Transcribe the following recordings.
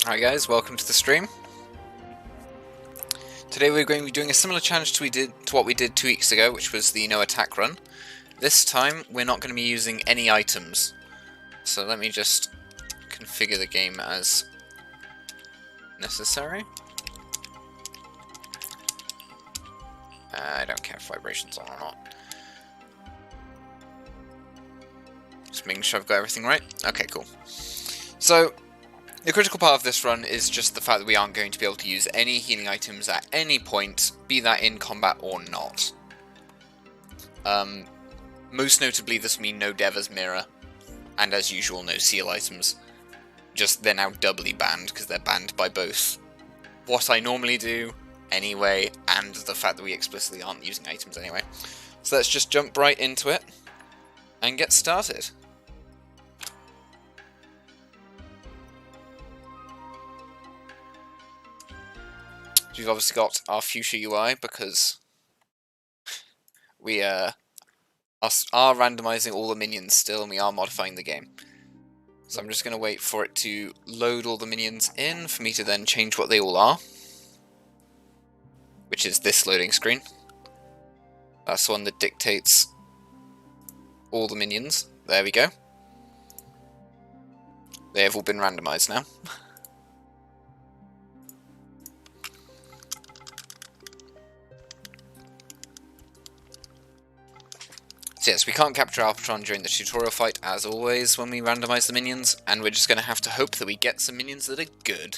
Hi guys, welcome to the stream. Today we're going to be doing a similar challenge to what we did 2 weeks ago, which was the no attack run. This time we're not going to be using any items. So let me just configure the game as necessary. I don't care if vibration's on or not. Just making sure I've got everything right. Okay, cool. So the critical part of this run is just the fact that we aren't going to be able to use any healing items at any point, be that in combat or not. Most notably, this will mean no Deva's Mirror, and as usual, no seal items. Just they're now doubly banned, because they're banned by both what I normally do anyway, and the fact that we explicitly aren't using items anyway. So let's just jump right into it, and get started. We've obviously got our fuchsia UI because we are randomizing all the minions still, and we are modifying the game. So I'm just going to wait for it to load all the minions in for me to then change what they all are, which is this loading screen. That's the one that dictates all the minions. There we go. They have all been randomized now. So yes, we can't capture Arpatron during the tutorial fight, as always, when we randomise the minions, and we're just going to have to hope that we get some minions that are good.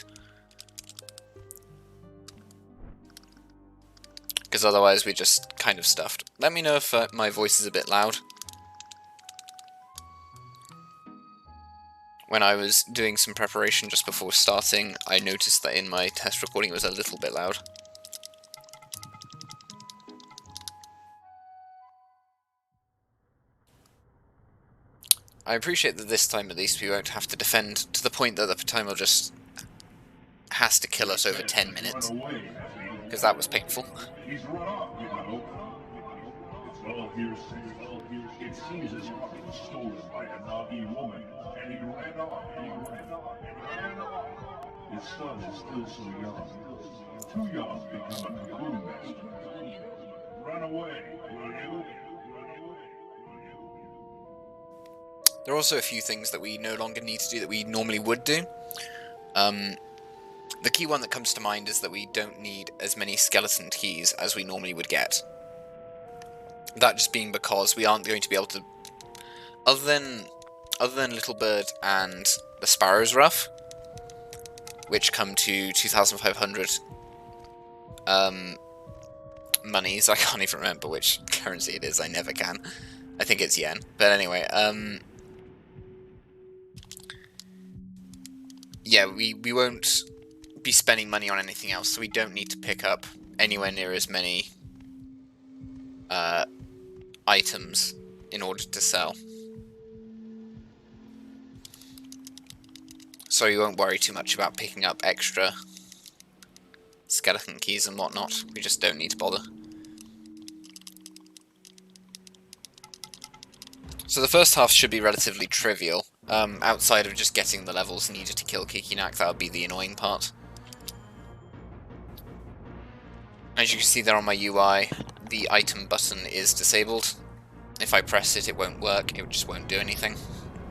Because otherwise we're just kind of stuffed. Let me know if my voice is a bit loud. When I was doing some preparation just before starting, I noticed that in my test recording it was a little bit loud. I appreciate that this time at least we won't have to defend to the point that the timer just has to kill us over 10 minutes. Because that was painful. He's run off, you know. It's all hearsay. It seems his puppy was stolen by a Navi woman, and he ran off. His son is still so young. Too young to become a cocoon master. Run away, will you? There are also a few things that we no longer need to do that we normally would do. The key one that comes to mind is that we don't need as many skeleton keys as we normally would get. That just being because we aren't going to be able to, other than Little Bird and the Sparrow's Ruff, which come to 2,500 monies. I can't even remember which currency it is. I never can. I think it's yen. But anyway, yeah, we won't be spending money on anything else, so we don't need to pick up anywhere near as many items in order to sell. So you won't worry too much about picking up extra skeleton keys and whatnot. We just don't need to bother. So the first half should be relatively trivial. Outside of just getting the levels needed to kill Kikinak, that would be the annoying part. As you can see there on my UI, the item button is disabled. If I press it, it won't work, it just won't do anything.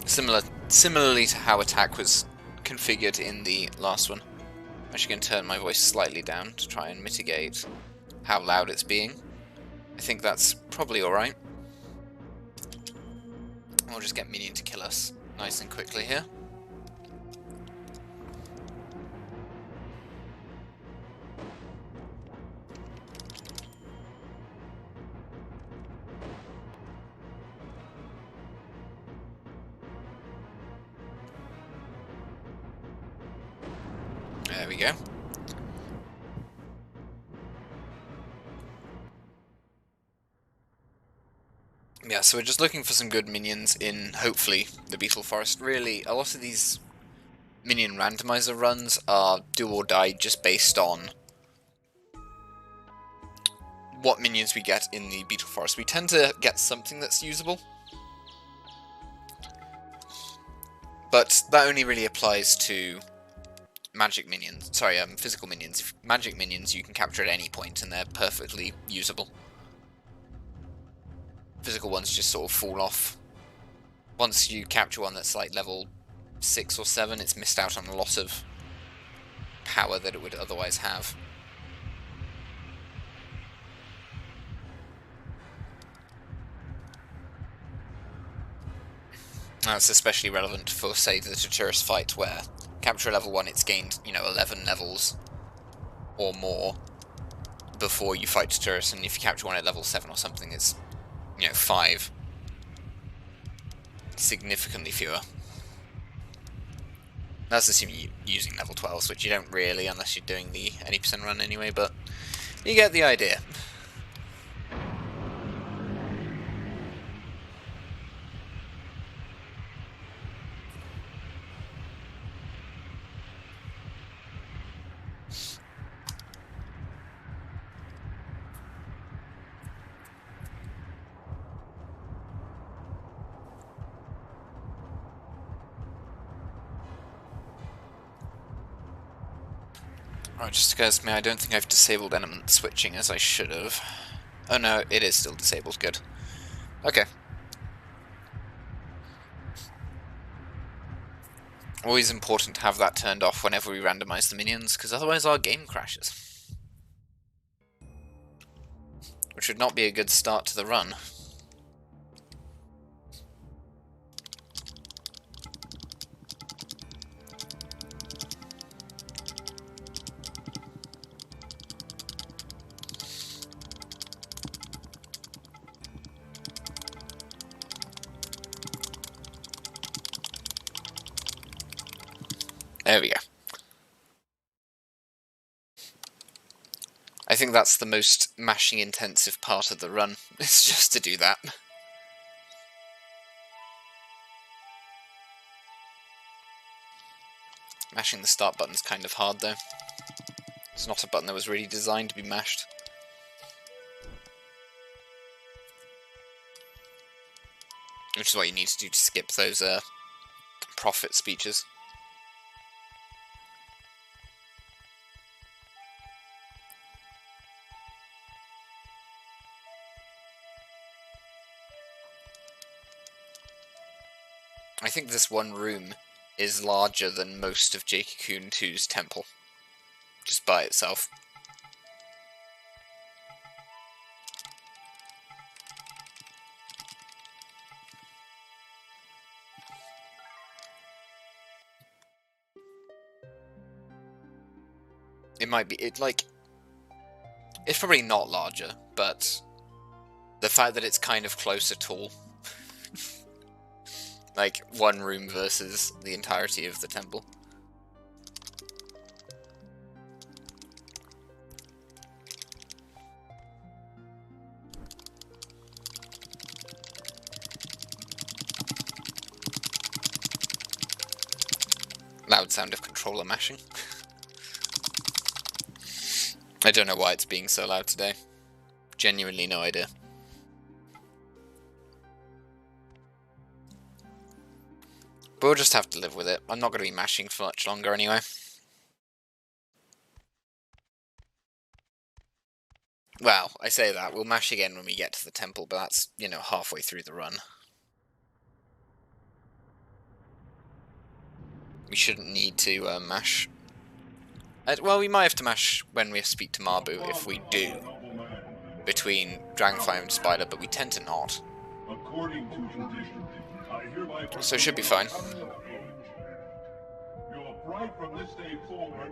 Similarly to how attack was configured in the last one. I'm actually going to turn my voice slightly down to try and mitigate how loud it's being. I think that's probably alright. We'll just get Minion to kill us nice and quickly here. There we go. Yeah, so we're just looking for some good minions in, hopefully, the Beetle Forest. Really, a lot of these minion randomizer runs are do or die just based on what minions we get in the Beetle Forest. We tend to get something that's usable, but that only really applies to magic minions, sorry, physical minions. If magic minions you can capture at any point and they're perfectly usable. Physical ones just sort of fall off. Once you capture one that's like level 6 or 7, it's missed out on a lot of power that it would otherwise have. That's especially relevant for, say, the Tuturus fight, where capture level 1 it's gained, 11 levels or more before you fight Tuturus, and if you capture one at level 7 or something, it's, 5. Significantly fewer. That's assuming you're using level 12s, which you don't really, unless you're doing the any percent run anyway, but you get the idea. Oh, it just occurs to me, I don't think I've disabled element switching as I should have. Oh no, it is still disabled, good. Okay. Always important to have that turned off whenever we randomize the minions, because otherwise our game crashes. Which would not be a good start to the run. There we go. I think that's the most mashing intensive part of the run. It's just to do that. Mashing the start button's kind of hard though. It's not a button that was really designed to be mashed. Which is what you need to do to skip those profit speeches. I think this one room is larger than most of Jade Cocoon 2's temple, just by itself. It might be, it's probably not larger, but the fact that it's kind of close at all. Like, one room versus the entirety of the temple. Loud sound of controller mashing. I don't know why it's being so loud today. Genuinely no idea. But we'll just have to live with it. I'm not going to be mashing for much longer anyway. Well, I say that. We'll mash again when we get to the temple, but that's, halfway through the run. We shouldn't need to mash. Well, we might have to mash when we speak to Marbu, if we do, between Dragonfly and Spider, but we tend to not. So it should be fine. Your pride from this day forward.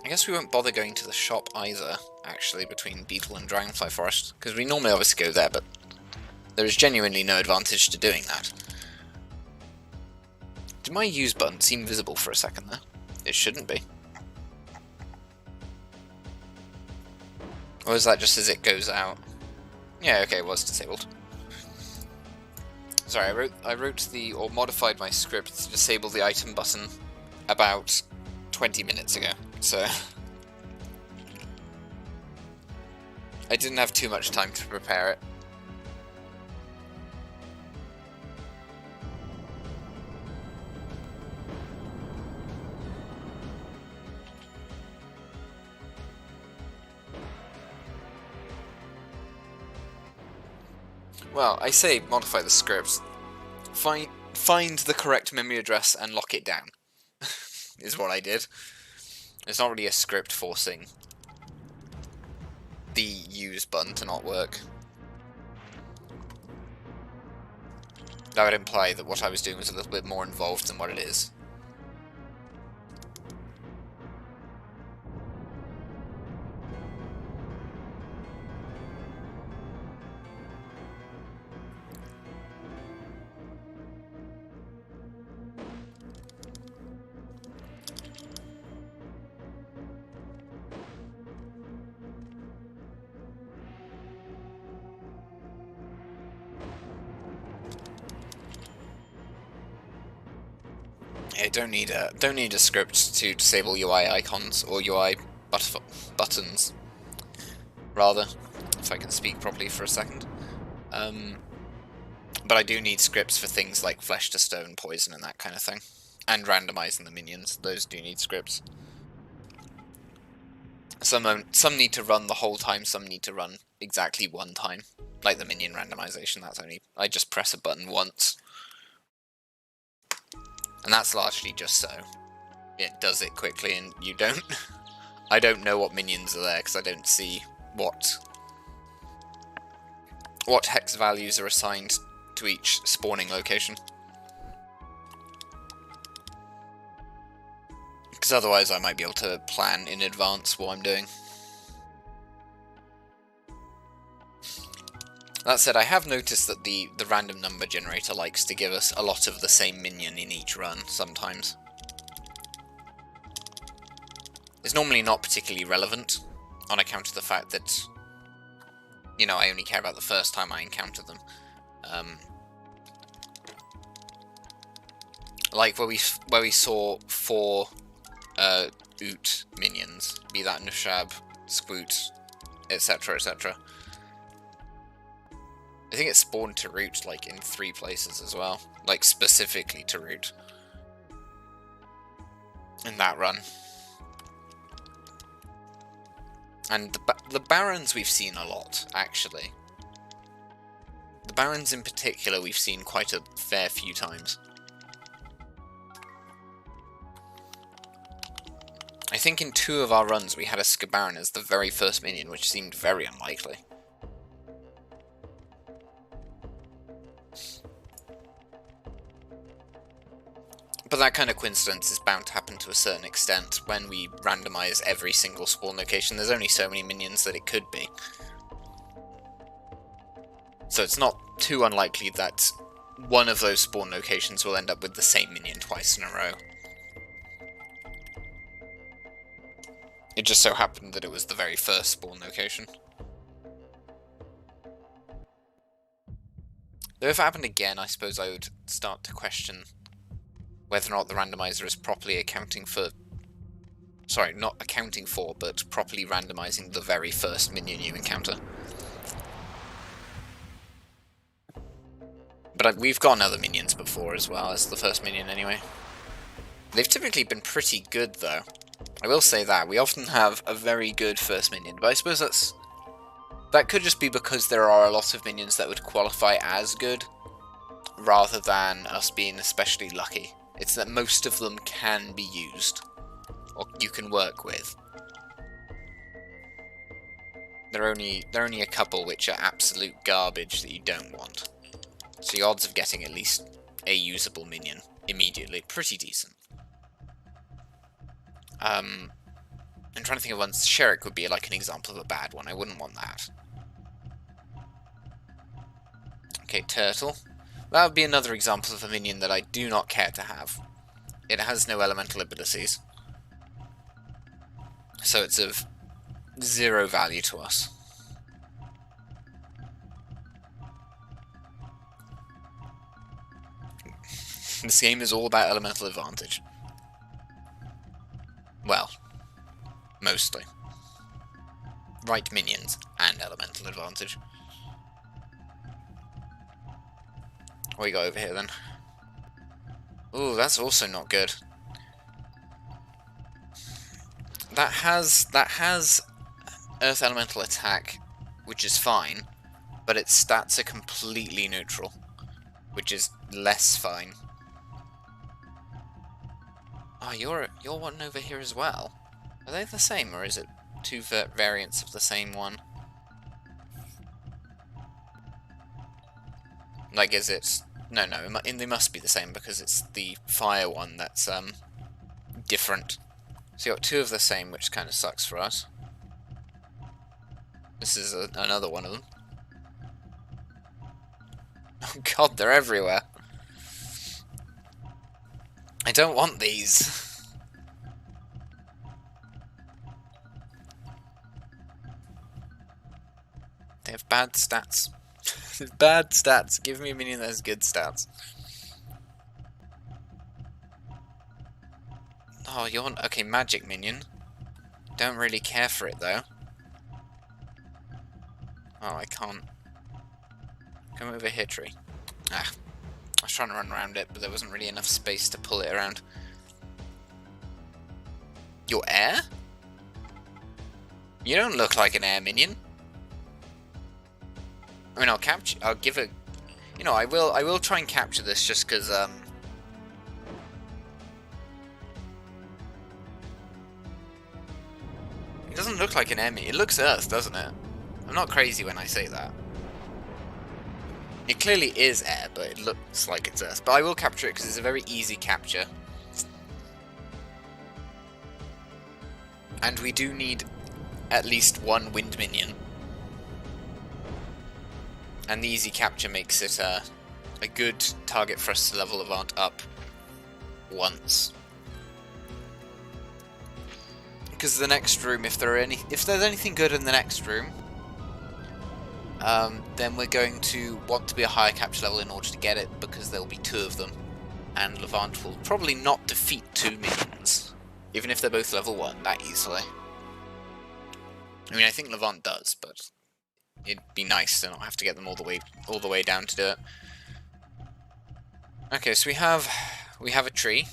I guess we won't bother going to the shop either, actually, between Beetle and Dragonfly Forest, because we normally obviously go there, but there is genuinely no advantage to doing that. Did my use button seem visible for a second there? It shouldn't be. Or is that just as it goes out? Yeah, okay, it was disabled. Sorry, I wrote or modified my script to disable the item button about 20 minutes ago, so I didn't have too much time to prepare it. Well, I say modify the script. Find the correct memory address and lock it down, is what I did. It's not really a script forcing the use button to not work. That would imply that what I was doing was a little bit more involved than what it is. Yeah, don't need a script to disable UI icons or UI buttons. Rather, if I can speak properly for a second. But I do need scripts for things like flesh to stone, poison, and that kind of thing, and randomizing the minions. Those do need scripts. Some need to run the whole time. Some need to run exactly one time, like the minion randomization. That's only I just press a button once. And that's largely just so it does it quickly and you don't... I don't know what minions are there because I don't see what hex values are assigned to each spawning location. Because otherwise I might be able to plan in advance what I'm doing. That said, I have noticed that the random number generator likes to give us a lot of the same minion in each run, sometimes. It's normally not particularly relevant, on account of the fact that, you know, I only care about the first time I encounter them. Like where we saw 4 Oot minions, be that Nushab, Squoot, etc, etc. I think it spawned to root, like, in 3 places as well. Like, specifically to root. In that run. And the Barons we've seen a lot, actually. The Barons in particular we've seen quite a fair few times. I think in 2 of our runs we had a Skabaron as the very first minion, which seemed very unlikely. But that kind of coincidence is bound to happen to a certain extent when we randomize every single spawn location. There's only so many minions that it could be. So it's not too unlikely that one of those spawn locations will end up with the same minion twice in a row. It just so happened that it was the very first spawn location. Though if it happened again, I suppose I would start to question whether or not the randomizer is properly accounting for... Sorry, not accounting for, but properly randomizing the very first minion you encounter. But we've gotten other minions before as well as the first minion anyway. They've typically been pretty good though. I will say that. We often have a very good first minion, but I suppose that could just be because there are a lot of minions that would qualify as good, rather than us being especially lucky. It's that most of them can be used, or you can work with. There are only a couple which are absolute garbage that you don't want. So the odds of getting at least a usable minion immediately, pretty decent. I'm trying to think of one. Sherrick would be like an example of a bad one. I wouldn't want that. Okay, Turtle. That would be another example of a minion that I do not care to have. It has no elemental abilities, so it's of 0 value to us. This game is all about elemental advantage. Well, mostly. Right minions and elemental advantage. What we got over here then? Ooh, that's also not good. That has Earth Elemental attack, which is fine, but its stats are completely neutral, which is less fine. Oh, you're one over here as well. Are they the same, or is it two variants of the same one? Like, is it... No, they must be the same, because it's the fire one that's, different. So you got two of the same, which kind of sucks for us. This is another one of them. Oh god, they're everywhere. I don't want these. They have bad stats. Bad stats. Give me a minion that has good stats. Oh, you're... Okay, magic minion. Don't really care for it, though. Oh, I can't. Come over here, tree. Ah. I was trying to run around it, but there wasn't really enough space to pull it around. Your air? You don't look like an air minion. I mean, I'll give it... You know, I will try and capture this just because, It doesn't look like an air minion. It looks Earth, doesn't it? I'm not crazy when I say that. It clearly is air, but it looks like it's Earth. But I will capture it because it's a very easy capture. And we do need at least one wind minion. And the easy capture makes it a good target for us to level Levant up once. Because the next room, if there's anything good in the next room, then we're going to want to be a higher capture level in order to get it, because there will be two of them, and Levant will probably not defeat two minions, even if they're both level 1 that easily. I mean, I think Levant does, but it'd be nice to not have to get them all the way down to do it. Okay, so we have a tree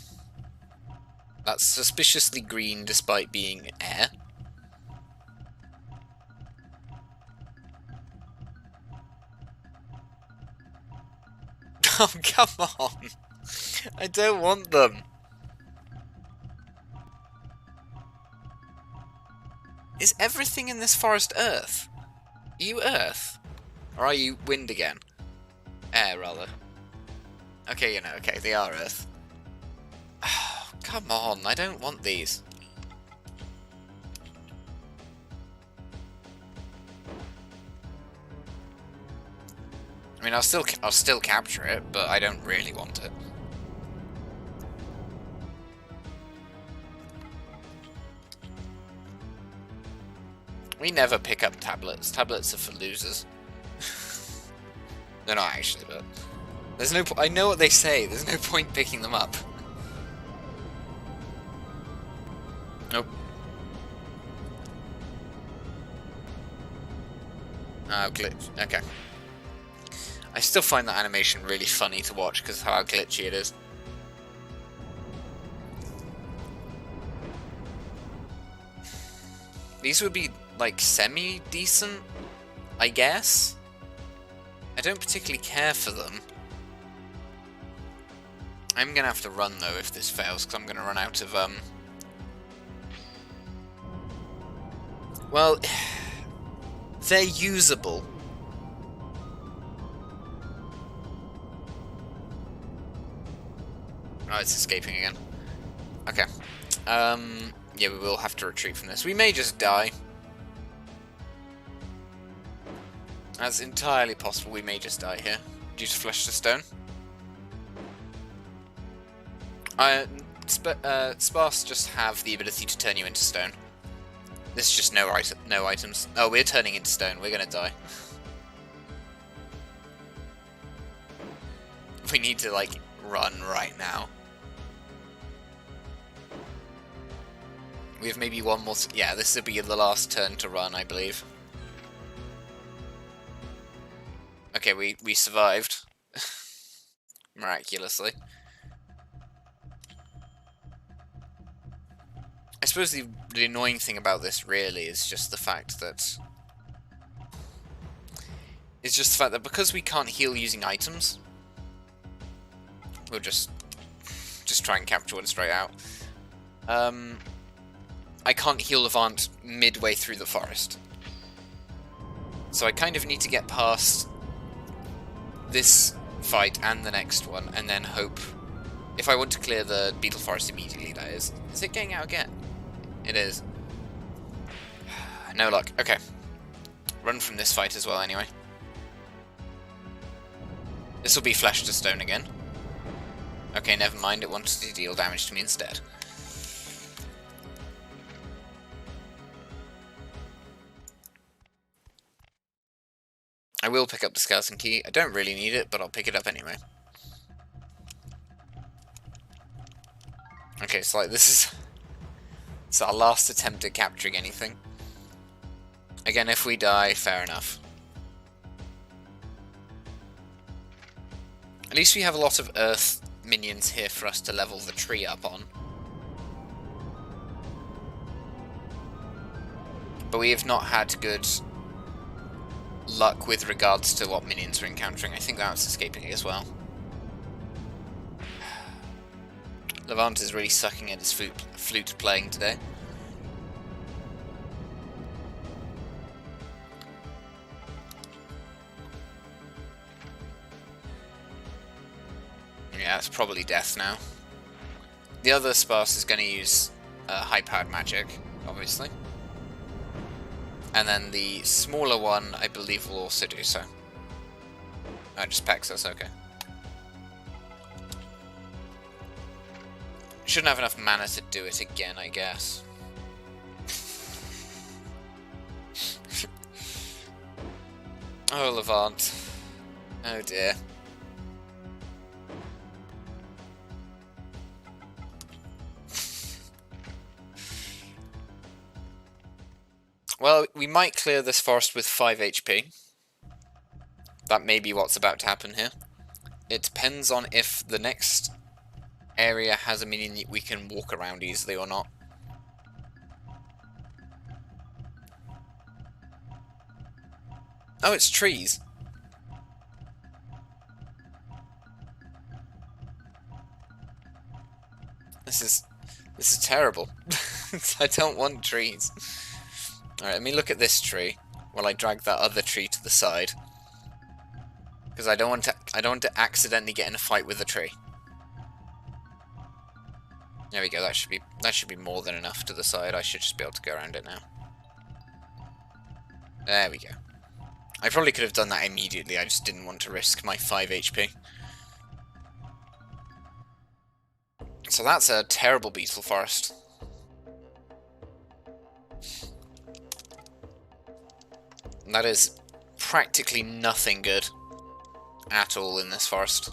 that's suspiciously green despite being air. Oh, come on! I don't want them! Is everything in this forest Earth? Are you Earth? Or are you wind again? Air, rather. Okay, you know, okay, they are Earth. Oh, come on, I don't want these. I mean, I'll still capture it, but I don't really want it. We never pick up tablets. Tablets are for losers. They're not actually, but there's no. I know what they say. There's no point picking them up. Nope. Oh, glitch. Okay. I still find that animation really funny to watch because of how glitchy it is. These would be, like, semi-decent, I guess? I don't particularly care for them. I'm gonna have to run, though, if this fails, because I'm gonna run out of, Well, they're usable. Oh, it's escaping again. Okay. Yeah, we will have to retreat from this. We may just die. That's entirely possible. We may just die here due to flesh to stone. Sparse just have the ability to turn you into stone. This is just no items. Oh, we're turning into stone. We're gonna die. We need to, like, run right now. We have maybe one more... yeah, this will be the last turn to run, I believe. Okay, we survived. Miraculously. I suppose the annoying thing about this really is just the fact that... it's just the fact that because we can't heal using items, we'll just try and capture one straight out. I can't heal Levant midway through the forest. So I kind of need to get past this fight and the next one, and then hope... if I want to clear the beetle forest immediately, that is. Is it getting out again? It is. No luck. Okay. Run from this fight as well, anyway. This will be flesh to stone again. Okay, never mind. It wanted to deal damage to me instead. I will pick up the skeleton key. I don't really need it, but I'll pick it up anyway. Okay, so like this is... it's our last attempt at capturing anything. Again, if we die, fair enough. At least we have a lot of earth minions here for us to level the tree up on. But we have not had good luck with regards to what minions we're encountering. I think that's escaping it as well. Levant is really sucking at his flute playing today. Yeah, it's probably death now. The other sparse is going to use high-powered magic, obviously. And then the smaller one, I believe, will also do so. Oh, it just pecks us, okay. Shouldn't have enough mana to do it again, I guess. Oh, Levant. Oh dear. Well, we might clear this forest with 5 HP. That may be what's about to happen here. It depends on if the next area has a minion that we can walk around easily or not. Oh, it's trees. This is terrible. I don't want trees. Alright, let me look at this tree while I drag that other tree to the side. Because I don't want to accidentally get in a fight with the tree. There we go, that should be more than enough to the side. I should just be able to go around it now. There we go. I probably could have done that immediately, I just didn't want to risk my 5 HP. So that's a terrible beetle forest. That is practically nothing good at all in this forest.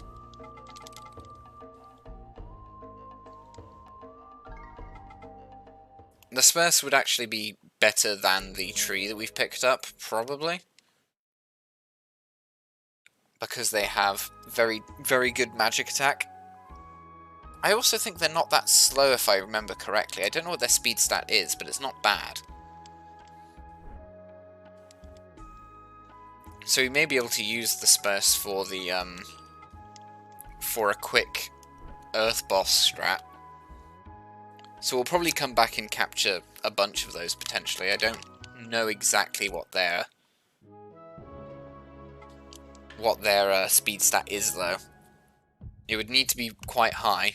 The Spurs would actually be better than the tree that we've picked up, probably. Because they have very, very good magic attack. I also think they're not that slow if I remember correctly. I don't know what their speed stat is, but it's not bad. So we may be able to use the Spurs for the, for a quick Earth boss strat. So we'll probably come back and capture a bunch of those, potentially. I don't know exactly what their speed stat is, though. It would need to be quite high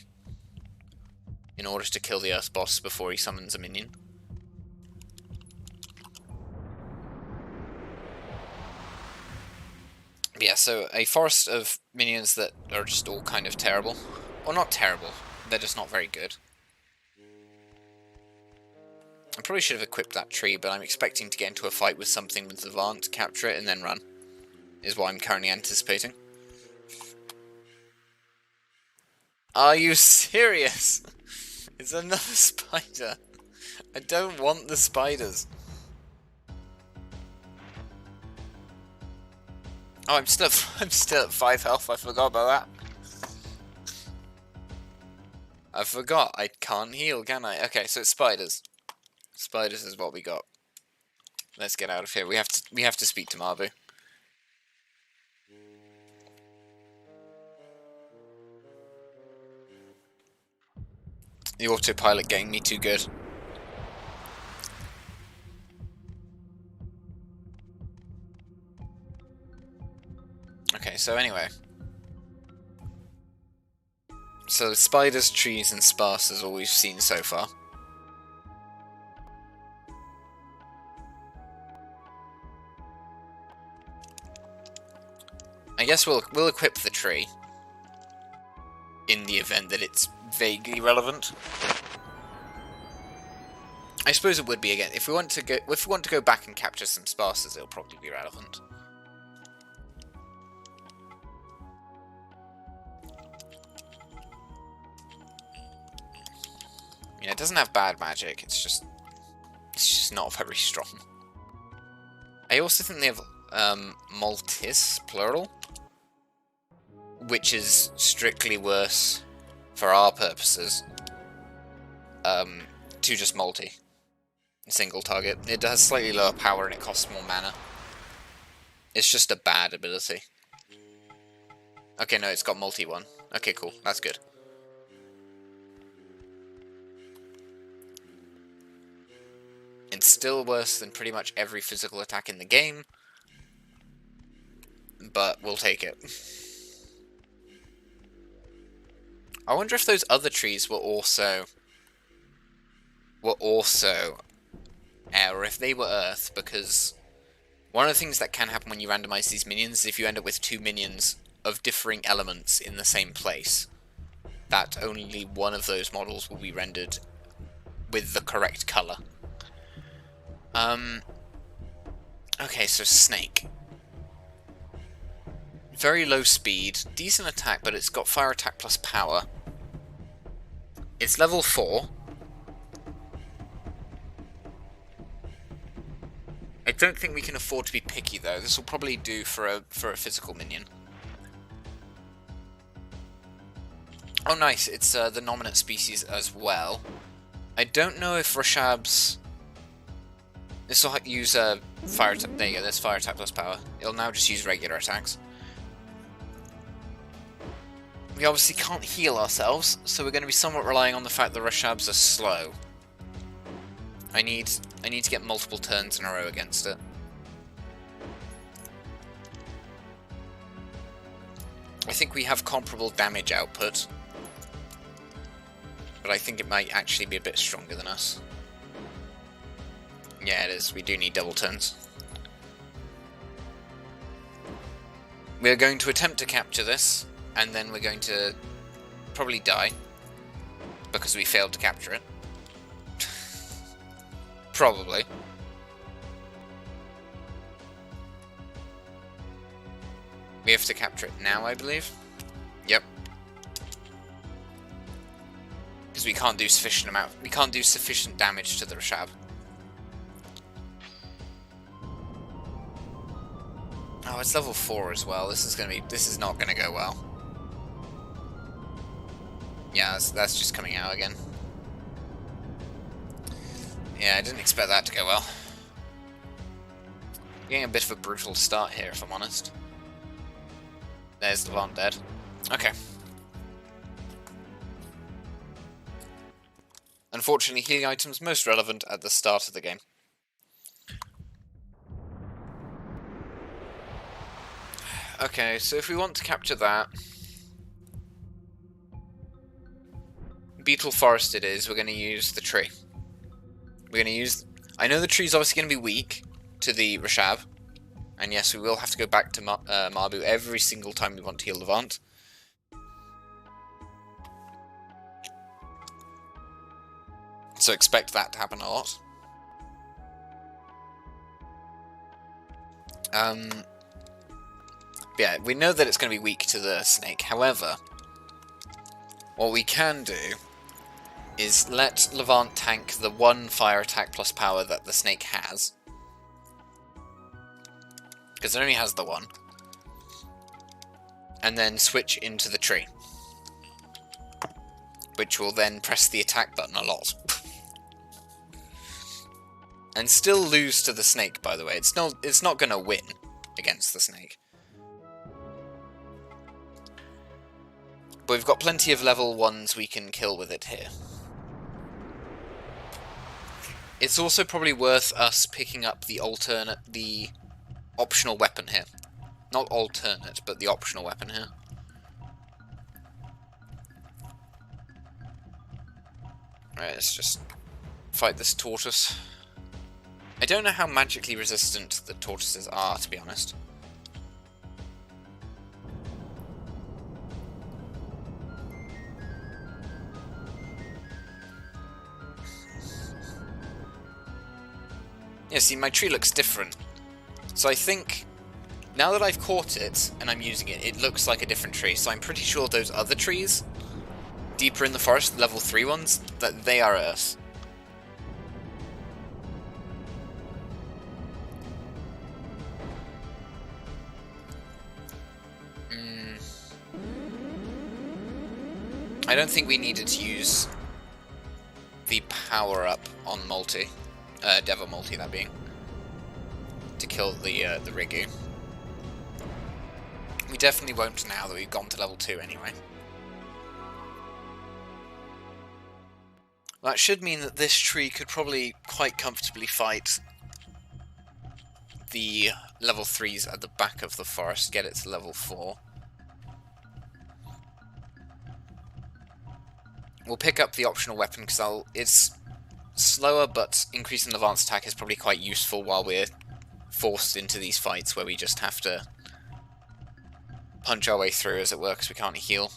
in order to kill the Earth boss before he summons a minion. Yeah, so a forest of minions that are just all kind of terrible. Or not terrible, they're just not very good. I probably should have equipped that tree, but I'm expecting to get into a fight with something with Levant, capture it, and then run. Is what I'm currently anticipating. Are you serious? It's another spider. I don't want the spiders. Oh, I'm still at 5 health. I forgot about that. I forgot. I can't heal, can I? Okay, so it's spiders. Spiders is what we got. Let's get out of here. We have to speak to Marbu. The autopilot getting me too good. Okay, so anyway. So spiders, trees, and sparse is all we've seen so far. I guess we'll equip the tree in the event that it's vaguely relevant. I suppose it would be again if we want to go back and capture some sparses, it'll probably be relevant. Yeah, it doesn't have bad magic. It's just not very strong. I also think they have Maltis plural, which is strictly worse for our purposes to just multi. Single target. It has slightly lower power and it costs more mana. It's just a bad ability. Okay, no, it's got multi one. Okay, cool. That's good. It's still worse than pretty much every physical attack in the game, but we'll take it. I wonder if those other trees were also air, or if they were earth, because one of the things that can happen when you randomize these minions is if you end up with 2 minions of differing elements in the same place, that only one of those models will be rendered with the correct color. Okay, so snake. Very low speed, decent attack, but it's got fire attack plus power. It's level 4. I don't think we can afford to be picky though. This will probably do for a physical minion. Oh nice, it's the nominate species as well. I don't know if Rashab's... This will use fire attack. There you go, there's fire attack plus power. It'll now just use regular attacks. We obviously can't heal ourselves, so we're going to be somewhat relying on the fact that Rashabs are slow. I need to get multiple turns in a row against it. I think we have comparable damage output, but I think it might actually be a bit stronger than us. Yeah, it is. We do need double turns. We are going to attempt to capture this, and then we're going to probably die because we failed to capture it. Probably. We have to capture it now, I believe. Yep. Because we can't do sufficient damage to the Rashab. Oh, it's level 4 as well. This is not gonna go well. Yeah, that's just coming out again. Yeah, I didn't expect that to go well. Getting a bit of a brutal start here, if I'm honest. There's Levant dead. Okay. Unfortunately, healing items most relevant at the start of the game. Okay, so if we want to capture that... Beetle Forest it is, we're going to use the tree. We're going to use... I know the tree's obviously going to be weak to the Rashab. And yes, we will have to go back to Marbu every single time we want to heal Levant. So expect that to happen a lot. Yeah, we know that it's going to be weak to the snake. However, What we can do is let Levant tank the one fire attack plus power that the snake has. Because it only has the one. And then switch into the tree. Which will then press the attack button a lot. And still lose to the snake, by the way. It's not going to win against the snake. But we've got plenty of level 1s we can kill with it here. It's also probably worth us picking up the optional weapon here. Not alternate, but the optional weapon here. Right, let's just fight this tortoise. I don't know how magically resistant the tortoises are, to be honest. Yeah, see, my tree looks different. So I think, now that I've caught it, and I'm using it, it looks like a different tree. So I'm pretty sure those other trees, deeper in the forest, level 3 ones, that they are Earth. I don't think we needed to use the power-up on Multi. Devil Multi, that being. To kill the Rigu. We definitely won't now that we've gone to level 2 anyway. That should mean that this tree could probably quite comfortably fight the level 3s at the back of the forest, get it to level 4. We'll pick up the optional weapon because it's slower, but increasing Levant's attack is probably quite useful while we're forced into these fights where we just have to punch our way through, as it were, because we can't heal.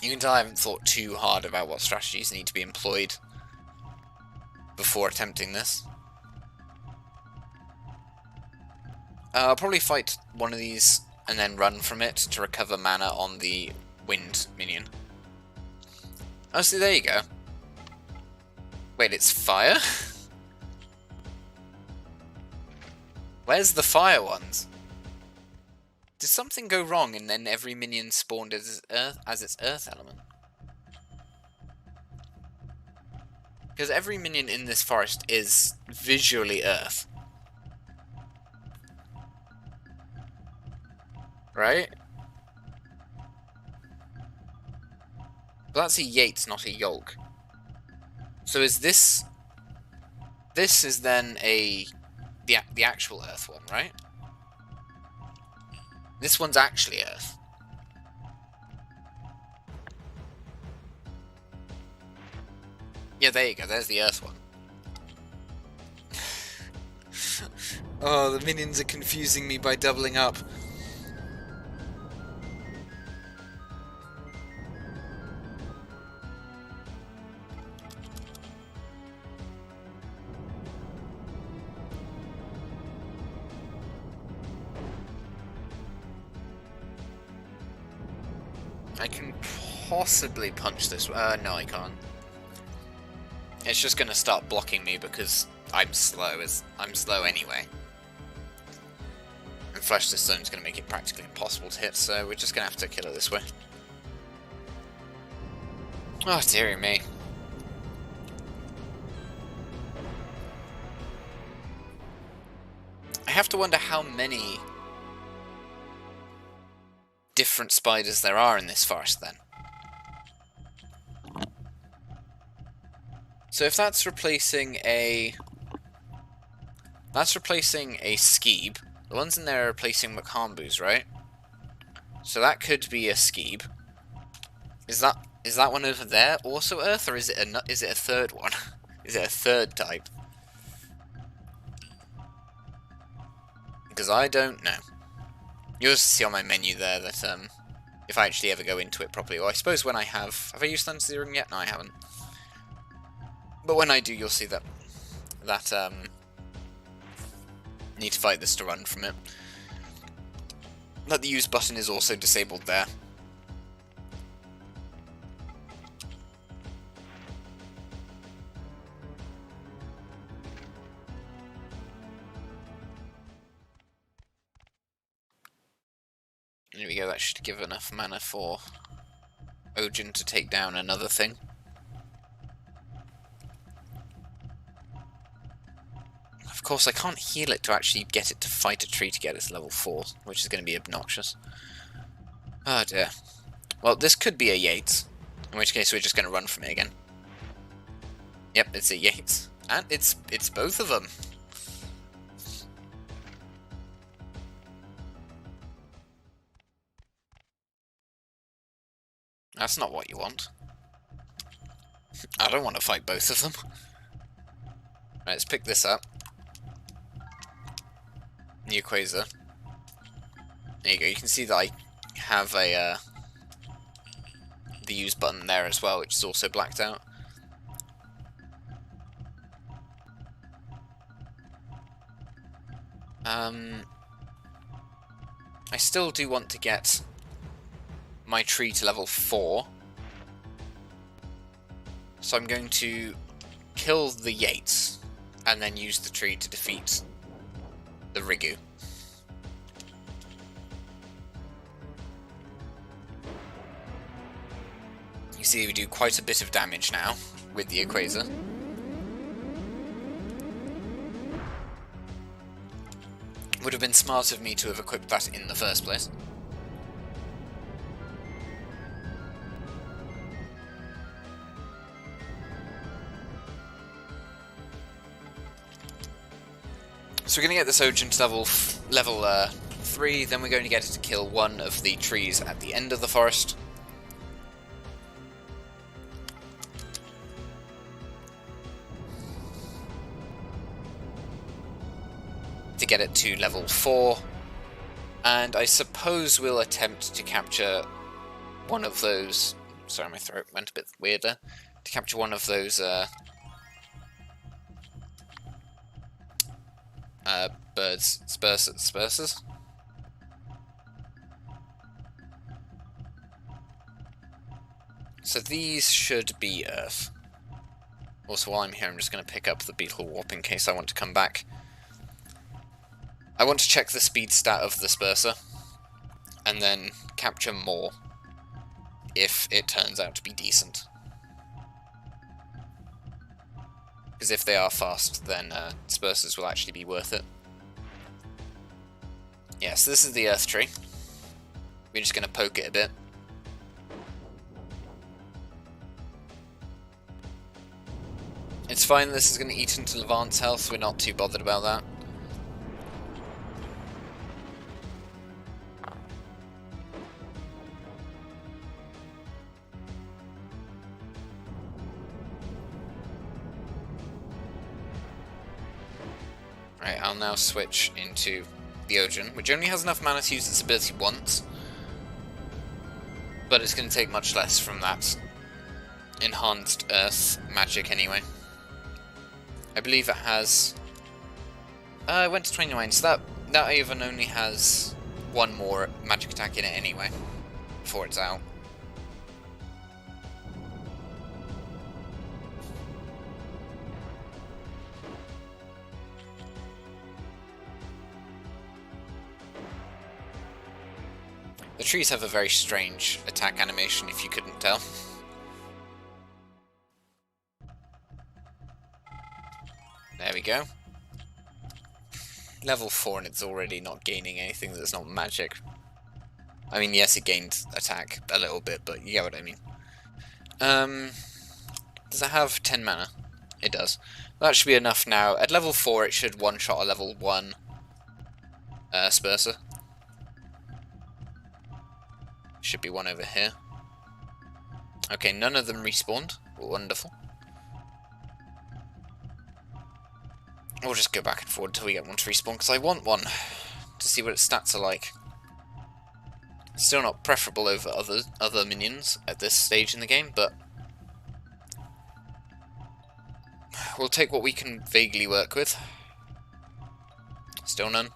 You can tell I haven't thought too hard about what strategies need to be employed before attempting this. I'll probably fight one of these and then run from it to recover mana on the wind minion. Oh, see, there you go. Wait, it's fire? Where's the fire ones? Did something go wrong and then every minion spawned as its earth element? Because every minion in this forest is visually earth. Right? But that's a Yates, not a Yolk. So is this... This is then the actual Earth one, right? This one's actually Earth. Yeah, there you go, there's the Earth one. Oh, the minions are confusing me by doubling up. I can possibly punch this. No, I can't. It's just going to start blocking me because I'm slow. I'm slow anyway. And Flesh this Zone's going to make it practically impossible to hit, so we're just going to have to kill it this way. Oh, dearie me. I have to wonder how many different spiders there are in this forest then. So if that's replacing a... That's replacing a Skeeb. The ones in there are replacing Macambus, right? So that could be a Skeeb. Is that one over there also Earth, or is it a third one? Is it a third type? Because I don't know. You'll just see on my menu there that if I actually ever go into it properly, or I suppose when I have I used Thunder Zeroing yet? No, I haven't. But when I do, you'll see that need to fight this to run from it. that the use button is also disabled there. There we go, that should give enough mana for Ojin to take down another thing. Of course, I can't heal it to actually get it to fight a tree to get its level 4, which is going to be obnoxious. Oh dear. Well, this could be a Yates, in which case we're just going to run from it again. Yep, it's a Yates. And it's both of them. That's not what you want. I don't want to fight both of them. Right, let's pick this up. New Quasar. There you go, you can see that I have a the use button there as well, which is also blacked out. I still do want to get my tree to level 4. So I'm going to kill the Yates and then use the tree to defeat the Rigu. You see we do quite a bit of damage now with the Quasar. Would have been smart of me to have equipped that in the first place. So we're going to get this Ojin to level 3, then we're going to get it to kill one of the trees at the end of the forest. To get it to level 4, and I suppose we'll attempt to capture one of those... Sorry, my throat went a bit weird there. To capture one of those birds, Spursers. So these should be Earth. Also, while I'm here, I'm just going to pick up the Beetle Warp in case I want to come back. I want to check the speed stat of the Spurser, and then capture more if it turns out to be decent. Because if they are fast, then Spursers will actually be worth it. Yeah, so this is the Earth Tree. We're just going to poke it a bit. It's fine, this is going to eat into Levant's health, we're not too bothered about that. Right, I'll now switch into the Ojin, which only has enough mana to use its ability once, but it's going to take much less from that enhanced Earth magic anyway. I believe it has... it went to 29, so that even only has one more magic attack in it anyway, before it's out. The trees have a very strange attack animation, if you couldn't tell. There we go. Level 4 and it's already not gaining anything that's not magic. I mean, yes, it gained attack a little bit, but you get what I mean. Does it have 10 mana? It does. That should be enough now. At level 4 it should one-shot a level 1 Spurser. Should be one over here. Okay, none of them respawned. Wonderful. We'll just go back and forward until we get one to respawn, because I want one to see what its stats are like. Still not preferable over other minions at this stage in the game, but we'll take what we can vaguely work with. Still none.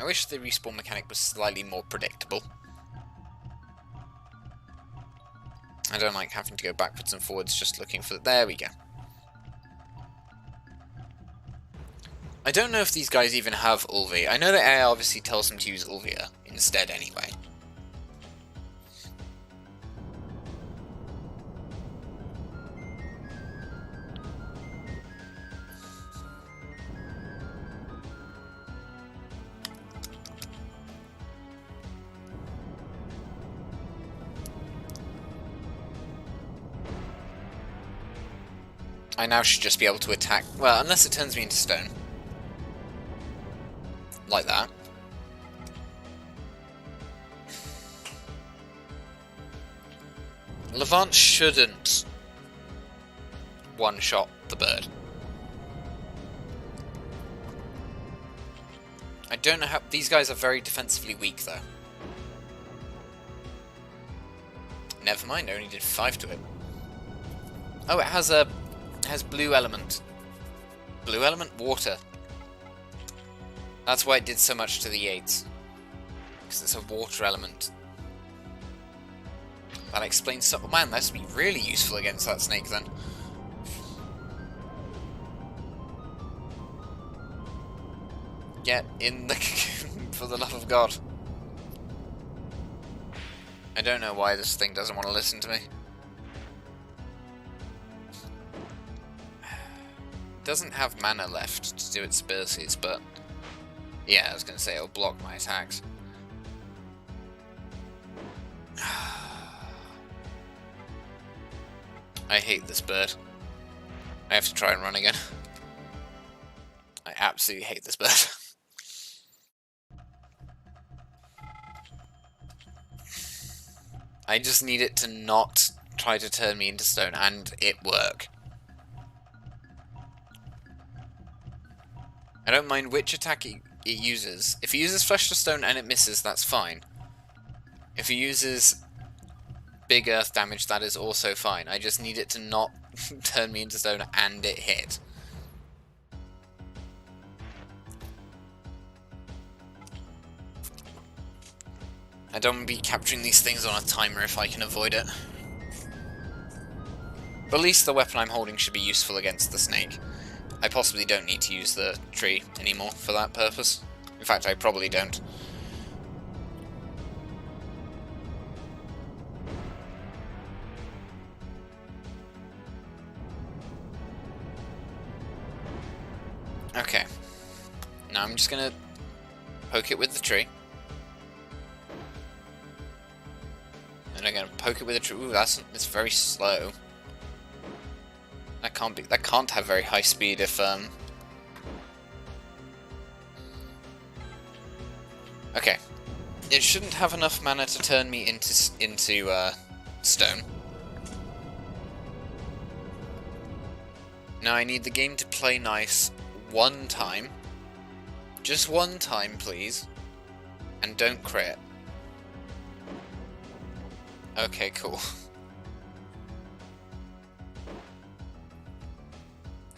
I wish the respawn mechanic was slightly more predictable. I don't like having to go backwards and forwards just looking for... There we go. I don't know if these guys even have Ulvi. I know that AI obviously tells them to use Ulvia instead anyway. I now should just be able to attack... Well, unless it turns me into stone. Like that. Levant shouldn't one-shot the bird. I don't know how... These guys are very defensively weak, though. Never mind, I only did 5 to it. Oh, it has a... It has blue element. Blue element? Water. That's why it did so much to the Yates. Because it's a water element. That explains so... Man, that would be really useful against that snake then. Get in the cocoon, for the love of God. I don't know why this thing doesn't want to listen to me. Doesn't have mana left to do its abilities, but yeah, I was going to say it'll block my attacks. I hate this bird. I have to try and run again. I absolutely hate this bird. I just need it to not try to turn me into stone, and it work. I don't mind which attack it uses. If it uses Flesh to Stone and it misses, that's fine. If it uses big earth damage, that is also fine. I just need it to not turn me into stone and it hit. I don't want to be capturing these things on a timer if I can avoid it. But at least the weapon I'm holding should be useful against the snake. I possibly don't need to use the tree anymore for that purpose. In fact, I probably don't. Okay. Now I'm just gonna poke it with the tree. And I'm gonna poke it with a tree. Ooh, it's very slow. That can't have very high speed if Okay. It shouldn't have enough mana to turn me into stone. Now I need the game to play nice one time. Just one time, please. And don't crit. Okay, cool.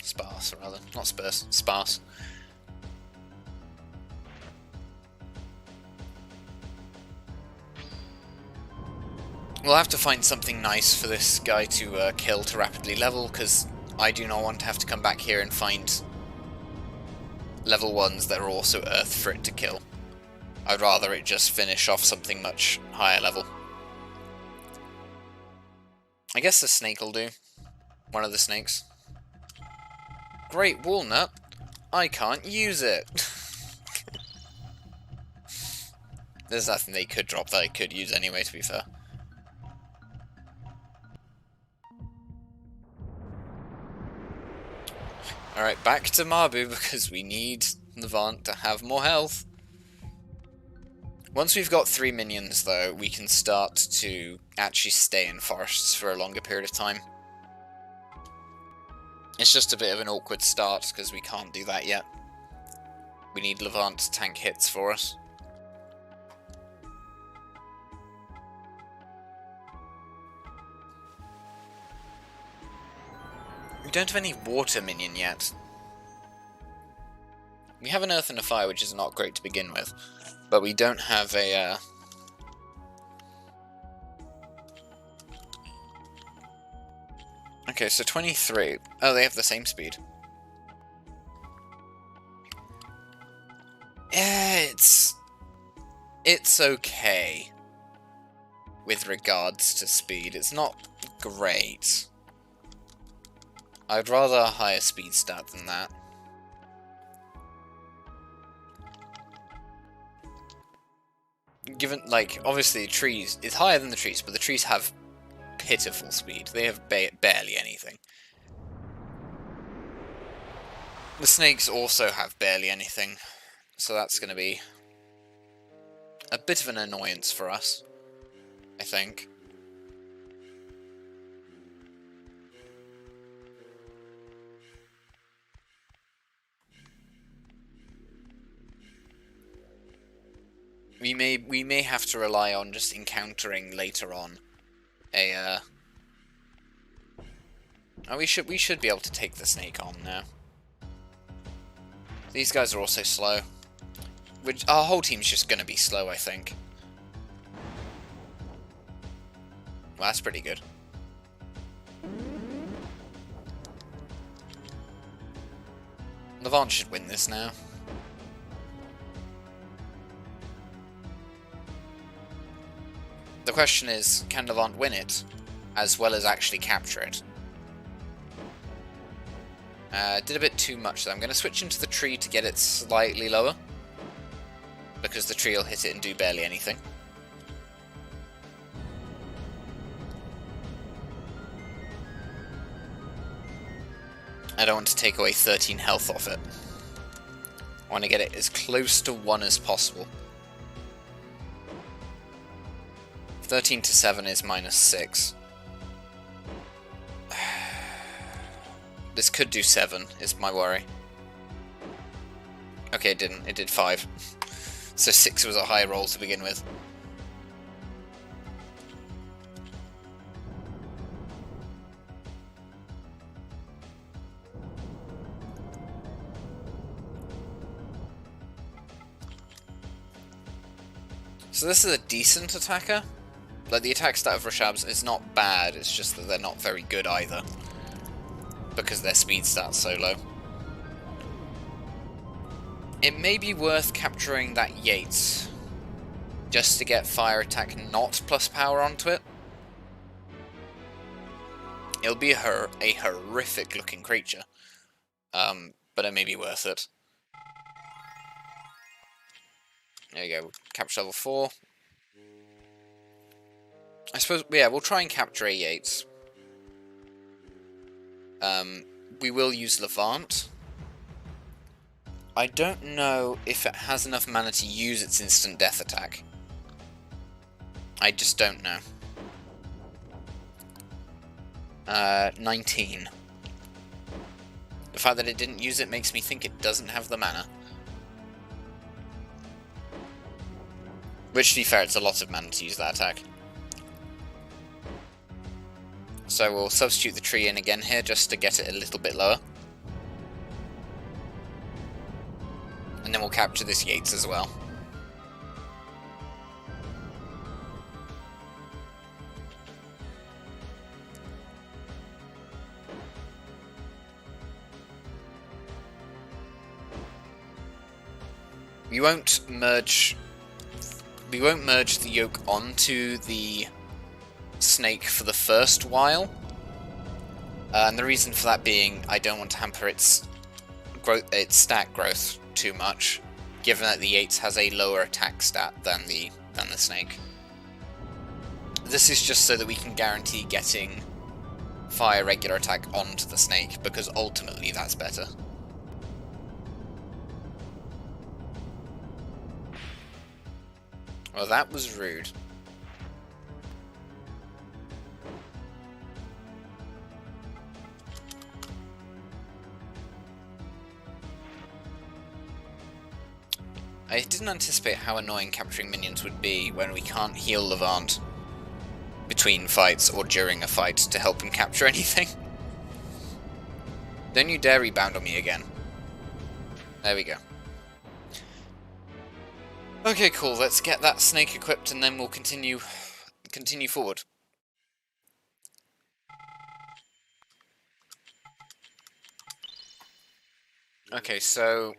Sparse, rather. Not sparse. Sparse. We'll have to find something nice for this guy to kill to rapidly level, because I do not want to have to come back here and find level 1s that are also Earth for it to kill. I'd rather it just finish off something much higher level. I guess the snake will do. One of the snakes. Great walnut. I can't use it. There's nothing they could drop that I could use anyway, to be fair. Alright, back to Mabu, because we need Levant to have more health. Once we've got 3 minions, though, we can start to actually stay in forests for a longer period of time. It's just a bit of an awkward start, because we can't do that yet. We need Levant to tank hits for us. We don't have any water minion yet. We have an Earth and a Fire, which is not great to begin with, but we don't have a... Okay, so 23. Oh, they have the same speed. Yeah, it's okay with regards to speed. It's not great. I'd rather a higher speed stat than that. Given, like, obviously trees is higher than the trees, but the trees have pitiful speed. They have barely anything. The snakes also have barely anything, so that's going to be a bit of an annoyance for us, I think. We may have to rely on just encountering later on a oh, we should be able to take the snake on now. These guys are also slow. Which our whole team's just gonna be slow, I think. Well, that's pretty good. Levant should win this now. The question is, can Levant win it, as well as actually capture it? Did a bit too much, though. I'm going to switch into the tree to get it slightly lower, because the tree will hit it and do barely anything. I don't want to take away 13 health off it. I want to get it as close to 1 as possible. 13 to 7 is -6. This could do 7, is my worry. Okay, it didn't. It did 5. So 6 was a high roll to begin with. So this is a decent attacker. Like, the attack stat of Rashab's is not bad, it's just that they're not very good either. Because their speed stat's so low. It may be worth capturing that Yates, just to get fire attack not plus power onto it. It'll be a horrific looking creature, but it may be worth it. There you go, capture level 4. I suppose, yeah, we'll try and capture a Yates. We will use Levant. I don't know if it has enough mana to use its instant death attack. I just don't know. 19. The fact that it didn't use it makes me think it doesn't have the mana. Which, to be fair, it's a lot of mana to use that attack. So we'll substitute the tree in again here, just to get it a little bit lower. And then we'll capture this Yates as well. We won't merge the yoke onto the snake for the first while, and the reason for that being I don't want to hamper its stat growth too much, given that the Yates has a lower attack stat than the snake. This is just so that we can guarantee getting fire regular attack onto the snake, because ultimately that's better. Well, that was rude. I didn't anticipate how annoying capturing minions would be when we can't heal Levant between fights or during a fight to help him capture anything. Don't you dare rebound on me again. There we go. Okay, cool. Let's get that snake equipped, and then we'll continue forward. Okay, so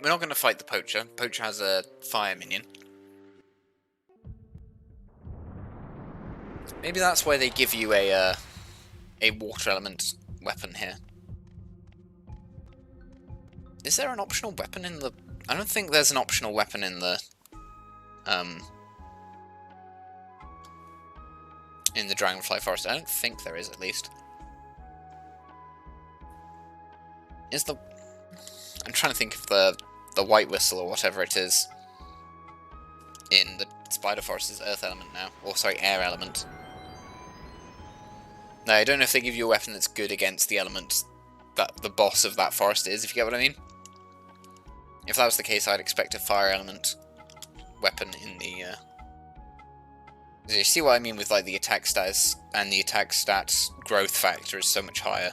we're not going to fight the poacher. Poacher has a fire minion. Maybe that's why they give you a water element weapon here. Is there an optional weapon in the... I don't think there's an optional weapon in the Dragonfly Forest. I don't think there is, at least. Is the... I'm trying to think of the White Whistle or whatever it is in the Spider Forest is Earth Element now. Or, sorry, Air Element. No, I don't know if they give you a weapon that's good against the element that the boss of that forest is, if you get what I mean. If that was the case, I'd expect a fire element weapon in the... You see what I mean with like the attack stats, and the attack stats growth factor is so much higher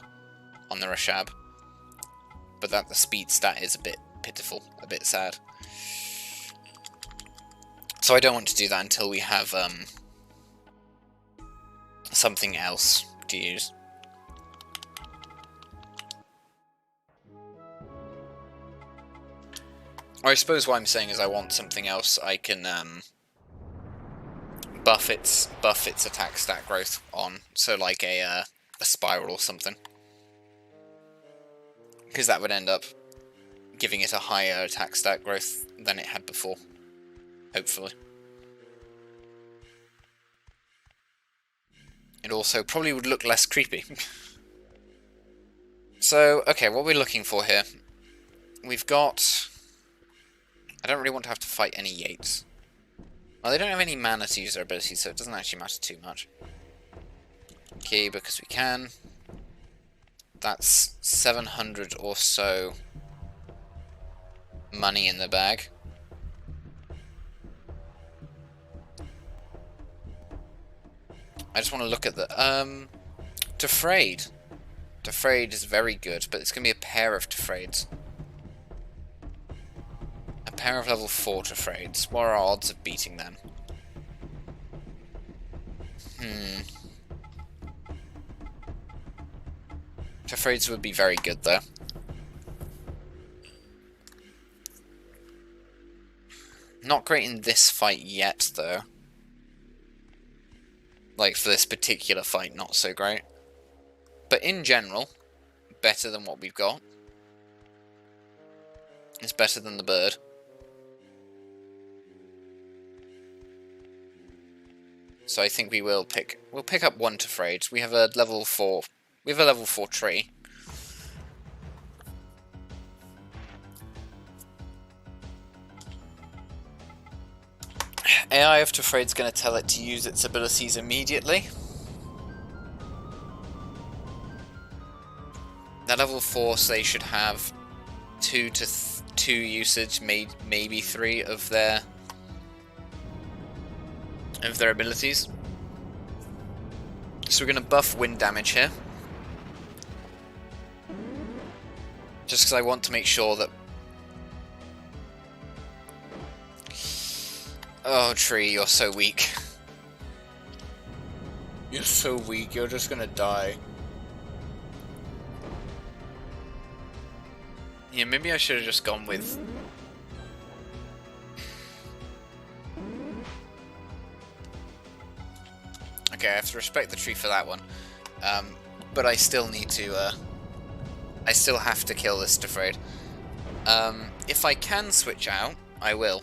on the Rashab. But that the speed stat is a bit pitiful, a bit sad. So I don't want to do that until we have something else to use. Or I suppose what I'm saying is I want something else I can buff its attack stat growth on, so like a spiral or something, because that would end up giving it a higher attack stat growth than it had before, hopefully. It also probably would look less creepy. So, okay, what we're looking for here, we've got... I don't really want to have to fight any Yates. Well, they don't have any mana to use their abilities, so it doesn't actually matter too much. Okay, because we can. That's 700 or so money in the bag. I just want to look at the... Defrayed. Defrayed is very good, but it's going to be a pair of Defrayeds. A pair of level 4 Defrayeds. What are our odds of beating them? Defrayeds would be very good, though. Not great in this fight yet, though. Like, for this particular fight, not so great. But in general, better than what we've got. It's better than the bird. So I think we'll pick up one Defrayed. We have a level 4. We have a level 4 tree. AI of Defrayed's going to tell it to use its abilities immediately. At level 4, so they should have 2 usage, maybe 3 of their abilities. So we're going to buff wind damage here. Just because I want to make sure that... Oh, tree, you're so weak. You're so weak, you're just gonna die. Yeah, maybe I should have just gone with... Okay, I have to respect the tree for that one. But I still need to, I still have to kill this Defrayed. If I can switch out, I will.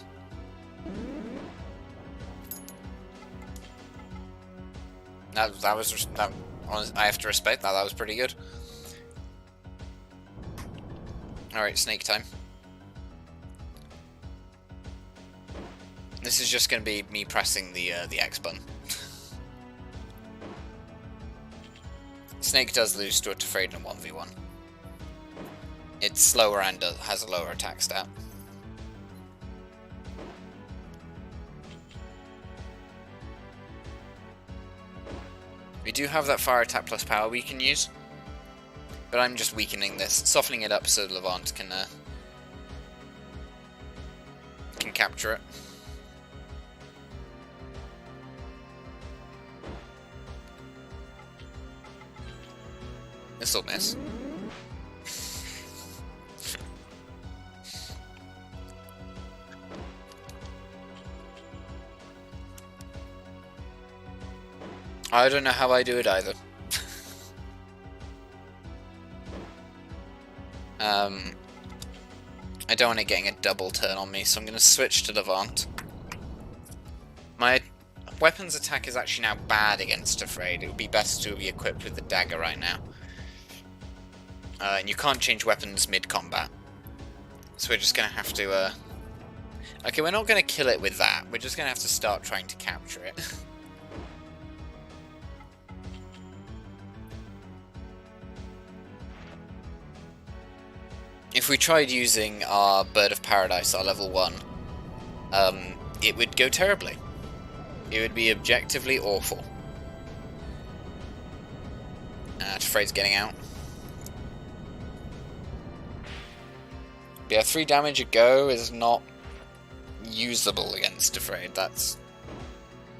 That was I have to respect that. That was pretty good. All right, snake time. This is just going to be me pressing the X button. Snake does lose to a Defrayed in a 1v1. It's slower and has a lower attack stat. We do have that fire attack plus power we can use, but I'm just weakening this, softening it up so Levant can capture it. This'll miss. I don't know how I do it either. I don't want it getting a double turn on me, so I'm going to switch to Levant. My weapons attack is actually now bad against Afraid. It would be best to be equipped with the dagger right now. And you can't change weapons mid-combat. So we're just going to have to... Okay, we're not going to kill it with that. We're just going to have to start trying to capture it. If we tried using our Bird of Paradise, our level 1, it would go terribly. It would be objectively awful. Afraid's getting out. Yeah, 3 damage a go is not usable against Afraid.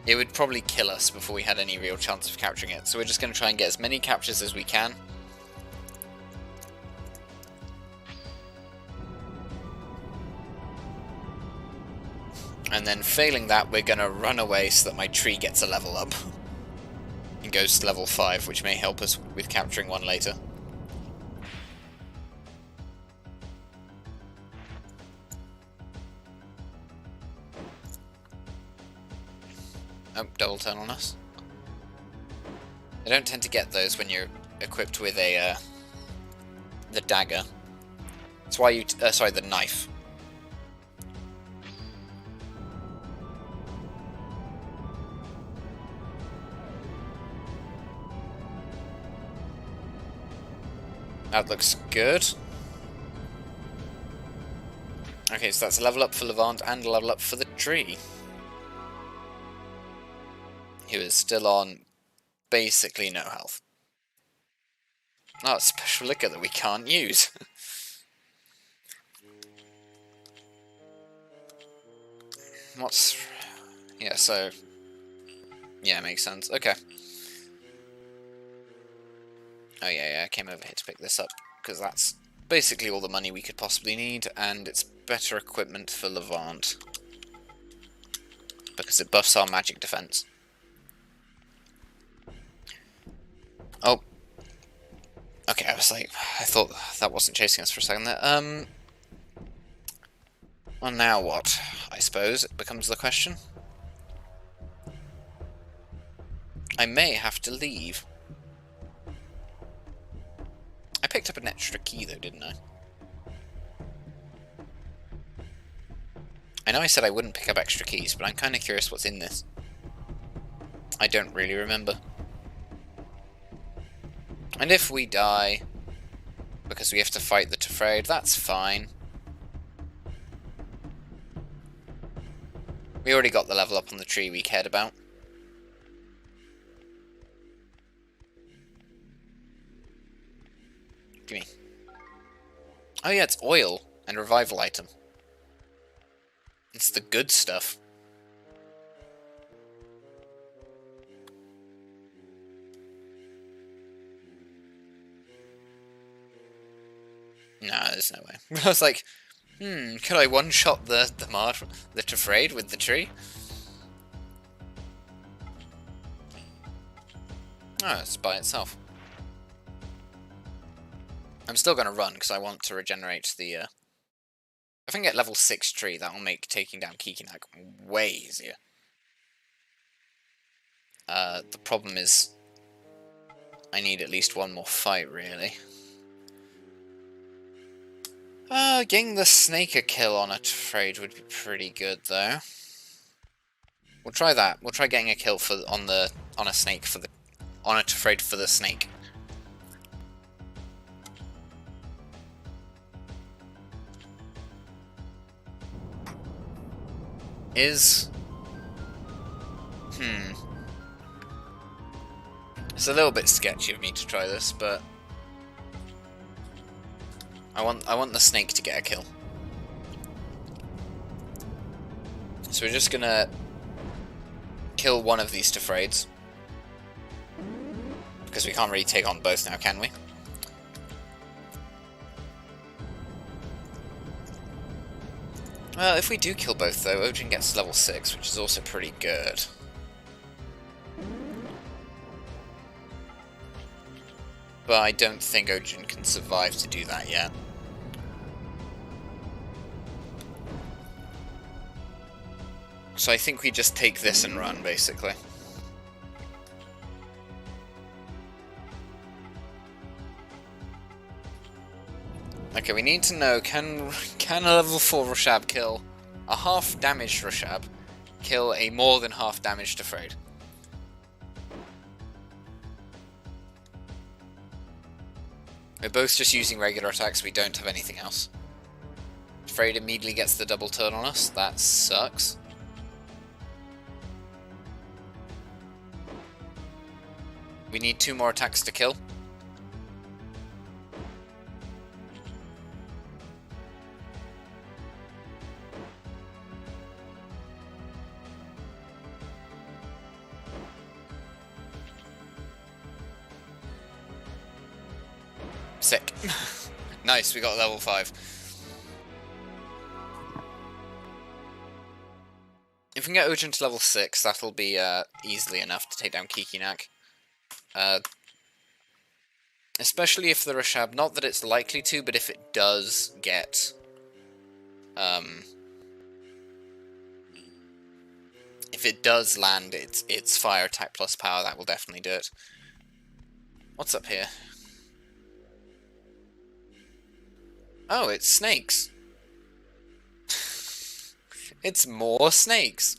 It would probably kill us before we had any real chance of capturing it. So we're just going to try and get as many captures as we can. And then failing that, we're going to run away so that my tree gets a level up. And goes to level 5, which may help us with capturing one later. Oh, double turn on us. I don't tend to get those when you're equipped with the dagger. That's why you... sorry, the knife. That looks good. Okay, so that's a level up for Levant and a level up for the tree. Who is still on basically no health. Oh, it's special liquor that we can't use. Yeah, so... Yeah, makes sense. Okay. Oh yeah, I came over here to pick this up, because that's basically all the money we could possibly need, and it's better equipment for Levant. Because it buffs our magic defense. Oh. Okay, I thought that wasn't chasing us for a second there. Well, now what? I suppose it becomes the question. I may have to leave. I picked up an extra key though, didn't I? I know I said I wouldn't pick up extra keys, but I'm kind of curious what's in this. I don't really remember. And if we die, because we have to fight the Tefraid, that's fine. We already got the level up on the tree we cared about. Gimme. Oh yeah, it's oil and revival item. It's the good stuff. Nah, there's no way. I was like, could I one-shot the Tefraid with the tree? Oh, it's by itself. I'm still going to run, because I want to regenerate the... If I can get level 6 tree, that will make taking down Kikinak way easier. The problem is... I need at least one more fight, really. Getting the snake a kill on a Tefraid would be pretty good, though. We'll try that. We'll try getting a kill on a Tefraid for the snake. It's a little bit sketchy of me to try this, but I want the snake to get a kill. So we're just gonna kill one of these Tefraids. Because we can't really take on both now, can we? Well, if we do kill both though, Ojin gets level 6, which is also pretty good. But I don't think Ojin can survive to do that yet. So I think we just take this and run, basically. Okay, we need to know, can a level 4 Rashab kill a half damaged Rashab, kill a more than half damaged Tefraid? We're both just using regular attacks, we don't have anything else. Tefraid immediately gets the double turn on us, that sucks. We need 2 more attacks to kill. Sick. Nice, we got level 5. If we can get Ojin to level 6, that'll be easily enough to take down Kikinak. Especially if the Rashab, not that it's likely to, but if it does get... if it does land its fire attack plus power, that will definitely do it. What's up here? Oh, it's snakes. It's more snakes.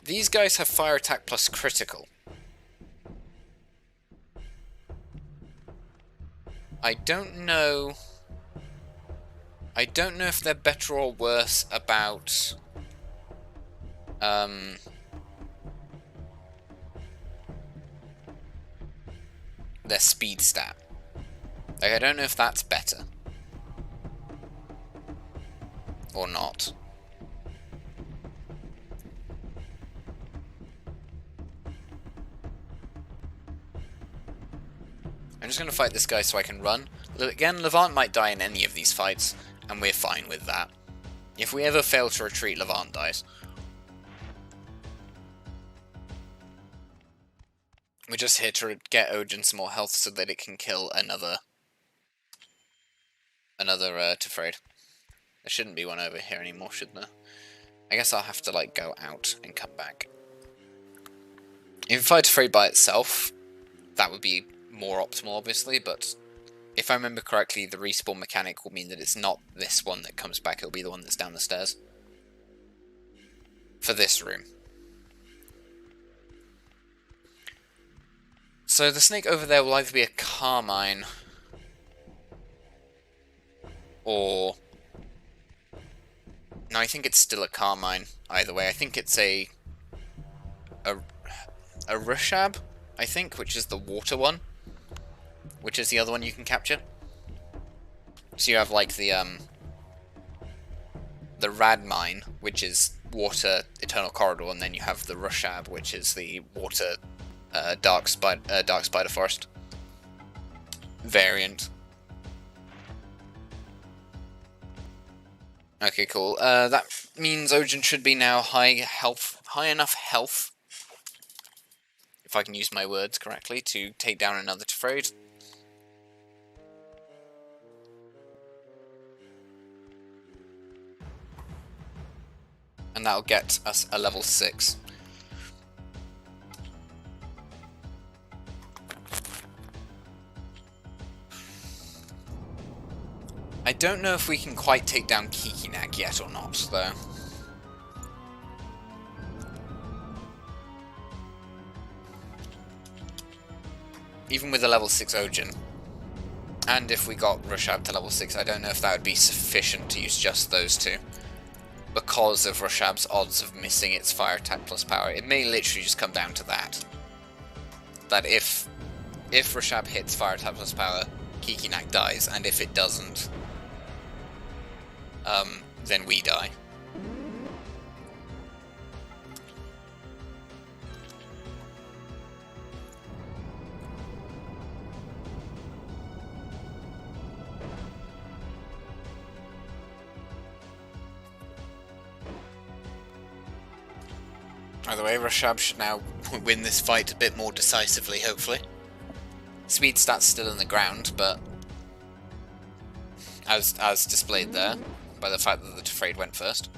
These guys have fire attack plus critical. I don't know if they're better or worse about their speed stat. Like, I don't know if that's better or not. I'm just going to fight this guy so I can run. Again, Levant might die in any of these fights, and we're fine with that. If we ever fail to retreat, Levant dies. We're just here to get Ojin some more health so that it can kill another Tefraid. There shouldn't be one over here anymore, should there? I guess I'll have to, like, go out and come back. If we fight Tefraid by itself, that would be more optimal, obviously, but if I remember correctly, the respawn mechanic will mean that it's not this one that comes back, it'll be the one that's down the stairs. For this room. So the snake over there will either be a Carmine, or... No, I think it's still a Carmine, either way. I think it's a Rashab, I think, which is the water one. Which is the other one you can capture. So you have, like, the Radmine, which is water Eternal Corridor, and then you have the Rashab, which is the water Dark Spider Forest variant. Okay, cool. That means Ojin should be now high enough health, if I can use my words correctly, to take down another Tefraid. And that'll get us a level 6. I don't know if we can quite take down Kikinak yet or not, though. Even with a level 6 Ojin. And if we got Rashab to level 6, I don't know if that would be sufficient to use just those two. Because of Rashab's odds of missing its fire attack plus power. It may literally just come down to that. That if Rashab hits fire attack plus power, Kikinak dies, and if it doesn't, then we die. Either way, Rashab should now win this fight a bit more decisively, hopefully. Speed stat's still in the ground, but as displayed there, by the fact that the Tefraid went first.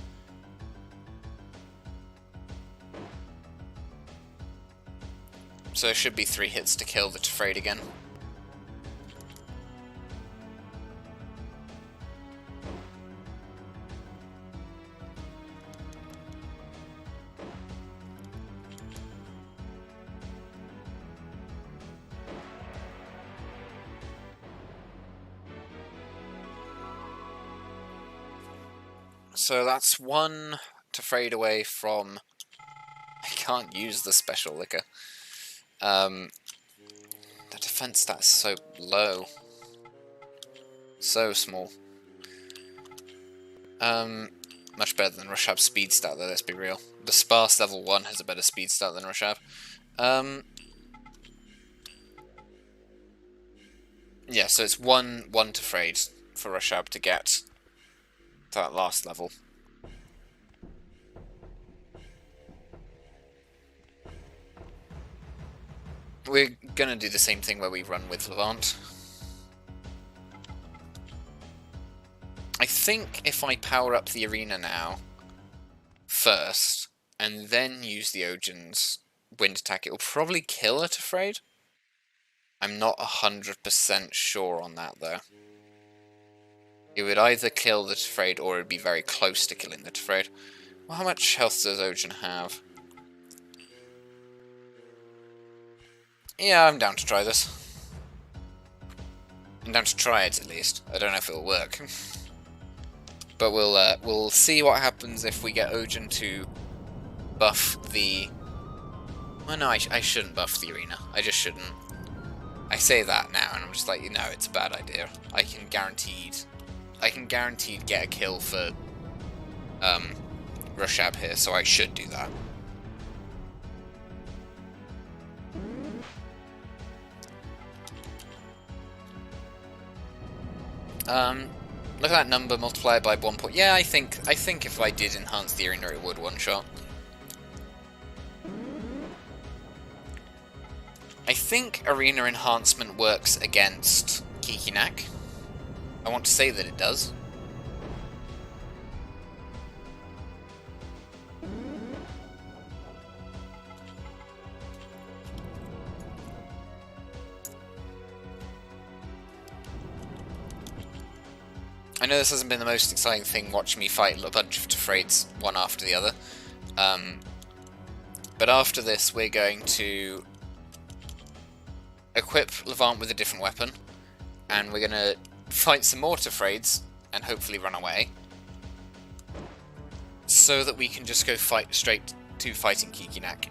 So there should be 3 hits to kill the Tefraid again. So that's 1 Tefraid away from... I can't use the special liquor. The defense stat is so low. So small. Much better than Rashab's speed stat though, let's be real. The Sparse level 1 has a better speed stat than Rashab. Yeah, so it's one Tefraid for Rashab to get to that last level. We're gonna do the same thing where we run with Levant. I think if I power up the arena now first, and then use the Ojin's wind attack, it will probably kill a Tefraid. I'm not 100% sure on that though. It would either kill the Tefraid or it would be very close to killing the Tefraid. Well, how much health does Ojin have? Yeah, I'm down to try this. I'm down to try it, at least. I don't know if it'll work. But we'll see what happens if we get Ojin to buff the... Well, no, I shouldn't buff the arena. I just shouldn't. I say that now, and I'm just like, no, it's a bad idea. I can guaranteed get a kill for Rashab here, so I should do that. Look at that number multiplied by 1 point. Yeah, I think if I did enhance the arena, it would one-shot. I think arena enhancement works against Kikinak. I want to say that it does. I know this hasn't been the most exciting thing watching me fight a bunch of Tefraids one after the other. But after this we're going to equip Levant with a different weapon, and we're going to fight some more Tefraids and hopefully run away, so that we can just go straight to fighting Kikinak.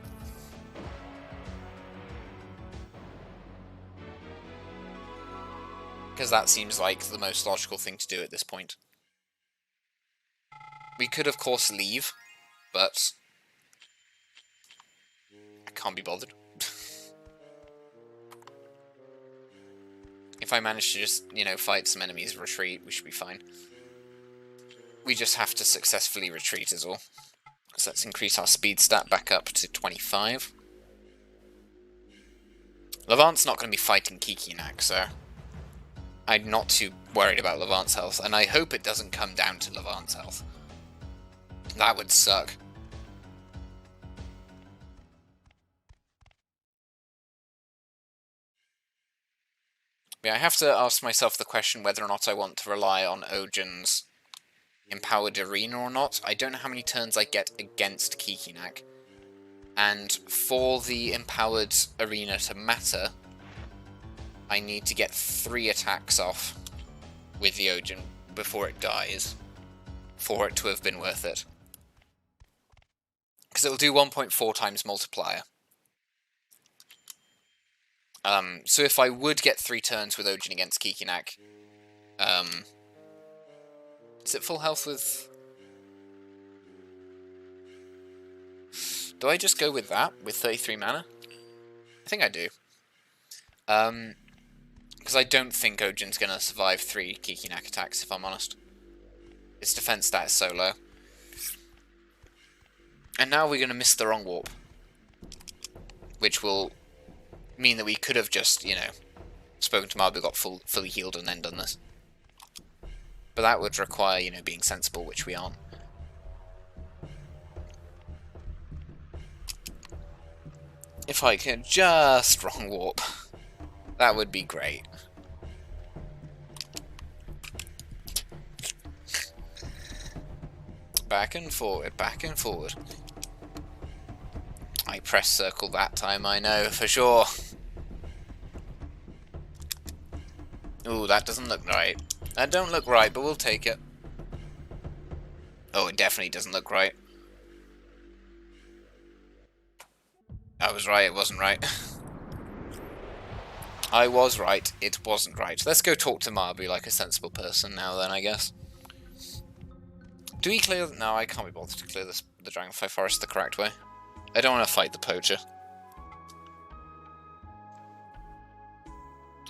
Because that seems like the most logical thing to do at this point. We could of course leave, but I can't be bothered. If I manage to just, you know, fight some enemies, retreat, we should be fine. We just have to successfully retreat is all. So let's increase our speed stat back up to 25. Levant's not going to be fighting Kikinak, so I'm not too worried about Levant's health, and I hope it doesn't come down to Levant's health. That would suck. Yeah, I have to ask myself the question whether or not I want to rely on Ojin's empowered arena or not. I don't know how many turns I get against Kikinak, and for the empowered arena to matter, I need to get 3 attacks off with the Ojin before it dies, for it to have been worth it. Because it'll do 1.4 times multiplier. So if I would get 3 turns with Ojin against Kikinak, Is it full health with... Do I just go with that, with 33 mana? I think I do. Because I don't think Ojin's going to survive 3 Kikinak attacks, if I'm honest. Its defense stat is so low. And now we're going to miss the wrong warp. Which will mean that we could have just, you know, spoken to Marbu, got fully healed, and then done this. But that would require, you know, being sensible, which we aren't. If I could just wrong warp, that would be great. Back and forward, back and forward. I pressed circle that time, I know, for sure. Ooh, that doesn't look right. That don't look right, but we'll take it. Oh, it definitely doesn't look right. I was right, it wasn't right. I was right, it wasn't right. Let's go talk to Marbu like a sensible person now then, I guess. Do we clear... No, I can't be bothered to clear the Dragonfly Forest the correct way. I don't want to fight the Poacher.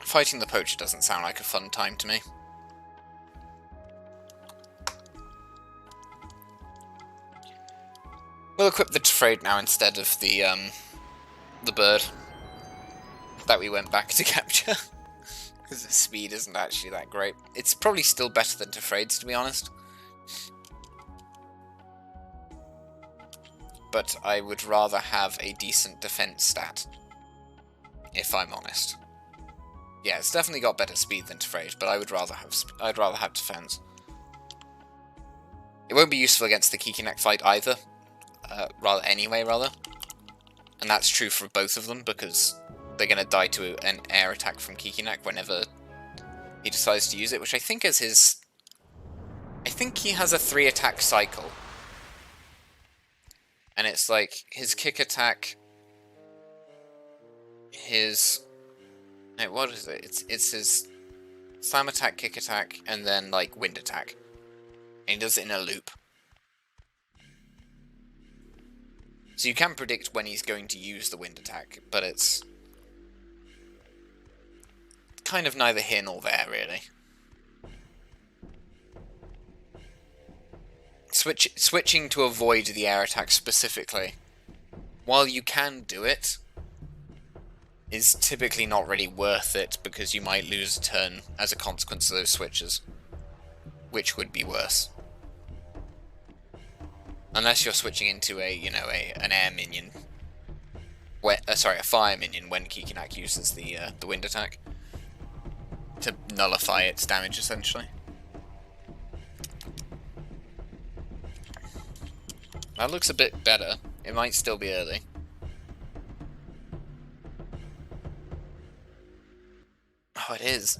Fighting the Poacher doesn't sound like a fun time to me. We'll equip the Trade now instead of the bird that we went back to capture. Because the speed isn't actually that great. It's probably still better than Tefrades, to be honest. But I would rather have a decent defense stat, if I'm honest. Yeah, it's definitely got better speed than Tefrades, but I'd rather have defense. It won't be useful against the Kikinek fight either. Anyway, and that's true for both of them, because they're going to die to an air attack from Kikinek whenever he decides to use it, which I think is his... I think he has a 3 attack cycle. And it's like, his kick attack... His... Wait, what is it? It's his slam attack, kick attack, and then, like, wind attack. And he does it in a loop. So you can predict when he's going to use the wind attack, but it's kind of neither here nor there, really. Switching to avoid the air attack specifically, while you can do it, is typically not really worth it, because you might lose a turn as a consequence of those switches, which would be worse. Unless you're switching into a, you know, an air minion, a fire minion when Kikinak uses the wind attack to nullify its damage, essentially. That looks a bit better. It might still be early. Oh, it is.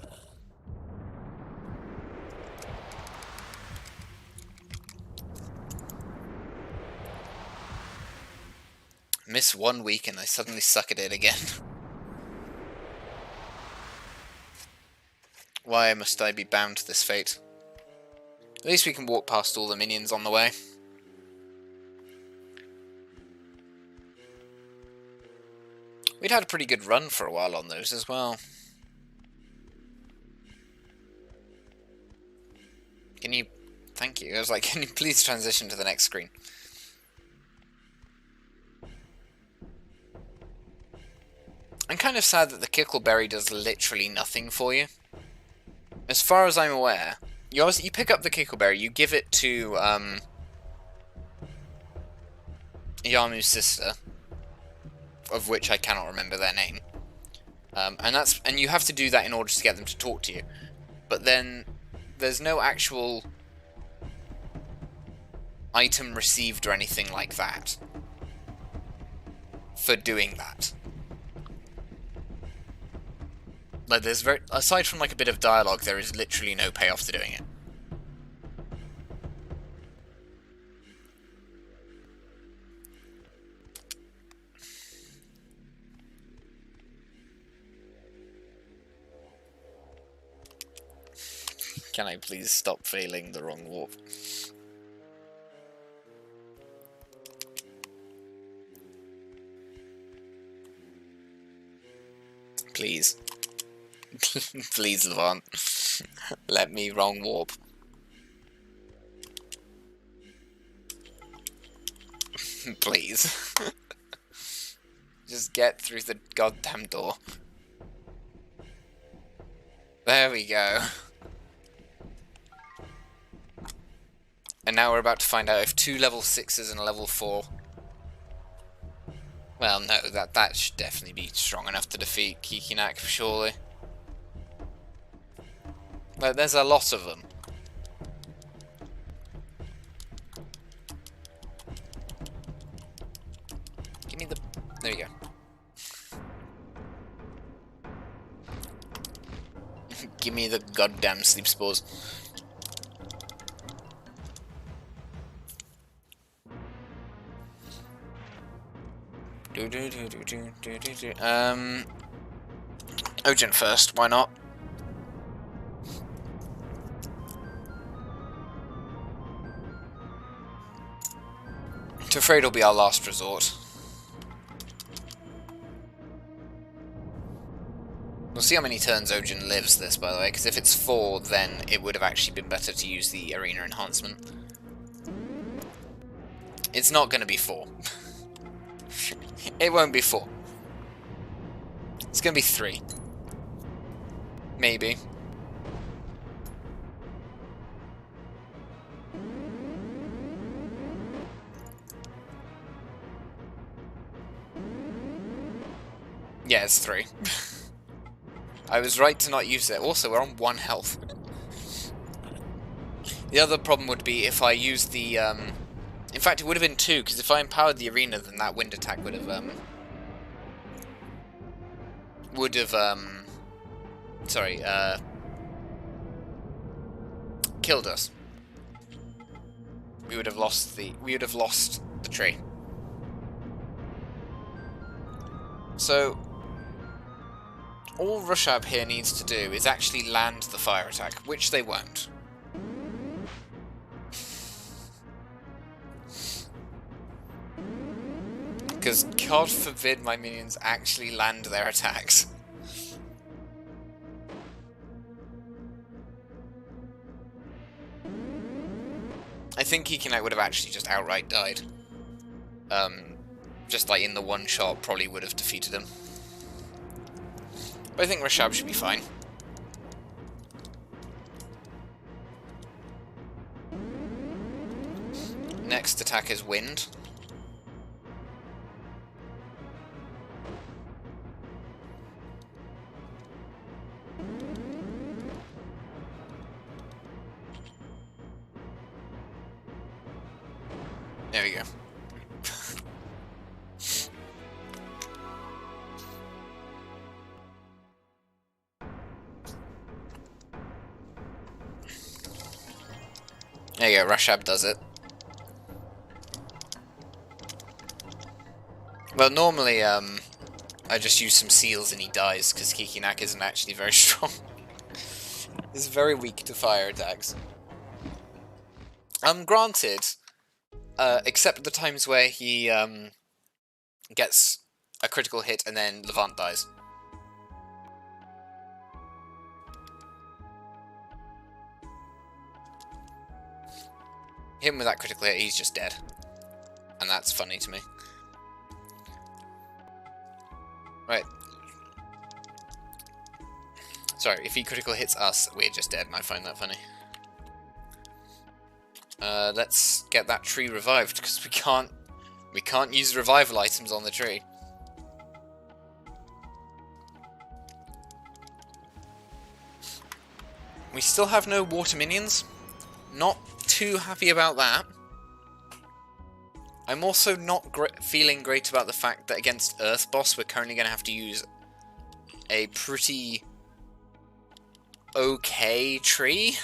Miss 1 week and I suddenly suck at it again. Why must I be bound to this fate? At least we can walk past all the minions on the way. We'd had a pretty good run for a while on those as well. Can you... Thank you. I was like, can you please transition to the next screen? I'm kind of sad that the Kickleberry does literally nothing for you. As far as I'm aware, you pick up the Kickleberry, you give it to Yamu's sister, of which I cannot remember their name, and you have to do that in order to get them to talk to you. But then there's no actual item received or anything like that for doing that. Like, aside from like a bit of dialogue, there is literally no payoff to doing it. Can I please stop failing the wrong warp? Please. Please, Levant. Let me wrong warp. Please. Just get through the goddamn door. There we go. And now we're about to find out if 2 level 6s and a level 4... Well, no, that should definitely be strong enough to defeat Kikinak, surely. But there's a lot of them. Give me the... There you go. Give me the goddamn sleep spores. Ogen first, why not? I'm afraid it'll be our last resort. We'll see how many turns Ogen lives this, by the way, because if it's 4, then it would have actually been better to use the arena enhancement. It's not going to be 4. It won't be 4. It's going to be 3. Maybe. Yeah, it's 3. I was right to not use it. Also, we're on 1 health. The other problem would be if I used the, in fact, it would have been 2, because if I empowered the arena, then that wind attack would have, killed us. We would have lost the tree. So, all Rushab here needs to do is actually land the fire attack, which they won't. Because, God forbid my minions actually land their attacks. I think Kikinak would have actually just outright died. Just like in the one shot, probably would have defeated him. But I think Rushab should be fine. Next attack is wind. There we go. There you go, Rushab does it. Well, normally, I just use some seals and he dies, because Kikinak isn't actually very strong. He's very weak to fire attacks. Granted, except the times where he, gets a critical hit and then Levant dies. Him with that critical hit, he's just dead. And that's funny to me. Right. Sorry, if he critical hits us, we're just dead, and I find that funny. Let's get that tree revived, because we can't use revival items on the tree. We still have no water minions. Not too happy about that. I'm also not feeling great about the fact that against Earth Boss we're currently going to have to use a pretty okay tree.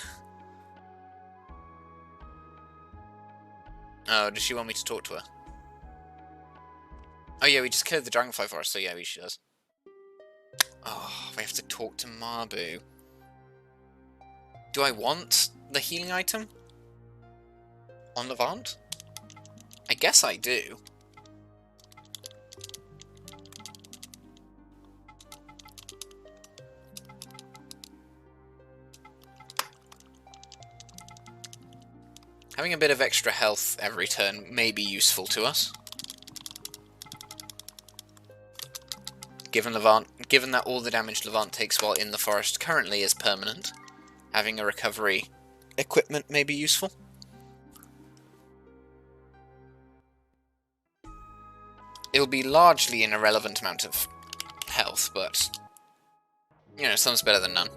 Oh, does she want me to talk to her? Oh yeah, we just killed the Dragonfly Forest, so yeah, she does. Oh, we have to talk to Mabu. Do I want the healing item on Levant? I guess I do. Having a bit of extra health every turn may be useful to us. Given that all the damage Levant takes while in the forest currently is permanent, having a recovery equipment may be useful. It'll be largely an irrelevant amount of health, but, you know, some's better than none.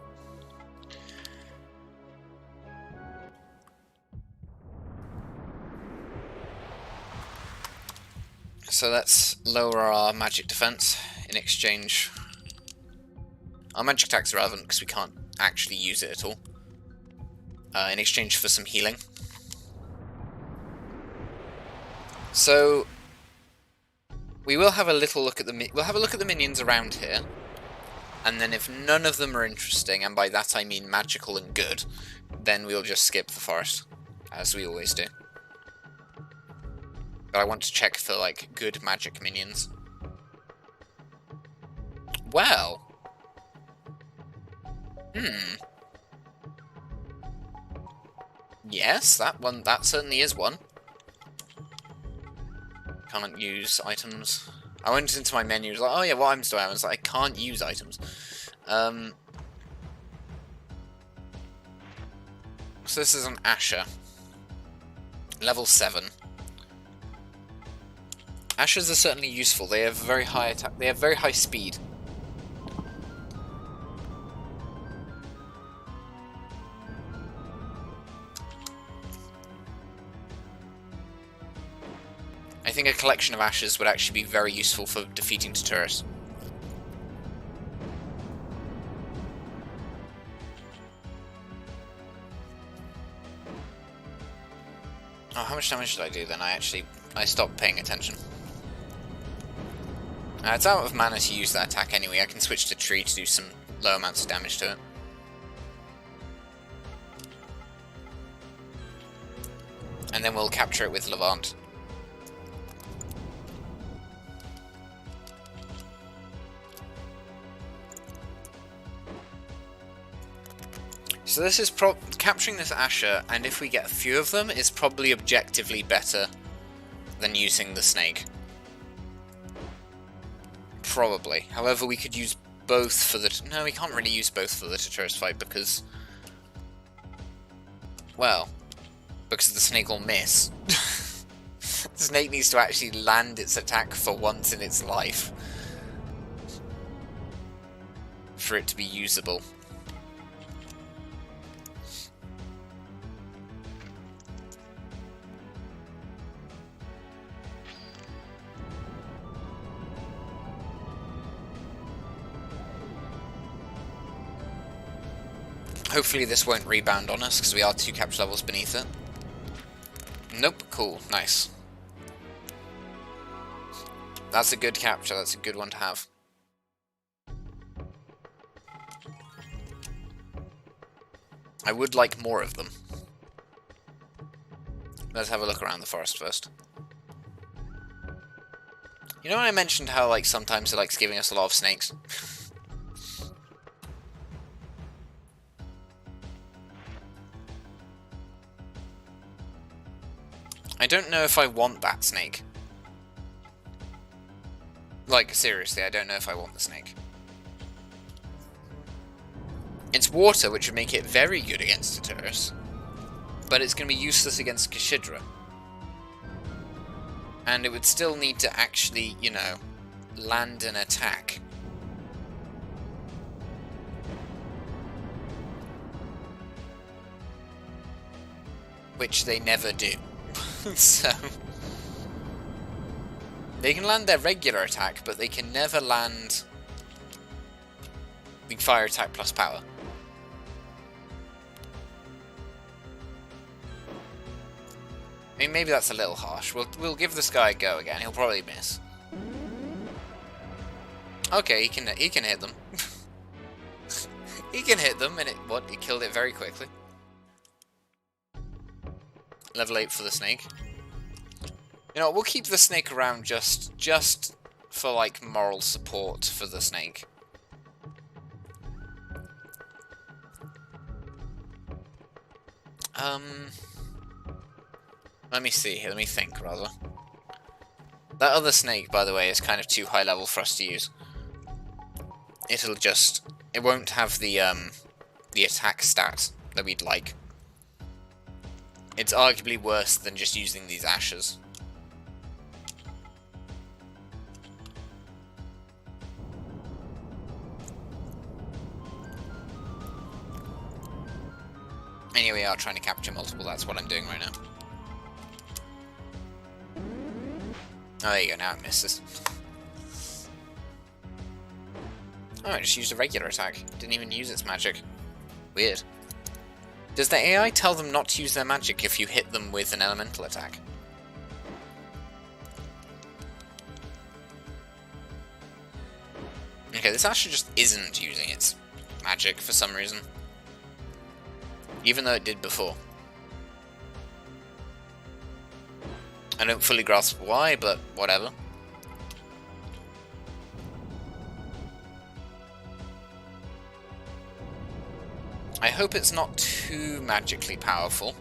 So let's lower our magic defense in exchange. Our magic attack's irrelevant because we can't actually use it at all. In exchange for some healing. So we will have a little look at the minions around here, and then if none of them are interesting, and by that I mean magical and good, then we'll just skip the forest, as we always do. But I want to check for, like, good magic minions. Well. Yes, that certainly is one. Can't use items. I went into my menu, was like, oh yeah, what items do I have? I was like, I can't use items. So this is an Asher. Level 7. Ashers are certainly useful. They have very high attack. They have very high speed. I think a collection of Ashers would actually be very useful for defeating Tuturus. Oh, how much damage did I do then? I stopped paying attention. It's out of mana to use that attack anyway. I can switch to tree to do some low amounts of damage to it. And then we'll capture it with Levant. So this is capturing this Asher, and if we get a few of them, is probably objectively better than using the snake. Probably. However, we could use both for the... No, we can't really use both for the Tuturus fight because... Well, because the snake will miss. The snake needs to actually land its attack for once in its life for it to be usable. Hopefully this won't rebound on us, because we are 2 capture levels beneath it. Nope, cool, nice. That's a good capture, that's a good one to have. I would like more of them. Let's have a look around the forest first. You know when I mentioned how, like, sometimes it likes giving us a lot of snakes? I don't know if I want that snake. Like, seriously, I don't know if I want the snake. It's water, which would make it very good against Tuturus. But it's going to be useless against Kashidra. And it would still need to actually, you know, land an attack. Which they never do. So they can land their regular attack, but they can never land the fire attack plus power. I mean, maybe that's a little harsh. We'll give this guy a go again. He'll probably miss. Okay, he can hit them. He can hit them, and it killed it very quickly. Level 8 for the snake. You know, we'll keep the snake around just for, like, moral support for the snake. Let me see here, let me think, rather. That other snake, by the way, is kind of too high level for us to use. It won't have the attack stat that we'd like. It's arguably worse than just using these ashes. Anyway, we are trying to capture multiple, that's what I'm doing right now. Oh, there you go, now it misses. Oh, I just used a regular attack. Didn't even use its magic. Weird. Does the AI tell them not to use their magic if you hit them with an elemental attack? Okay, this actually just isn't using its magic for some reason. Even though it did before. I don't fully grasp why, but whatever. I hope it's not too magically powerful.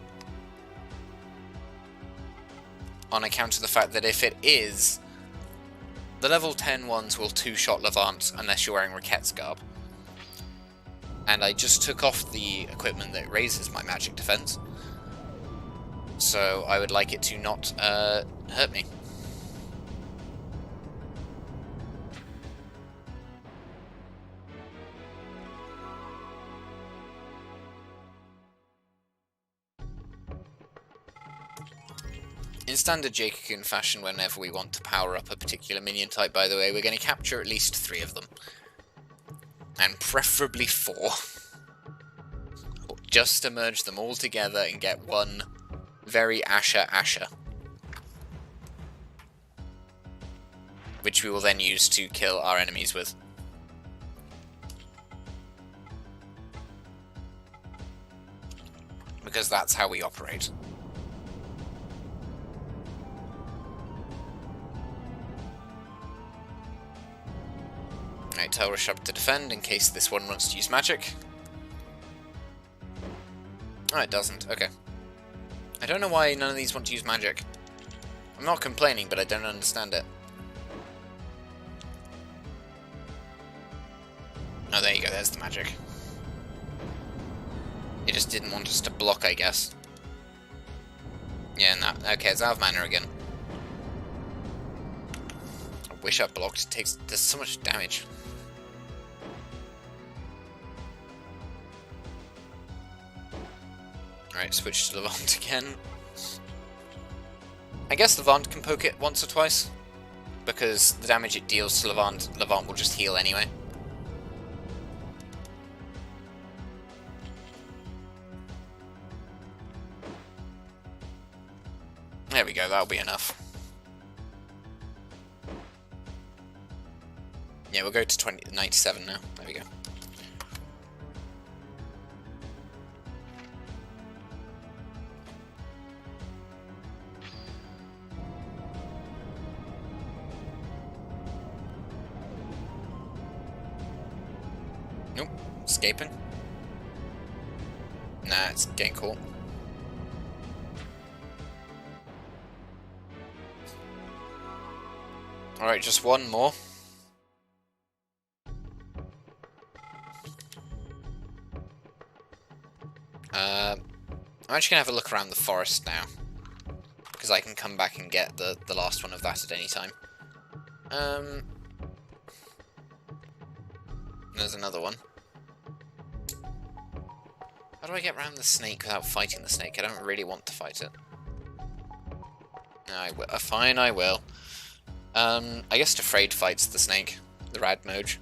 On account of the fact that if it is, the level 10 ones will two-shot Levant unless you're wearing Raquette's garb. And I just took off the equipment that raises my magic defense. So I would like it to not hurt me. In standard Jade Cocoon fashion, whenever we want to power up a particular minion type, by the way, we're going to capture at least 3 of them. And preferably 4. Just to merge them all together and get one very Asher. Which we will then use to kill our enemies with. Because that's how we operate. Alright, tell Rashab to defend in case this one wants to use magic. Oh, it doesn't. Okay. I don't know why none of these want to use magic. I'm not complaining, but I don't understand it. Oh, there you go. There's the magic. It just didn't want us to block, I guess. Yeah, no. Okay, it's out of mana again. I wish I blocked. It does so much damage. Alright, switch to Levant again. I guess Levant can poke it once or twice, because the damage it deals to Levant will just heal anyway. There we go, that'll be enough. Yeah, we'll go to 97 now. There we go. Nope, escaping. Nah, it's getting caught. Alright, just one more. I'm actually going to have a look around the forest now, because I can come back and get the last one of that at any time. There's another one. How do I get around the snake without fighting the snake? I don't really want to fight it. No, fine, I will. I guess Afraid fights the snake, the rad mage.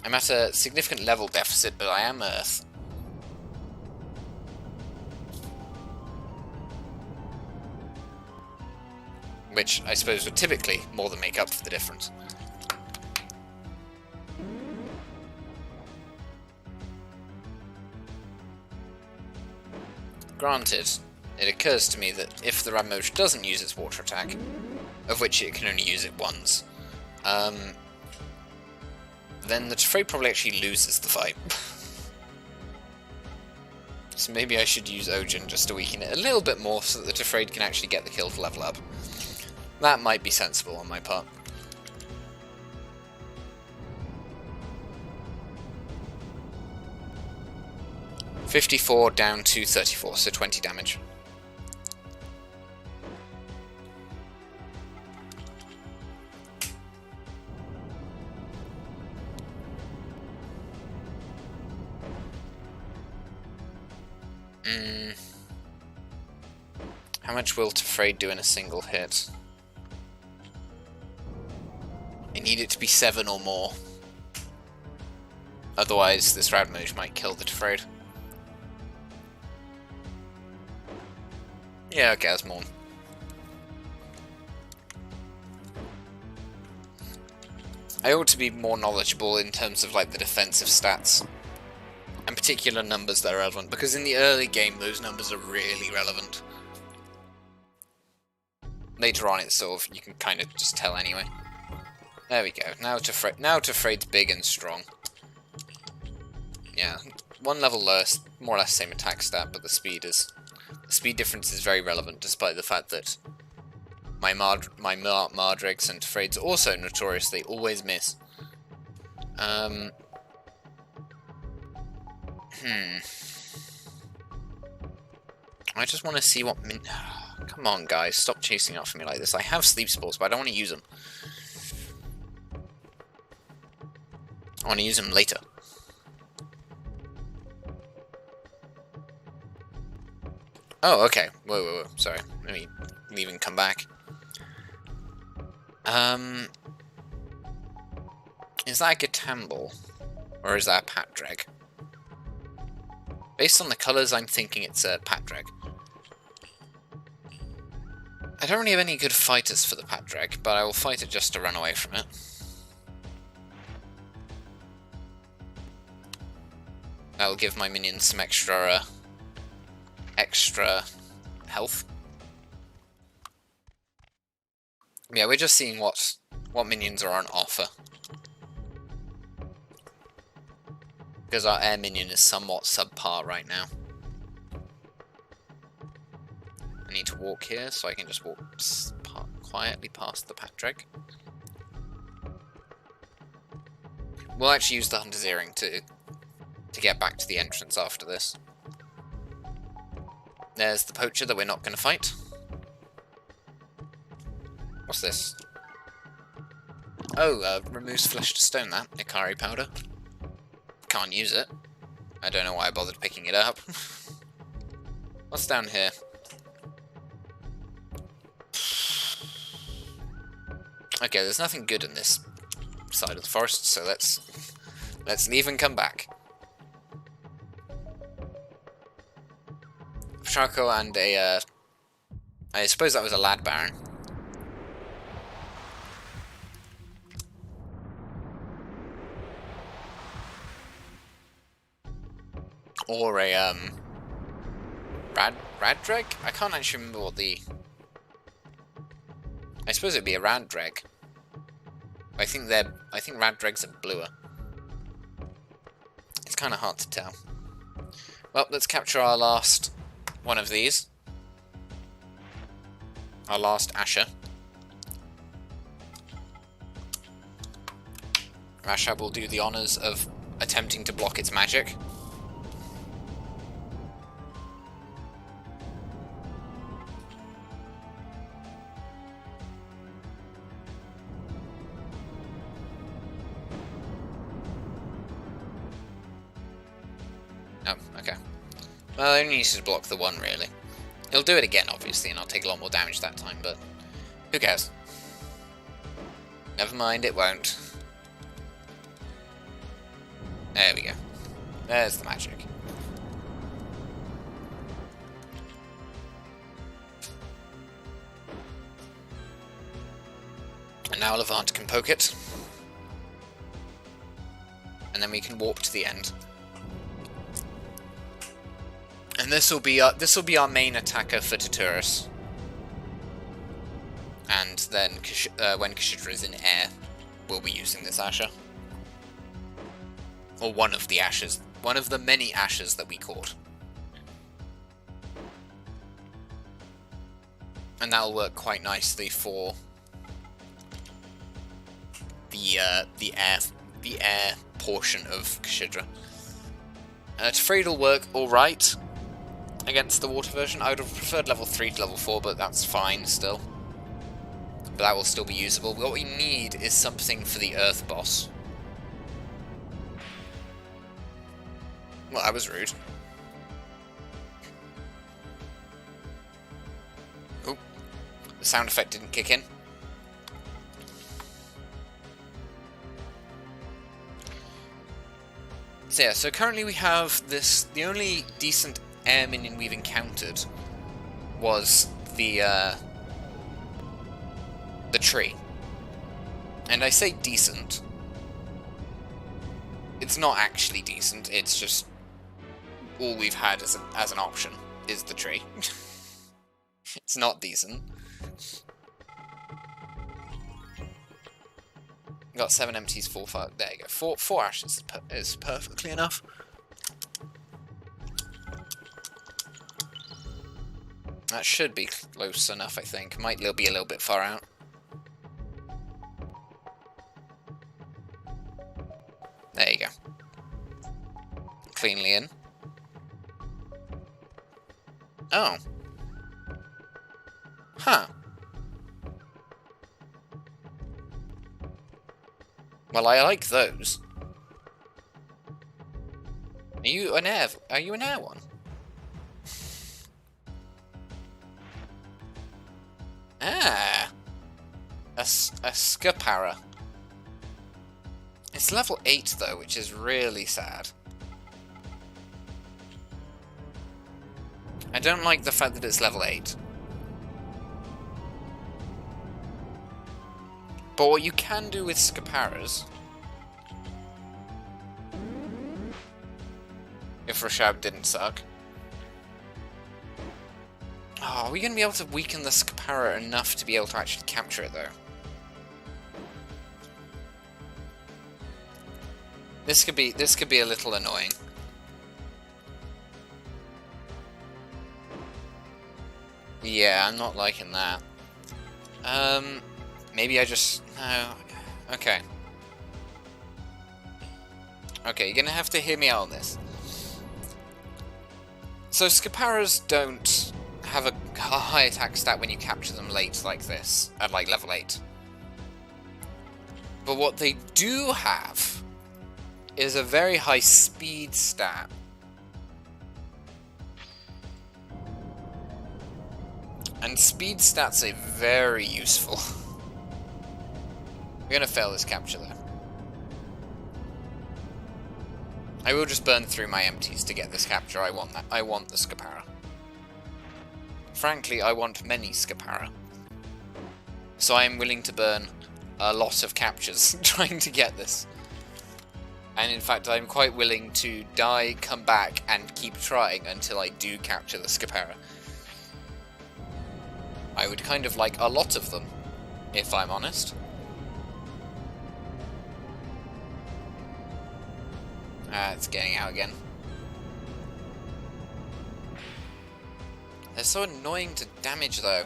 I'm at a significant level deficit, but I am Earth. Which I suppose would typically more than make up for the difference. Granted, it occurs to me that if the Randomised doesn't use its water attack, of which it can only use it once, then the Tefrade probably actually loses the fight. So maybe I should use Ojin just to weaken it a little bit more so that the Tefrade can actually get the kill to level up. That might be sensible on my part. $54 down to 34, so 20 damage. How much will Tefrade do in a single hit? I need it to be 7 or more. Otherwise, this Randomised might kill the Tefrade. Yeah, okay, that's more. I ought to be more knowledgeable in terms of like the defensive stats and particular numbers that are relevant, because in the early game those numbers are really relevant. Later on it's sort of, you can kind of just tell anyway. There we go, now Tefrade's big and strong. Yeah, one level lower, more or less same attack stat, but the speed difference is very relevant, despite the fact that my Mardregs and Tefrades are also notorious, they always miss. I just want to see what come on, guys, stop chasing after me like this. I have sleep spores, but I don't want to use them. I want to use them later. Oh, okay. Whoa. Sorry. Let me leave and come back. Is that a Gatamble? Or is that a Patdrag? Based on the colours, I'm thinking it's a Patdrag. I don't really have any good fighters for the Patdrag, but I will fight it just to run away from it. That'll give my minions some extra health. Yeah, we're just seeing what minions are on offer. Because our air minion is somewhat subpar right now. I need to walk here, so I can just walk quietly past the Patdrag. We'll actually use the Hunter's Earring to get back to the entrance after this. There's the Poacher that we're not going to fight. What's this? Oh, removes flesh to stone, that. Ikari powder. Can't use it. I don't know why I bothered picking it up. What's down here? Okay, there's nothing good in this side of the forest, so let's leave and come back. Charco and a I suppose that was a Lad Baron. Or a Radreg? I can't actually remember what the... I suppose it'd be a Radreg. I think Radregs are bluer. It's kind of hard to tell. Well, let's capture our last one of these. Our last Asher. Rashab will do the honours of attempting to block its magic. Oh, okay. Well, it only needs to block the one, really. He'll do it again, obviously, and I'll take a lot more damage that time, but who cares? Never mind, it won't. There we go. There's the magic. And now Levant can poke it. And then we can warp to the end. And this will be our main attacker for Tuturus. And then when Kashidra is in air, we'll be using this Asher. Or one of the Ashers. One of the many Ashers that we caught. And that'll work quite nicely for the air portion of Kashidra. Tefraid will work alright against the water version. I would have preferred level 3 to level 4, but that's fine still. But that will still be usable. What we need is something for the Earth boss. Well, that was rude. Oh, the sound effect didn't kick in. So yeah, so currently we have this, the only decent air minion we've encountered was the tree. And I say decent. It's not actually decent, it's just all we've had as an option is the tree. It's not decent. Got 7 empties, 4 fire. There you go. 4 ashes is perfectly enough. That should be close enough, I think. Might be a little bit far out. There you go. Cleanly in. Oh. Huh. Well, I like those. Are you an air one? Ah. A Scapara. It's level 8 though, which is really sad. I don't like the fact that it's level 8. But what you can do with Scaparas, if Rashab didn't suck. Oh, are we going to be able to weaken the Scapara enough to be able to actually capture it though? This could be a little annoying. Yeah, I'm not liking that. Maybe I just... No. Okay. Okay, you're gonna have to hear me out on this. So, Scaparas don't have a high attack stat when you capture them late like this, at like level 8. But what they do have is a very high speed stat. And speed stats are very useful. We're gonna fail this capture though. I will just burn through my empties to get this capture. I want that. I want the Scapara. Frankly, I want many Scapara. So I am willing to burn a lot of captures trying to get this. And in fact, I'm quite willing to die, come back, and keep trying until I do capture the Scapara. I would kind of like a lot of them, if I'm honest. It's getting out again. They're so annoying to damage, though.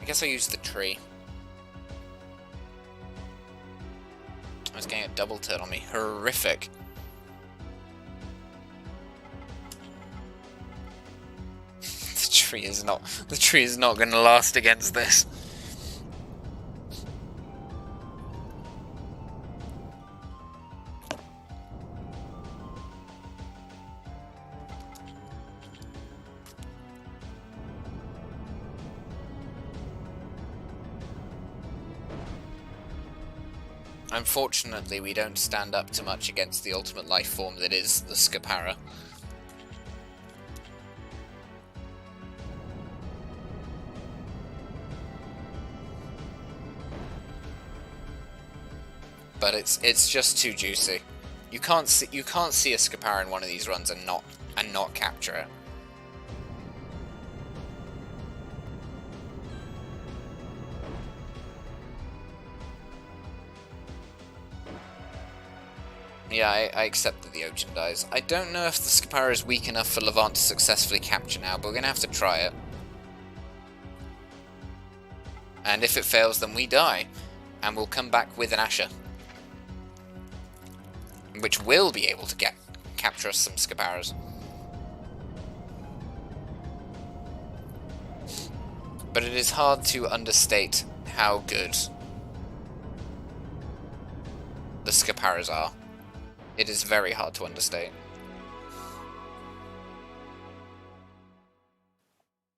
I guess I'll use the tree. I was getting a double turn on me. Horrific. The tree is not going to last against this. Unfortunately, we don't stand up to much against the ultimate life form that is the Scapara. But it's just too juicy. You can't see a Scapara in one of these runs and not capture it. Yeah, I accept that the Ocean dies. I don't know if the Scapara is weak enough for Levant to successfully capture now, but we're going to have to try it. And if it fails, then we die. And we'll come back with an Asher. Which will be able to capture us some Scaparas. But it is hard to understate how good the Scaparas are. It is very hard to understate.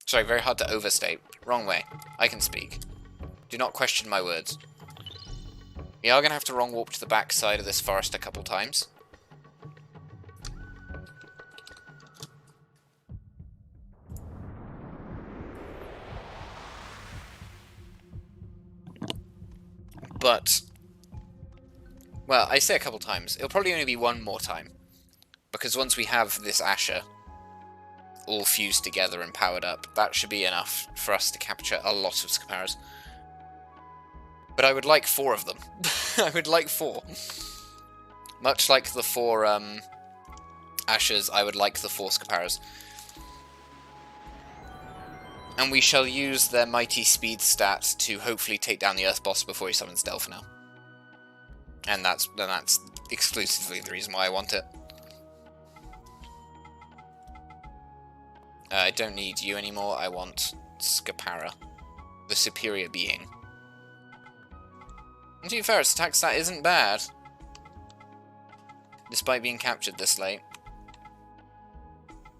Sorry, very hard to overstate. Wrong way. I can speak. Do not question my words. We are going to have to wrong warp to the back side of this forest a couple times. But, well, I say a couple times. It'll probably only be one more time. Because once we have this Asher all fused together and powered up, that should be enough for us to capture a lot of Scaparas. But I would like 4 of them. I would like 4. Much like the 4 Ashers, I would like the 4 Scaparas. And we shall use their mighty speed stat to hopefully take down the Earth boss before he summons Delphinel. And that's exclusively the reason why I want it. I don't need you anymore, I want Scapara, the superior being. And to be fair, its attack stat isn't bad, despite being captured this late.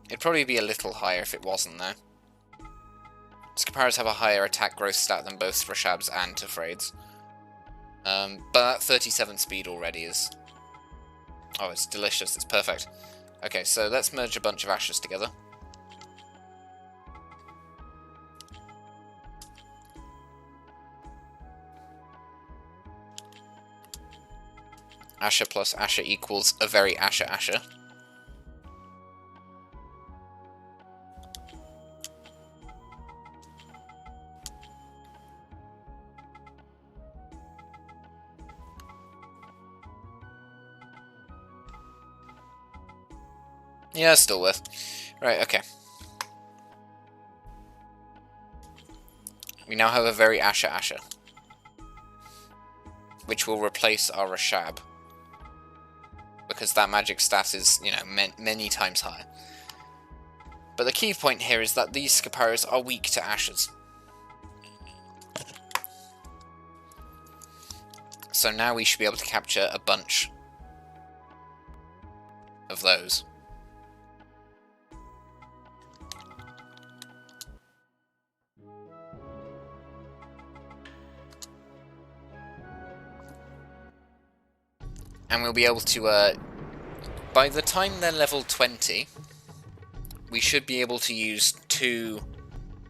It'd probably be a little higher if it wasn't, though. Scaparas have a higher attack growth stat than both Reshabs and Tefraids. But that 37 speed already is... Oh, it's delicious, it's perfect. Okay, so let's merge a bunch of Ashers together. Asher plus Asher equals a very Asher Asher. Yeah, still worth. Right, okay. We now have a very Asher Asher, which will replace our Reshab, because that magic stat is, you know, many times higher. But the key point here is that these Scaparas are weak to Ashers. So now we should be able to capture a bunch of those. And we'll be able to, by the time they're level 20, we should be able to use 2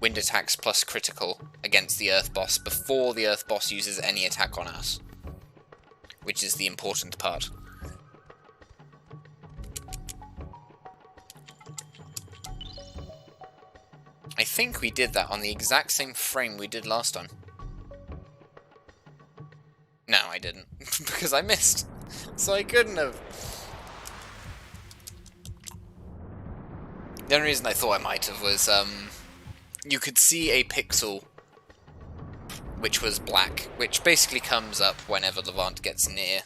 wind attacks plus critical against the Earth boss before the Earth boss uses any attack on us, which is the important part. I think we did that on the exact same frame we did last time. No, I didn't, because I missed. So I couldn't have. The only reason I thought I might have was, you could see a pixel which was black, which basically comes up whenever Levant gets near,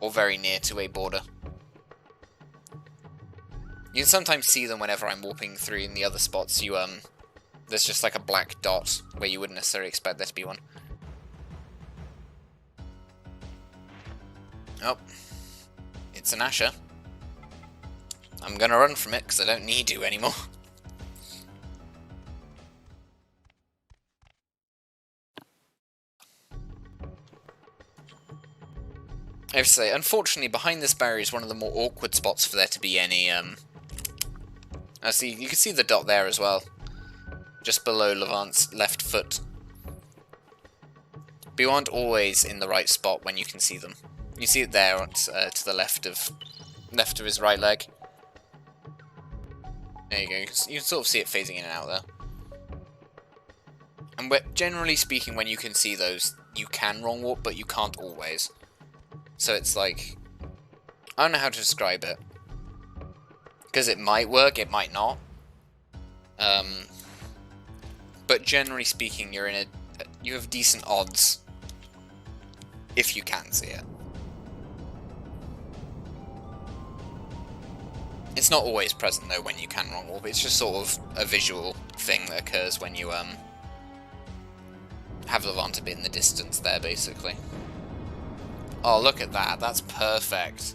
or very near to a border. You can sometimes see them whenever I'm warping through in the other spots. There's just like a black dot where you wouldn't necessarily expect there to be one. Oh, it's an Asher. I'm gonna run from it because I don't need to anymore. I have to say, unfortunately, behind this barrier is one of the more awkward spots for there to be any, see, you can see the dot there as well, just below Levant's left foot. But you aren't always in the right spot when you can see them. You see it there to the left of his right leg. There you go. You can sort of see it phasing in and out there. And generally speaking, when you can see those, you can wrong warp, but you can't always. So it's like, I don't know how to describe it. Because it might work, it might not. But generally speaking, you have decent odds if you can see it. It's not always present though when you can wrong warp. It's just sort of a visual thing that occurs when you have Levant a bit in the distance there, basically. Oh, look at that. That's perfect.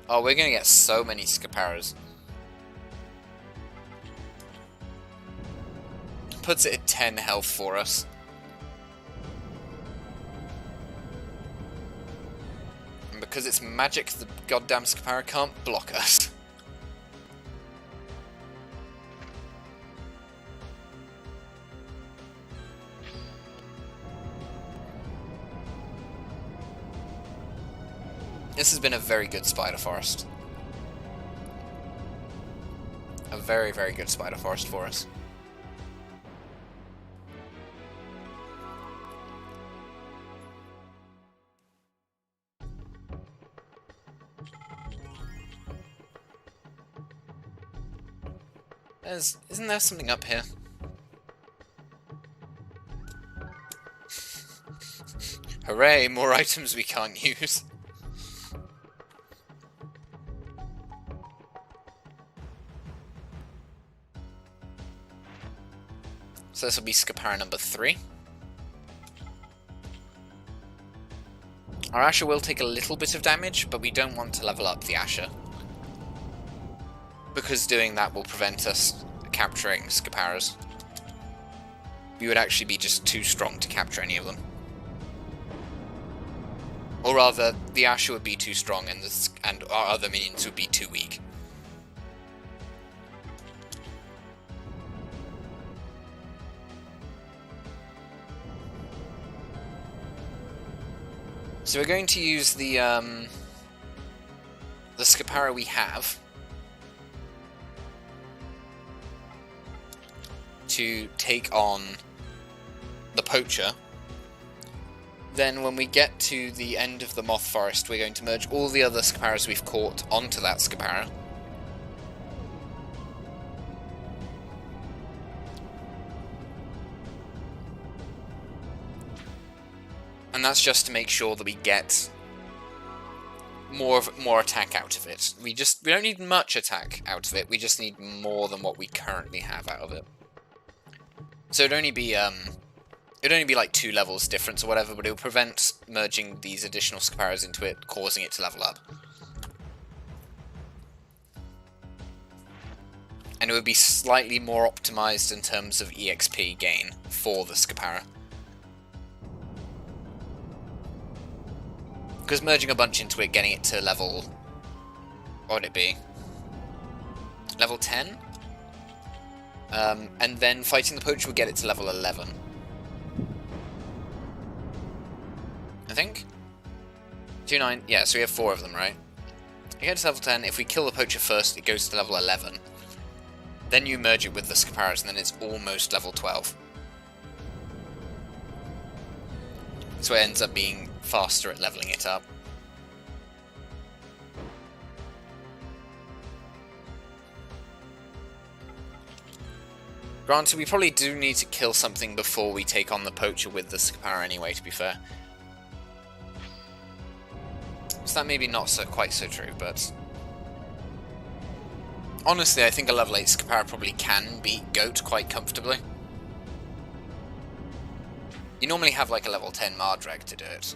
Oh, we're gonna get so many Scaparas. Puts it at 10 health for us. And because it's magic, the goddamn Scapara can't block us. This has been a very good spider forest. A very, very good spider forest for us. Isn't there something up here? Hooray, more items we can't use. So this will be Scapara number 3. Our Asher will take a little bit of damage, but we don't want to level up the Asher, because doing that will prevent us capturing Scaparas. We would actually be just too strong to capture any of them. Or rather, the Asher would be too strong and our other minions would be too weak. So we're going to use the Scapara we have to take on the Poacher. Then when we get to the end of the Moth Forest, we're going to merge all the other Scaparas we've caught onto that Scapara. And that's just to make sure that we get more attack out of it. We don't need much attack out of it. We just need more than what we currently have out of it. So it'd only be like 2 levels difference or whatever, but it will prevent merging these additional Scaparas into it, causing it to level up. And it would be slightly more optimized in terms of EXP gain for the Scapara. Because merging a bunch into it, getting it to level... what would it be? Level 10? And then fighting the Poacher would get it to level 11. I think? 2, 9... yeah, so we have 4 of them, right? You get to level 10, if we kill the Poacher first, it goes to level 11. Then you merge it with the Scaparas, and then it's almost level 12. So it ends up being faster at leveling it up. Granted, we probably do need to kill something before we take on the Poacher with the Scapara anyway, to be fair. So that may be not quite so true, but... honestly, I think a level 8 Scapara probably can beat Goat quite comfortably. You normally have like a level 10 Mardreg to do it.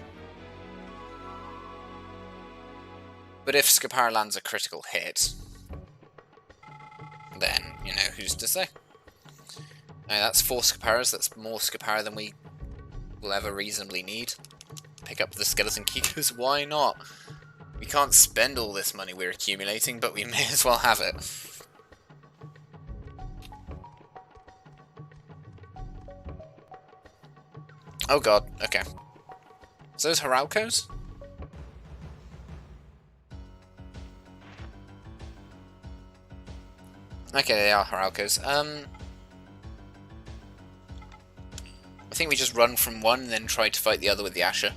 But if Scapara lands a critical hit, then, you know, who's to say? Now, that's 4 Scaparas, that's more Scapara than we will ever reasonably need. Pick up the Skeleton Key, because why not? We can't spend all this money we're accumulating, but we may as well have it. Oh god, okay. So those Haralcos? Okay, they are Haralkos. I think we just run from one and then try to fight the other with the Asher.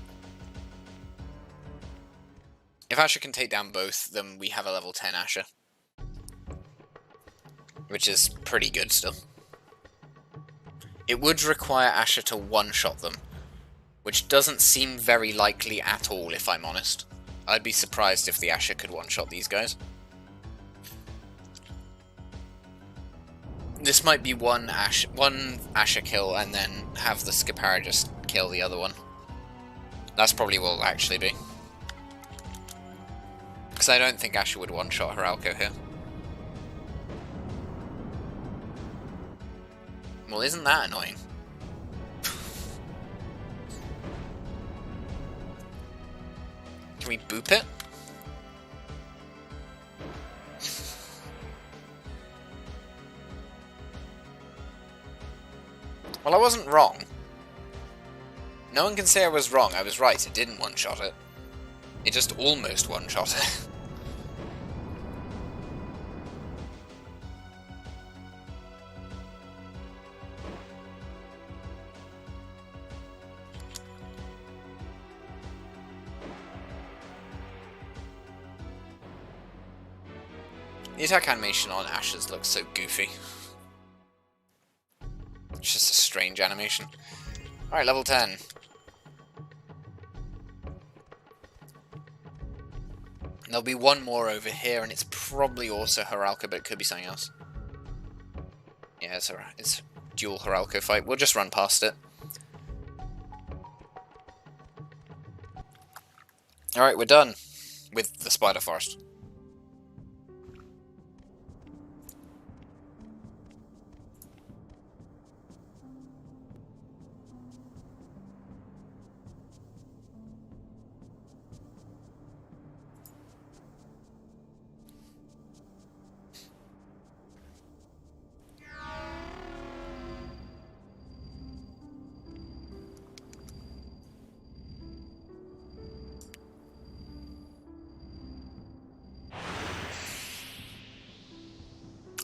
If Asher can take down both, then we have a level 10 Asher. Which is pretty good still. It would require Asher to one-shot them, which doesn't seem very likely at all, if I'm honest. I'd be surprised if the Asher could one-shot these guys. This might be one Asher kill, and then have the Skipara just kill the other one. That's probably what it'll actually be. Because I don't think Asher would one-shot Haralko here. Well, isn't that annoying? Can we boop it? Well, I wasn't wrong. No one can say I was wrong. I was right. It didn't one-shot it. It just almost one-shot it. The attack animation on Asher's looks so goofy. It's just a strange animation. Alright, level 10. There'll be one more over here, and it's probably also Haralko, but it could be something else. Yeah, it's alright. It's a dual Haralko fight. We'll just run past it. Alright, we're done with the Spider Forest.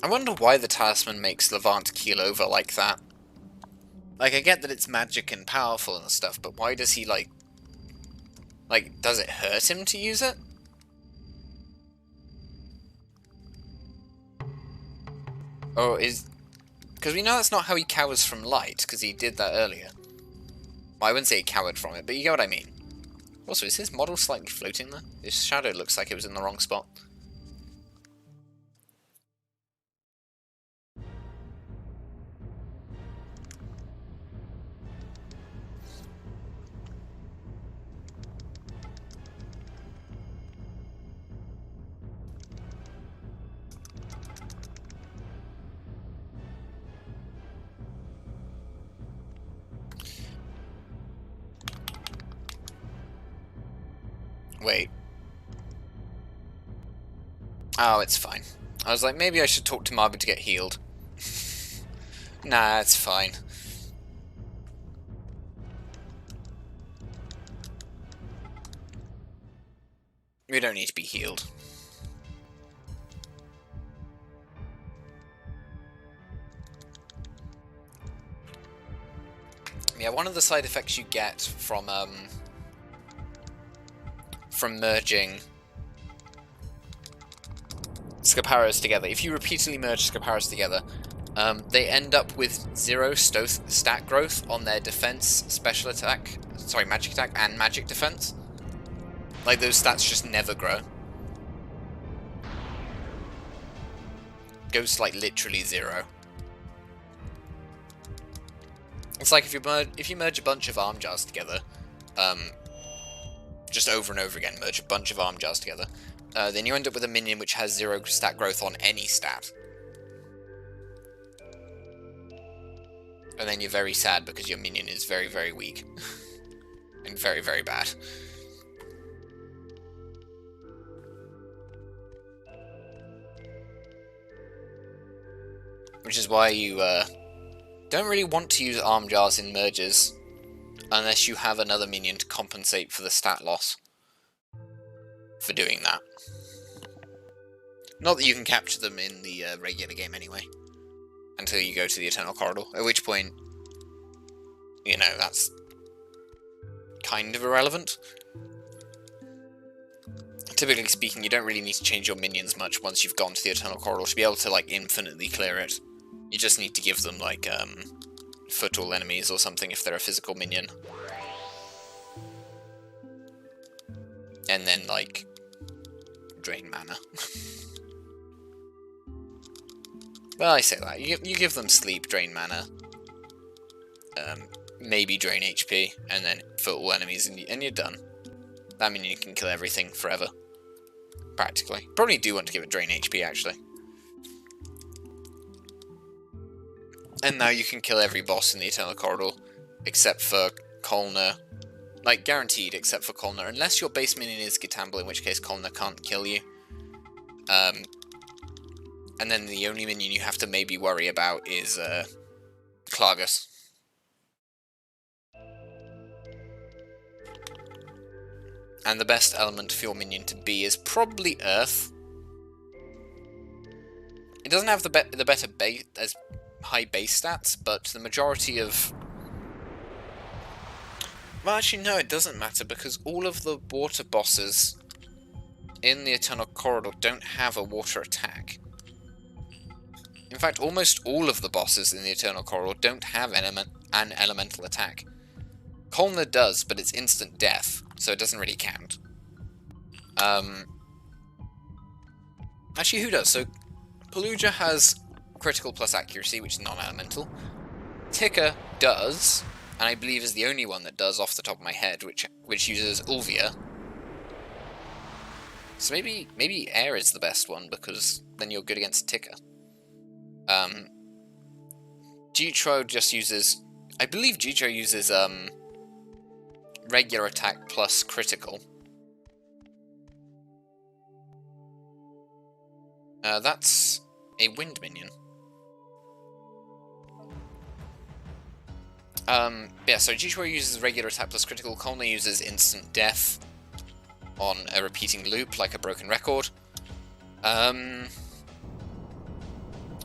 I wonder why the talisman makes Levant keel over like that. Like, I get that it's magic and powerful and stuff, but why does he, like, does it hurt him to use it? Or is... Because we know that's not how he cowers from light, because he did that earlier. Well, I wouldn't say he cowered from it, but you get what I mean. Also, is his model slightly floating there? His shadow looks like it was in the wrong spot. Wait. Oh, it's fine. I was like, maybe I should talk to Margaret to get healed. Nah, it's fine. We don't need to be healed. Yeah, one of the side effects you get from merging Scaparas together. If you repeatedly merge Scaparas together, they end up with 0 stat growth on their defense, special attack, sorry, magic attack, and magic defense. Like, those stats just never grow. Goes to, like, literally 0. It's like if you merge a bunch of arm jars together, just over and over again, merge a bunch of arm jars together, then you end up with a minion which has 0 stat growth on any stat. And then you're very sad because your minion is very, very weak. And very, very bad. Which is why you don't really want to use arm jars in merges unless you have another minion to compensate for the stat loss for doing that. Not that you can capture them in the regular game anyway, until you go to the Eternal Corridor, at which point, you know, that's kind of irrelevant. Typically speaking, you don't really need to change your minions much once you've gone to the Eternal Corridor to be able to, like, infinitely clear it. You just need to give them, like, foot all enemies or something if they're a physical minion. And then, like, drain mana. Well, I say that. You give them sleep, drain mana, maybe drain HP, and then foot all enemies, and you're done. That means you can kill everything forever. Practically. Probably do want to give it drain HP, actually. And now you can kill every boss in the Eternal Corridor, except for Kolner. Like, guaranteed, except for Kolner. Unless your base minion is Gitamble, in which case Kolner can't kill you. And then the only minion you have to maybe worry about is, Klagus. And the best element for your minion to be is probably Earth. It doesn't have the better base, as high base stats, but the majority of... Well, actually, no, it doesn't matter, because all of the water bosses in the Eternal Corridor don't have a water attack. In fact, almost all of the bosses in the Eternal Corridor don't have an elemental attack. Kolner does, but it's instant death, so it doesn't really count. Actually, who does? So, Peluja has critical plus accuracy, which is non-elemental. Tika does, and I believe is the only one that does off the top of my head, which uses Ulvia. So maybe air is the best one, because then you're good against Tika. Jutro just uses... I believe Jutro uses, regular attack plus critical. That's a wind minion. Yeah, so Jutro uses regular attack plus critical, Kolner uses instant death on a repeating loop, like a broken record.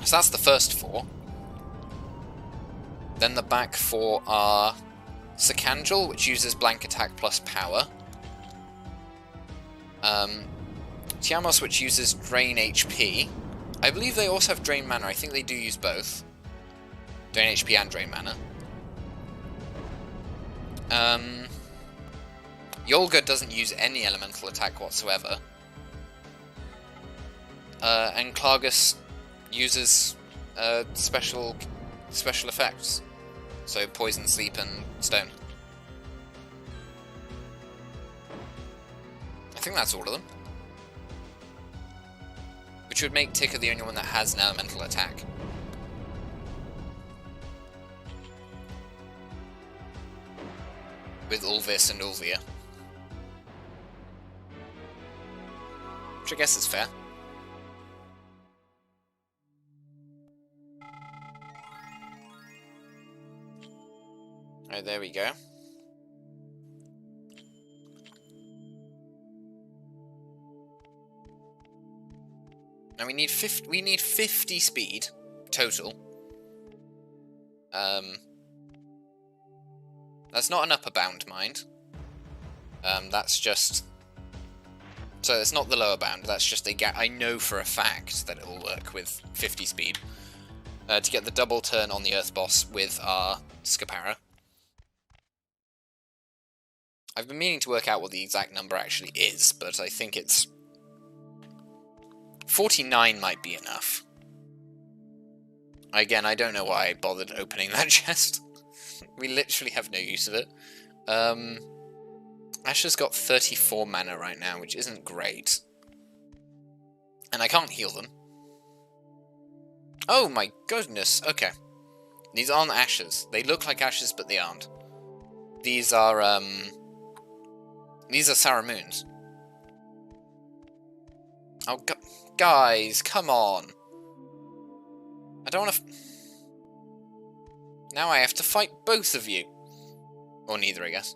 So that's the first four. Then the back four are Sakangel, which uses blank attack plus power. Tiamos, which uses drain HP. I believe they also have drain mana. I think they do use both. Drain HP and drain mana. Yolga doesn't use any elemental attack whatsoever. And Klagus uses special effects. So poison, sleep, and stone. I think that's all of them. Which would make Tika the only one that has an elemental attack. With Ulvis and Ulvia. Which I guess is fair. Alright, there we go. Now we need 50 speed total. That's not an upper bound, mind. That's just... So it's not the lower bound, that's just a I know for a fact that it will work with 50 speed. To get the double turn on the Earth boss with our Scapara. I've been meaning to work out what the exact number actually is, but I think it's... 49 might be enough. Again, I don't know why I bothered opening that chest. We literally have no use of it. Asher's got 34 mana right now, which isn't great. And I can't heal them. Oh my goodness, okay. These aren't ashes. They look like ashes, but they aren't. These are Saramoons. Oh, guys, come on. I don't want to... Now I have to fight both of you. Or neither, I guess.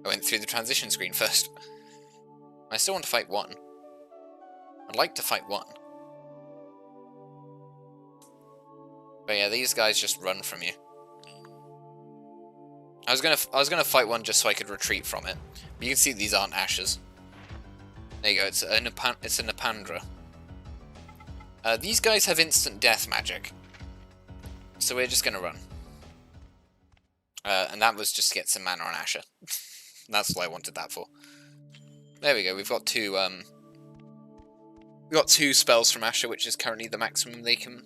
I went through the transition screen first. I still want to fight one. I'd like to fight one. But yeah, these guys just run from you. I was gonna fight one just so I could retreat from it. But you can see these aren't ashes. There you go, it's a Napandra. These guys have instant death magic. So we're just gonna run. And that was just to get some mana on Asher. That's what I wanted that for. There we go, we've got two spells from Asher, which is currently the maximum they can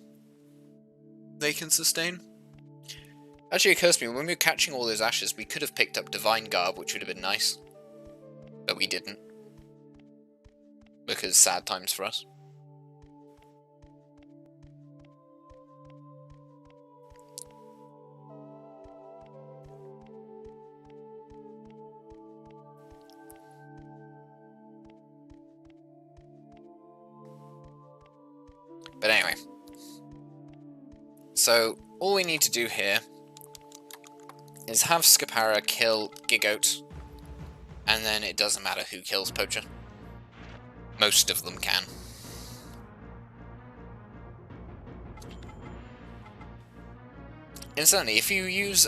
sustain. Actually, it occurs to me, when we were catching all those ashes, we could have picked up Divine Garb, which would have been nice. But we didn't. Because sad times for us. But anyway. So, all we need to do here is have Scapara kill Gigoat, and then it doesn't matter who kills Poacher. Most of them can. Incidentally, if you use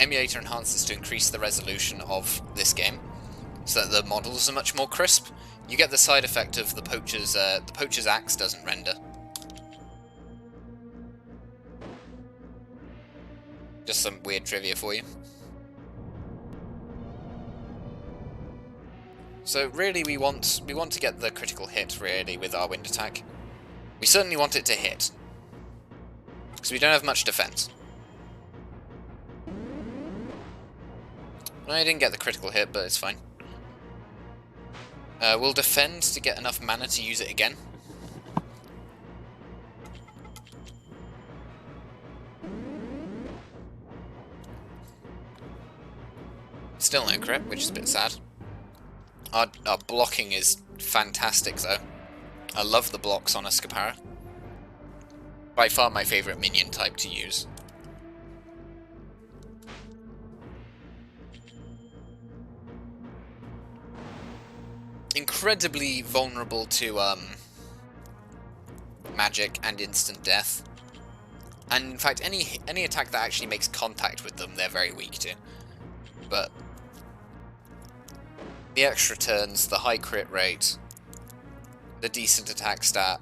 emulator enhancers to increase the resolution of this game, so that the models are much more crisp, you get the side effect of the Poacher's axe doesn't render. Just some weird trivia for you. So really we want to get the critical hit really with our wind attack. We certainly want it to hit. Because we don't have much defense. I didn't get the critical hit, but it's fine. We'll defend to get enough mana to use it again. Still no crit, which is a bit sad. Our blocking is fantastic though. I love the blocks on a Scapara. By far my favourite minion type to use. Incredibly vulnerable to magic and instant death. And in fact any attack that actually makes contact with them they're very weak to. But the extra turns, the high crit rate, the decent attack stat,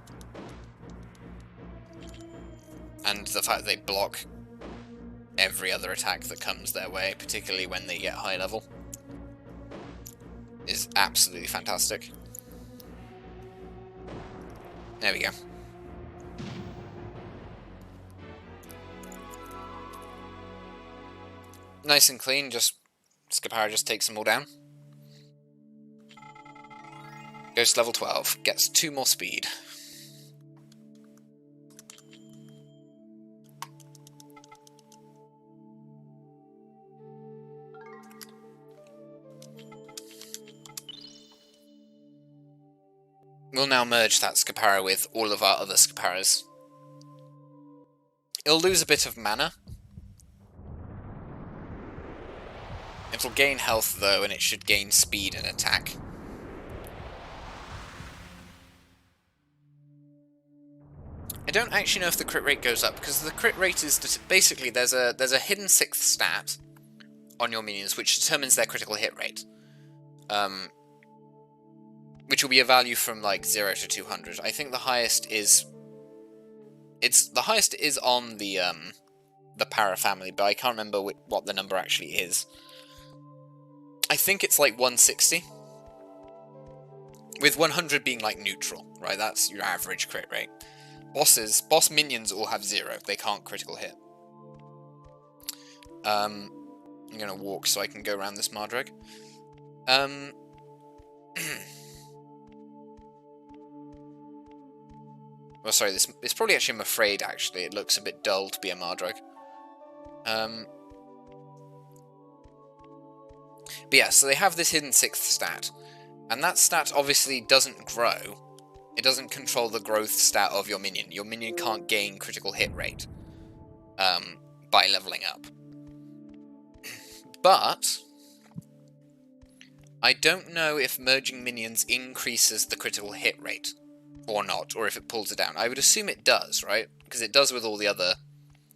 and the fact they block every other attack that comes their way, particularly when they get high level, is absolutely fantastic. There we go. Nice and clean, just Scapara just takes them all down. Goes to level 12, gets 2 more speed. We'll now merge that Scapara with all of our other Scaparas. It'll lose a bit of mana. It'll gain health though, and it should gain speed and attack. I don't actually know if the crit rate goes up, because the crit rate is basically there's a hidden 6th stat on your minions which determines their critical hit rate. Which will be a value from like 0 to 200. I think the highest is on the para family, but I can't remember what the number actually is. I think it's like 160. With 100 being like neutral, right? That's your average crit rate. Boss minions all have 0. They can't critical hit. I'm gonna walk so I can go around this Mardrag. Well, sorry, it's probably actually, I'm afraid, actually. It looks a bit dull to be a Mardrag. But yeah, so they have this hidden 6th stat. And that stat obviously doesn't grow. It doesn't control the growth stat of your minion. Your minion can't gain critical hit rate by leveling up. But I don't know if merging minions increases the critical hit rate or not, or if it pulls it down. I would assume it does, right? Because it does with all the other...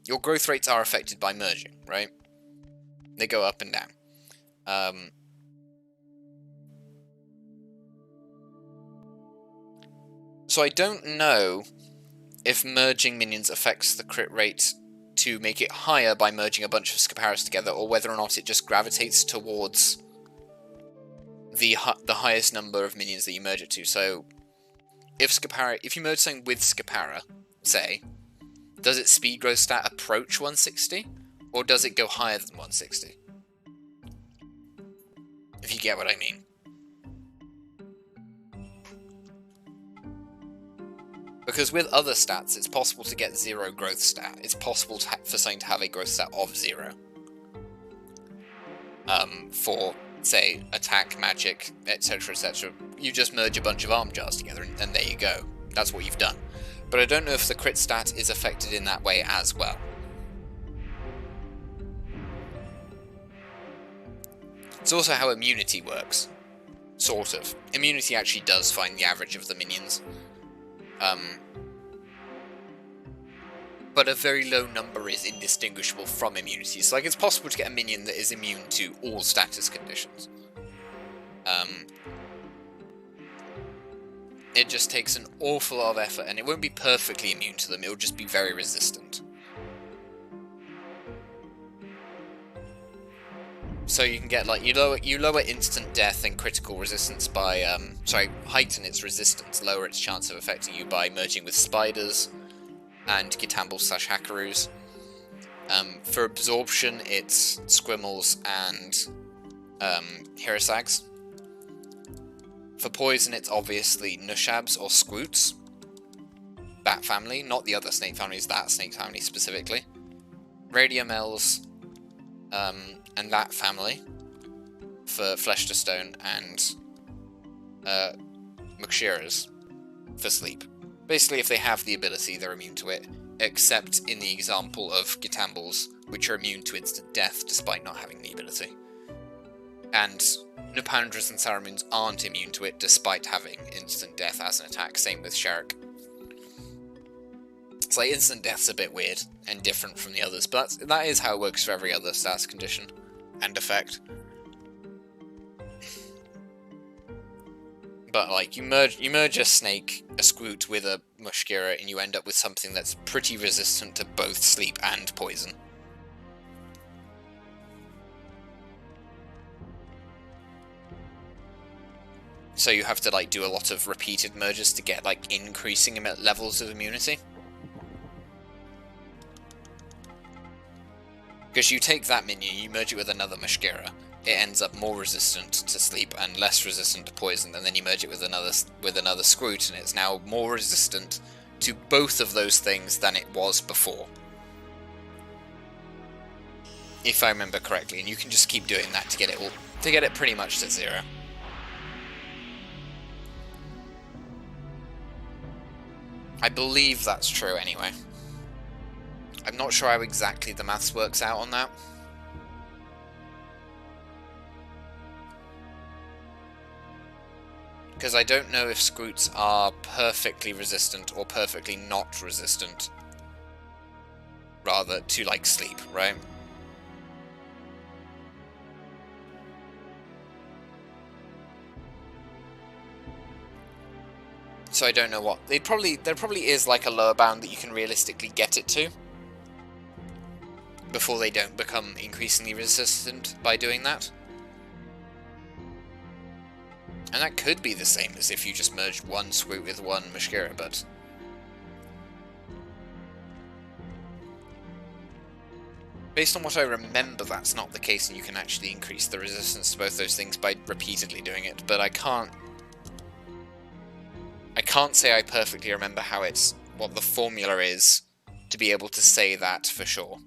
Your growth rates are affected by merging, right? They go up and down. So I don't know if merging minions affects the crit rate to make it higher by merging a bunch of Scaparas together, or whether or not it just gravitates towards the highest number of minions that you merge it to. So, if you merge something with Scapara, say, does its speed growth stat approach 160, or does it go higher than 160? If you get what I mean. Because with other stats, it's possible to get 0 growth stat. It's possible for something to have a growth stat of 0. For, say, attack, magic, etc, etc. You just merge a bunch of arm jars together, and there you go. That's what you've done. But I don't know if the crit stat is affected in that way as well. It's also how immunity works. Sort of. Immunity actually does find the average of the minions. But a very low number is indistinguishable from immunity. So, like, it's possible to get a minion that is immune to all status conditions. It just takes an awful lot of effort, and it won't be perfectly immune to them, it will just be very resistant. So you can get, like, you lower instant death and critical resistance by, heighten its resistance, lower its chance of affecting you by merging with spiders and Gitambles/Hackaroos. For absorption, it's Squimals and Hirasags. For poison, it's obviously Nushabs or Squoots. Bat family, not the other snake families, that snake family specifically. Radiomels, and that family for Flesh to Stone, and Mukshiras for sleep. Basically, if they have the ability, they're immune to it, except in the example of Gitambles, which are immune to instant death despite not having the ability. And Nupandras and Saramoons aren't immune to it despite having instant death as an attack, same with Shark. It's like instant death's a bit weird and different from the others, but that is how it works for every other status condition and effect. But like, you merge a snake, a Squoot with a Mushkira, and you end up with something that's pretty resistant to both sleep and poison. So you have to like do a lot of repeated merges to get like increasing levels of immunity. Because you take that minion, you merge it with another Mushkira, it ends up more resistant to sleep and less resistant to poison, and then you merge it with another Squoot, and it's now more resistant to both of those things than it was before. If I remember correctly, and you can just keep doing that to get it pretty much to 0. I believe that's true anyway. I'm not sure how exactly the maths works out on that. Because I don't know if Squoots are perfectly resistant or perfectly not resistant. Rather, to like sleep, right? So I don't know what there probably is like a lower bound that you can realistically get it to before they don't become increasingly resistant by doing that. And that could be the same as if you just merged one Squoot with one Mushkira, but based on what I remember, that's not the case, and you can actually increase the resistance to both those things by repeatedly doing it, but I can't say I perfectly remember what the formula is to be able to say that for sure.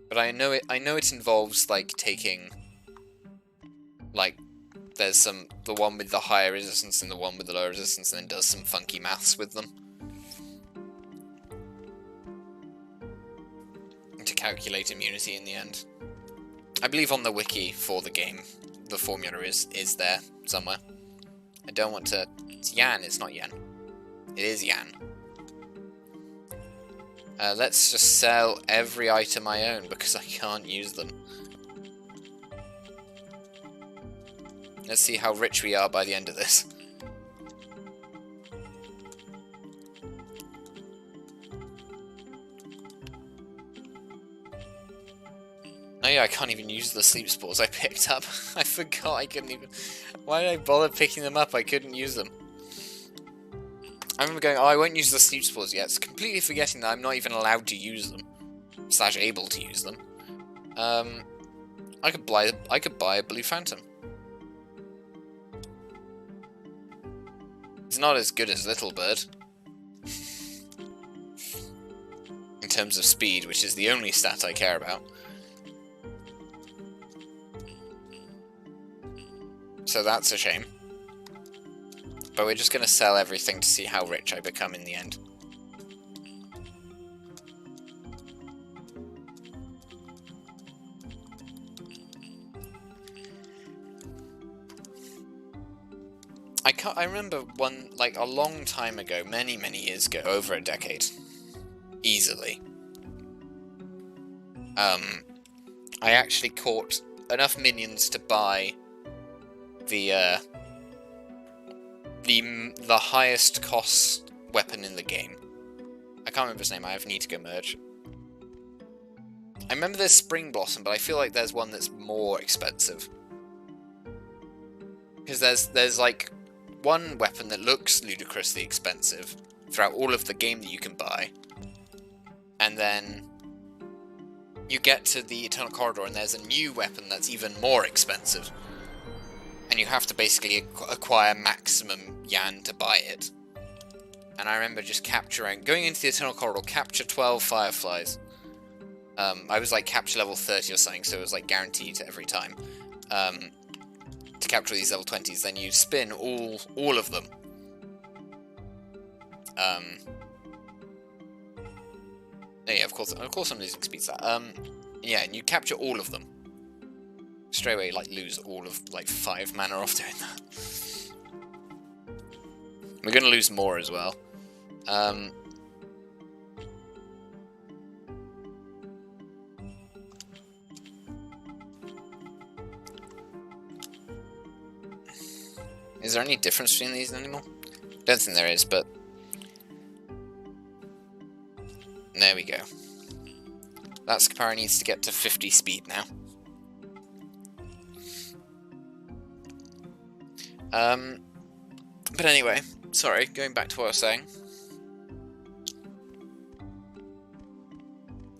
But I know it involves like taking, like, there's the one with the higher resistance and the one with the lower resistance, and then does some funky maths with them to calculate immunity in the end. I believe on the wiki for the game, the formula is there somewhere. I don't want to... It's Yan, it's not Yen. It is Yan. Let's just sell every item I own, because I can't use them. Let's see how rich we are by the end of this. Oh yeah, I can't even use the sleep spores I picked up. I forgot I couldn't even... Why did I bother picking them up? I couldn't use them. I remember going, oh, I won't use the sleep spores yet. It's completely forgetting that I'm not even allowed to use them. / able to use them. I could buy a blue phantom. It's not as good as Little Bird. In terms of speed, which is the only stat I care about. So that's a shame. But we're just going to sell everything to see how rich I become in the end. I remember one, like, a long time ago, many years ago, over a decade. Easily. I actually caught enough minions to buy the highest cost weapon in the game. I can't remember his name, I need to go merge. I remember there's Spring Blossom, but I feel like there's one that's more expensive. Because there's like one weapon that looks ludicrously expensive throughout all of the game that you can buy. And then you get to the Eternal Corridor and there's a new weapon that's even more expensive. And you have to basically acquire maximum Yan to buy it. And I remember just going into the Eternal Corridor, capture 12 Fireflies. I was like capture level 30 or something, so it was like guaranteed every time. To capture these level 20s, then you spin all of them. Yeah, of course I'm losing speed stat. Yeah, and you capture all of them. Straight away, like, lose all of, like, 5 mana off doing that. We're gonna lose more as well. Is there any difference between these anymore? Don't think there is, but... There we go. That Skapara needs to get to 50 speed now. But anyway, sorry, going back to what I was saying.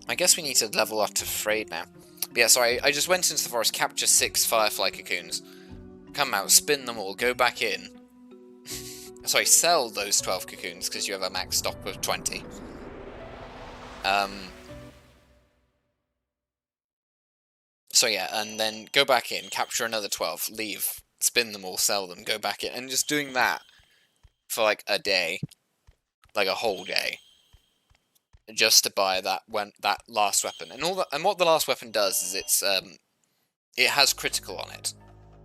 I guess we need to level up to Frayed now. But yeah, sorry, I just went into the forest, capture 6 Firefly Cocoons, come out, spin them all, go back in. Sorry, sell those 12 cocoons, because you have a max stock of 20. So yeah, and then go back in, capture another 12, leave, spin them all, sell them, go back in, and just doing that for like a day, like a whole day, just to buy that last weapon. And what the last weapon does is it has critical on it.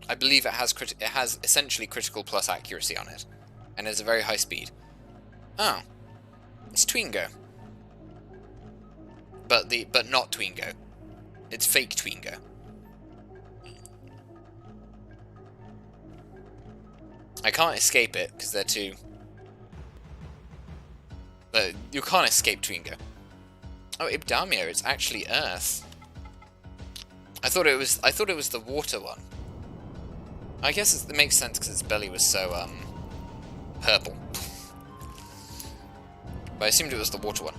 I believe it has essentially critical plus accuracy on it, and has a very high speed. Oh, it's Twingo, but not Twingo. It's fake Twingo. I can't escape it because they're too. You can't escape Twingo. Oh, Ibdamia, it's actually Earth. I thought it was the water one. I guess it makes sense because its belly was so purple. But I assumed it was the water one.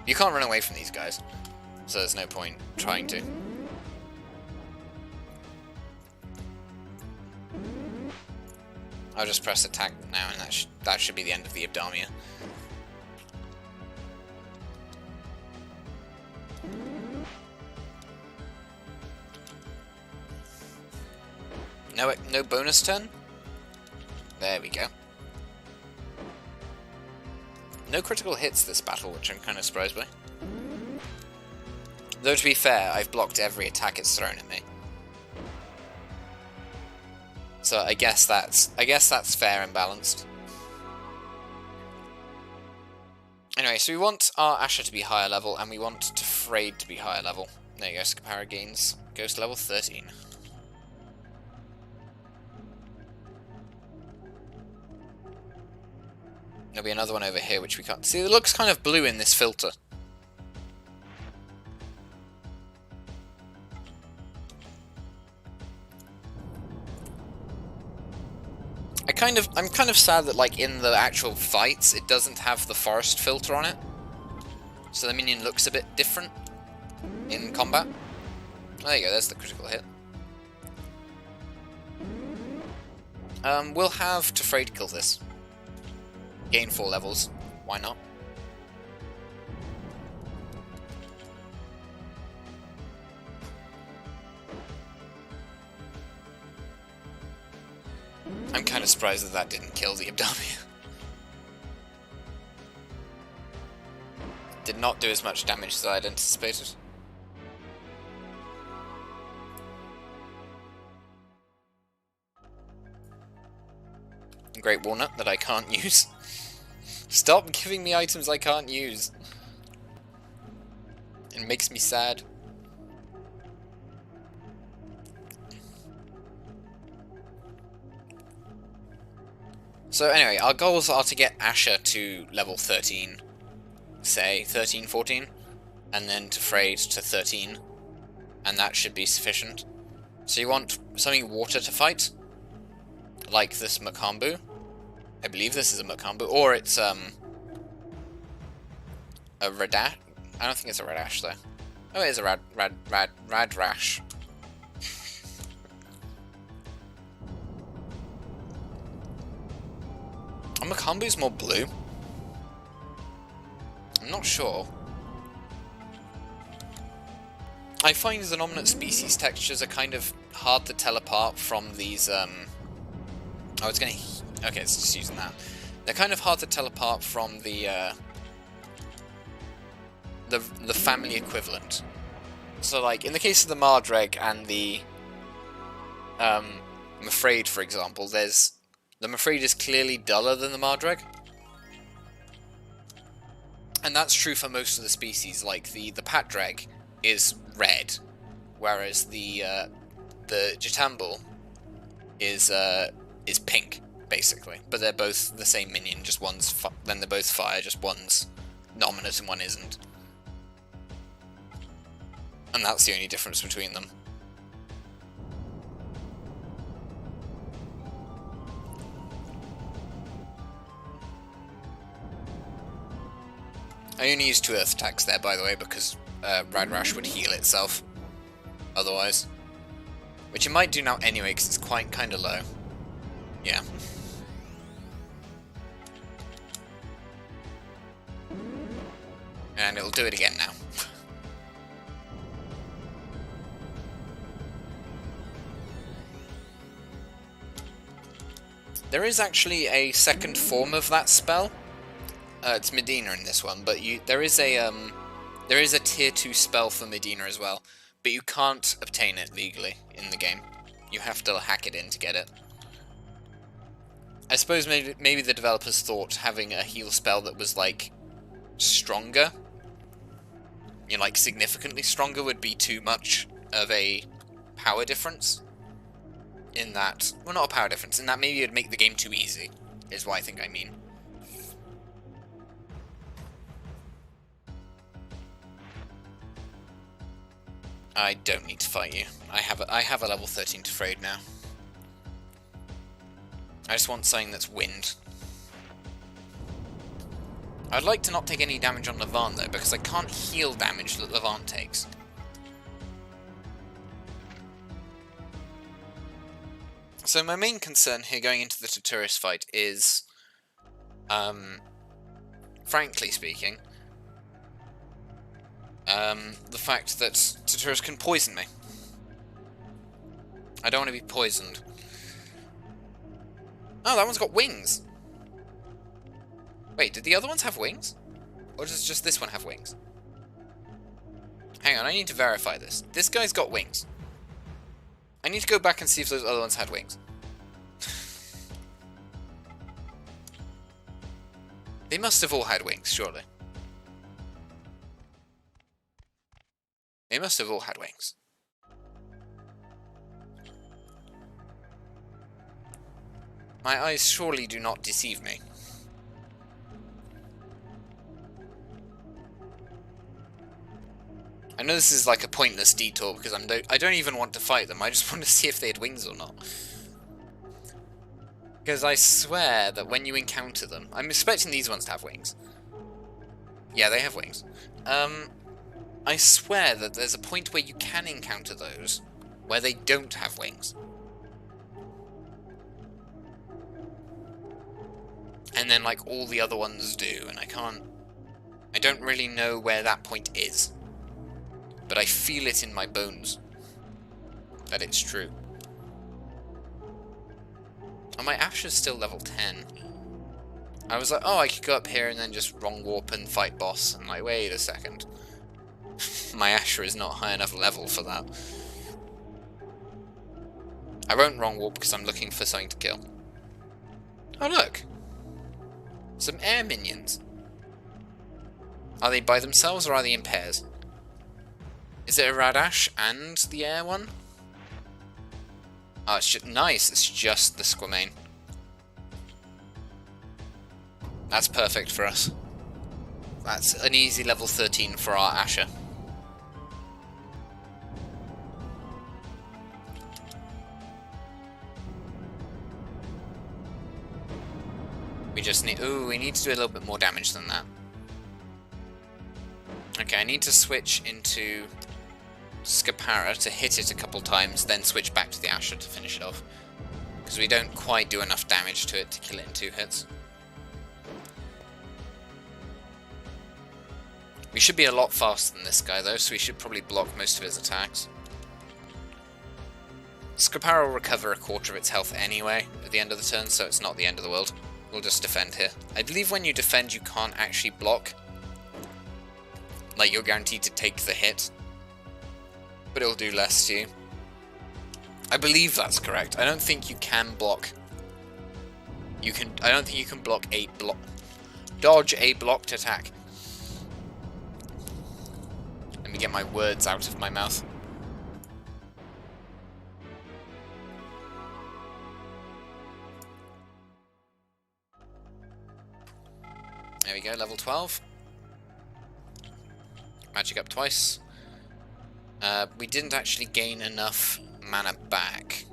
You can't run away from these guys, so there's no point trying to. I'll just press attack now, and that should be the end of the Ibdamia. No bonus turn? There we go. No critical hits this battle, which I'm kind of surprised by. Though to be fair, I've blocked every attack it's thrown at me. So I guess that's fair and balanced. Anyway, so we want our Asher to be higher level, and we want Tefrayed to be higher level. There you go, Scapara gains goes to level 13. There'll be another one over here which we can't see. It looks kind of blue in this filter. I'm kind of sad that, like, in the actual fights it doesn't have the forest filter on it. So the minion looks a bit different in combat. Oh, there you go, there's the critical hit. We'll have Tefrayed kill this. Gain 4 levels. Why not? I'm kind of surprised that that didn't kill the Abdomia. Did not do as much damage as I'd anticipated. Great Walnut that I can't use. Stop giving me items I can't use. It makes me sad. So anyway, our goals are to get Asher to level 13. Say 13, 14. And then Tefrayed to 13. And that should be sufficient. So you want something water to fight? Like this Makambu. I believe this is a Makambu, or it's a Radash. I don't think it's a Radash though. Oh, it is a Radrash. A Makambu's more blue. I'm not sure. I find the nominate species textures are kind of hard to tell apart from these. I was gonna. Okay, it's just using that. They're kind of hard to tell apart from the family equivalent. So, like, in the case of the Mardreg and the Mafrade, for example, the Mafrade is clearly duller than the Mardreg. And that's true for most of the species. Like, the Patdrag is red, whereas the Jitambul is pink, basically. But they're both the same minion, just one's then they're both fire, just one's nominate and one isn't. And that's the only difference between them. I only used 2 earth attacks there, by the way, because Radrash would heal itself otherwise. Which it might do now anyway, because it's quite kind of low. Yeah. And it'll do it again now. There is actually a second form of that spell. It's Medina in this one, but there is a tier 2 spell for Medina as well, but you can't obtain it legally in the game. You have to hack it in to get it. I suppose maybe the developers thought having a heal spell that was like stronger, you know, like significantly stronger, would be too much of a power difference. In that, well, not a power difference, in that maybe it'd make the game too easy, is what I think I mean. I don't need to fight you. I have a level 13 Tefrayed now. I just want something that's wind. I'd like to not take any damage on Levant though, because I can't heal damage that Levant takes. So my main concern here going into the Tuturus fight is, frankly speaking, the fact that Tuturus can poison me. I don't want to be poisoned. Oh, that one's got wings! Wait, did the other ones have wings? Or does just this one have wings? Hang on, I need to verify this. This guy's got wings. I need to go back and see if those other ones had wings. They must have all had wings, surely. They must have all had wings. My eyes surely do not deceive me. I know this is like a pointless detour because I don't even want to fight them. I just want to see if they had wings or not. Because I swear that when you encounter them... I'm expecting these ones to have wings. Yeah, they have wings. I swear that there's a point where you can encounter those where they don't have wings. And then, like, all the other ones do, and I don't really know where that point is. But I feel it in my bones that it's true. Oh, my Ash is still level 10. I was like, oh, I could go up here and then just wrong warp and fight boss. I'm like, wait a second. My Asher is not high enough level for that. I won't wrong warp because I'm looking for something to kill. Oh, look! Some air minions. Are they by themselves or are they in pairs? Is it a Radash and the air one? Oh, it's just nice. It's just the Squamain. That's perfect for us. That's an easy level 13 for our Asher. We just need... Ooh, we need to do a little bit more damage than that. Okay, I need to switch into Scapara to hit it a couple times, then switch back to the Asher to finish it off. Because we don't quite do enough damage to it to kill it in 2 hits. We should be a lot faster than this guy though, so we should probably block most of his attacks. Scapara will recover a quarter of its health anyway at the end of the turn, so it's not the end of the world. We'll just defend here. I believe when you defend you can't actually block. Like, you're guaranteed to take the hit. But it'll do less to you. I believe that's correct. I don't think you can block. I don't think you can block dodge a blocked attack. Let me get my words out of my mouth. There we go, level 12. Magic up twice. We didn't actually gain enough mana back.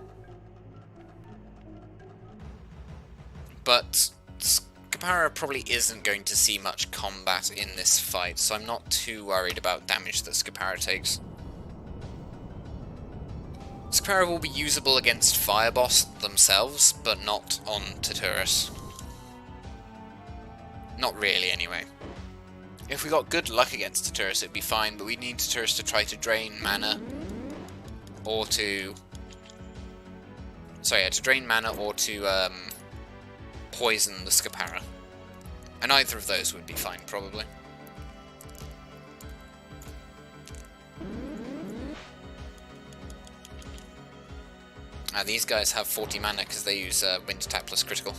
But Scapara probably isn't going to see much combat in this fight, so I'm not too worried about damage that Scapara takes. Scapara will be usable against Fire Boss themselves, but not on Taturus. Not really, anyway. If we got good luck against Taturus, it'd be fine, but we need Taturus to try to drain mana, or to... Sorry, yeah, to drain mana, or to poison the Scapara. And either of those would be fine, probably. These guys have 40 mana because they use Wind Attack plus critical.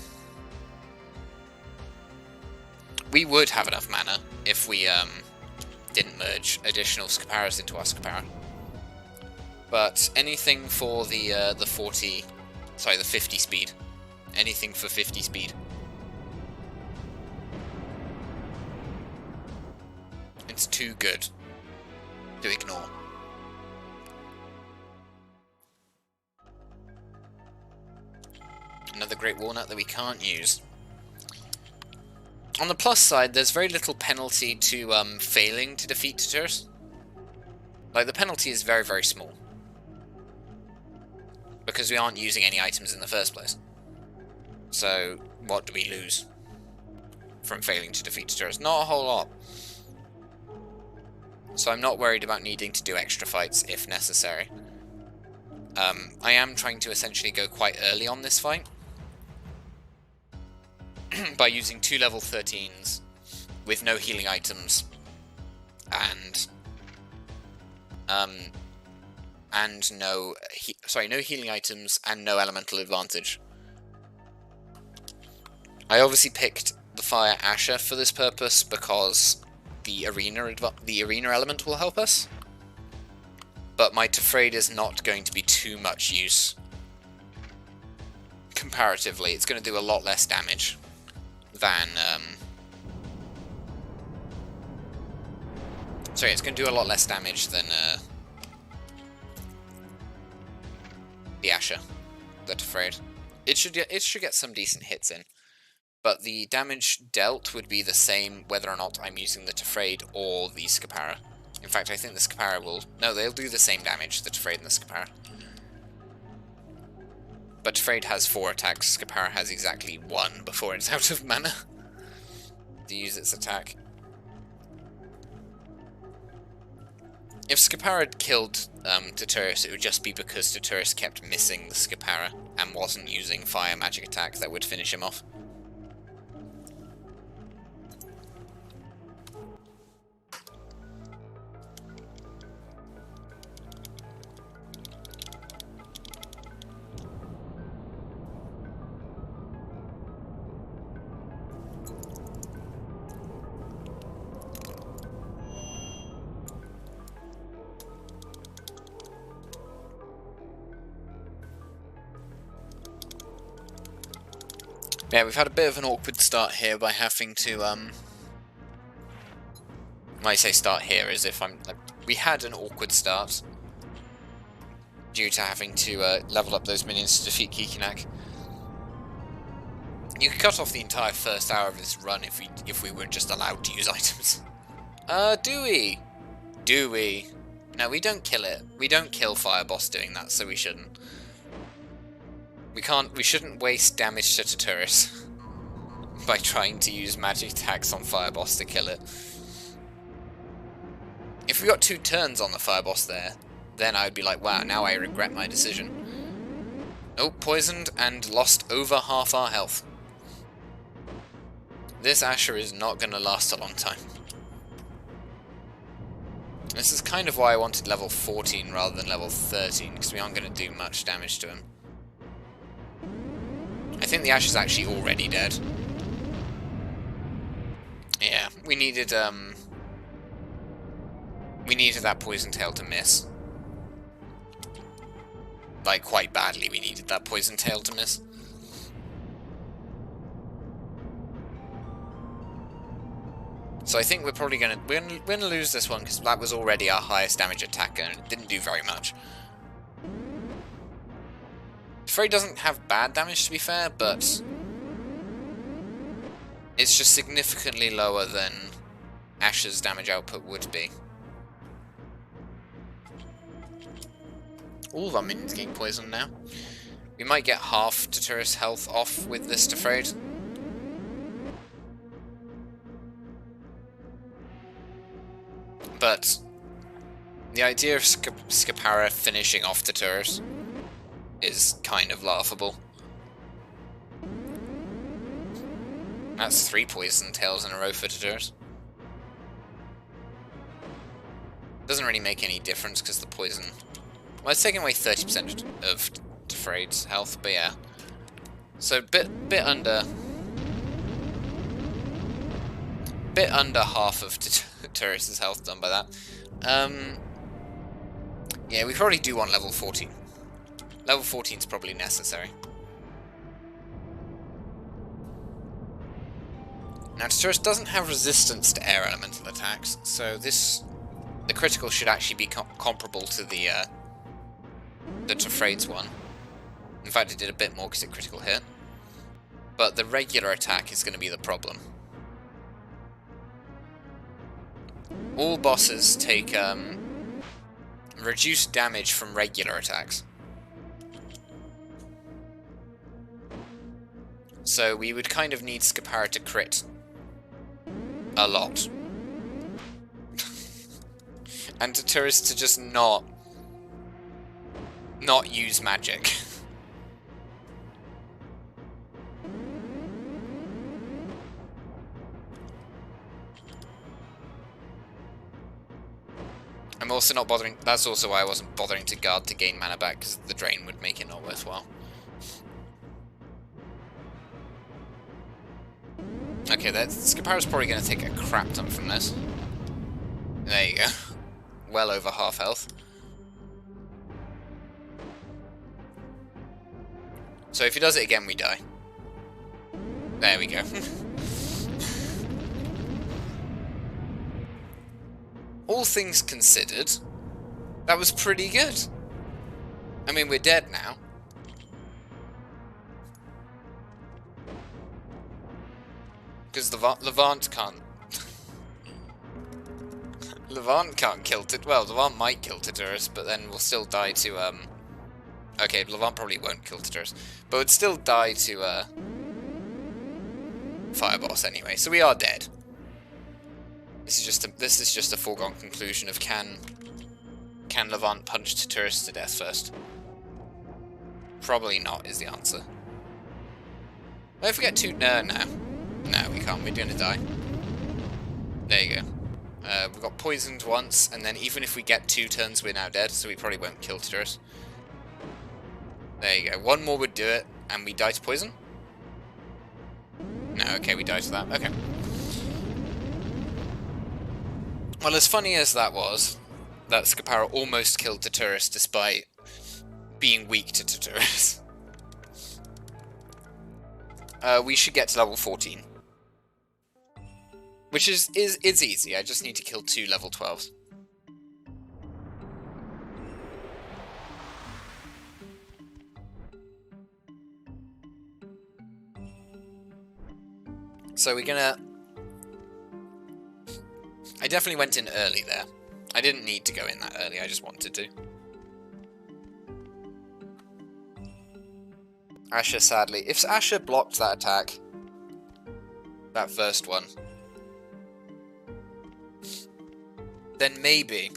We would have enough mana if we didn't merge additional Scaparas into our Scapara. But anything for the 50 speed. Anything for 50 speed. It's too good to ignore. Another Great Walnut that we can't use. On the plus side, there's very little penalty to failing to defeat Taturus. Like, the penalty is very, very small. Because we aren't using any items in the first place. So, what do we lose from failing to defeat Taturus? Not a whole lot. So I'm not worried about needing to do extra fights if necessary. I am trying to essentially go quite early on this fight. By using 2 level 13s with no healing items and no healing items and no elemental advantage. I obviously picked the fire Asher for this purpose because the arena element will help us. But my Tefrade is not going to be too much use. Comparatively, it's going to do a lot less damage than... Sorry, it's going to do a lot less damage than the Asher, the Tefrade. It should get some decent hits in, but the damage dealt would be the same whether or not I'm using the Tefrade or the Scapara. In fact, I think the Scapara will... No, they'll do the same damage, the Tefrade and the Scapara. But Tefrade has 4 attacks, Scapara has exactly 1 before it's out of mana to use its attack. If Scapara had killed Tuturus, it would just be because Tuturus kept missing the Scapara and wasn't using fire magic attack that would finish him off. Yeah, we've had a bit of an awkward start here by having to, when I say start here, as if we had an awkward start due to having to level up those minions to defeat Kikinak. You could cut off the entire first hour of this run if we were just allowed to use items. Do we? Do we? No, we don't kill it. We don't kill Fire Boss doing that, so we shouldn't. We shouldn't waste damage to Tuturus by trying to use magic attacks on Fire Boss to kill it. If we got 2 turns on the Fire Boss there, then I would be like, wow, now I regret my decision. Oh, poisoned and lost over half our health. This Asher is not going to last a long time. This is kind of why I wanted level 14 rather than level 13, because we aren't going to do much damage to him. I think the Ash is actually already dead. Yeah, we needed that Poison Tail to miss. Like, quite badly we needed that Poison Tail to miss. So I think we're probably gonna lose this one because that was already our highest damage attacker and it didn't do very much. Frey doesn't have bad damage, to be fair, but it's just significantly lower than Asher's damage output would be. All of our minions getting poisoned now. We might get half Tuturus health off with this Tefrade. But the idea of Scapara finishing off Tuturus is kind of laughable. That's 3 poison tails in a row for Tuturus. Doesn't really make any difference because the poison... Well, it's taking away 30% of Tefrade's health, but yeah. So bit under half of Tuturus' health done by that. Yeah, we probably do want level 14. Level 14 is probably necessary. Now, Tuturus doesn't have resistance to air elemental attacks, so the critical should actually be comparable to the Tefrade's one. In fact, it did a bit more because it critical hit. But the regular attack is going to be the problem. All bosses take reduced damage from regular attacks. So we would kind of need Scapara to crit a lot. And Tuturus to just not use magic. I'm also not bothering... That's also why I wasn't bothering to guard to gain mana back, because the drain would make it not worthwhile. Okay, Skipara's probably going to take a crap ton from this. There you go. Well over half health. So if he does it again, we die. There we go. All things considered, that was pretty good. I mean, we're dead now. Because Levant can't... Levant can't kill it. Well, Levant might kill Tityrus, but then we'll still die to, Okay, Levant probably won't kill Tityrus, but would still die to, Fireboss anyway, so we are dead. This is just a foregone conclusion of can Levant punch Tityrus to death first? Probably not is the answer. Well, if we get two... No, we can't. We're gonna die. There you go. We got poisoned once, and then even if we get 2 turns, we're now dead, so we probably won't kill Tityrus. There you go. One more would do it, and we die to poison? No, okay, we die to that. Okay. Well, as funny as that was, that Skipara almost killed Tityrus despite being weak to Tityrus. We should get to level 14. Which is easy, I just need to kill 2 level 12s. So we're gonna... I definitely went in early there. I didn't need to go in that early, I just wanted to. Asher, sadly. If Asher blocked that attack, that first one, then maybe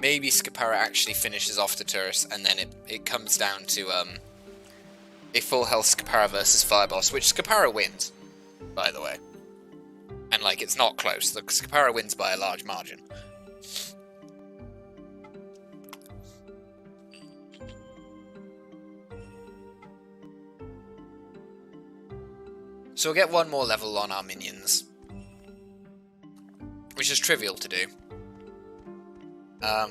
Skipara actually finishes off the Tityrus, and then it comes down to a full health Skipara versus Fireboss, which Skipara wins, by the way. And like, it's not close. The Skipara wins by a large margin. So we'll get 1 more level on our minions, which is trivial to do. I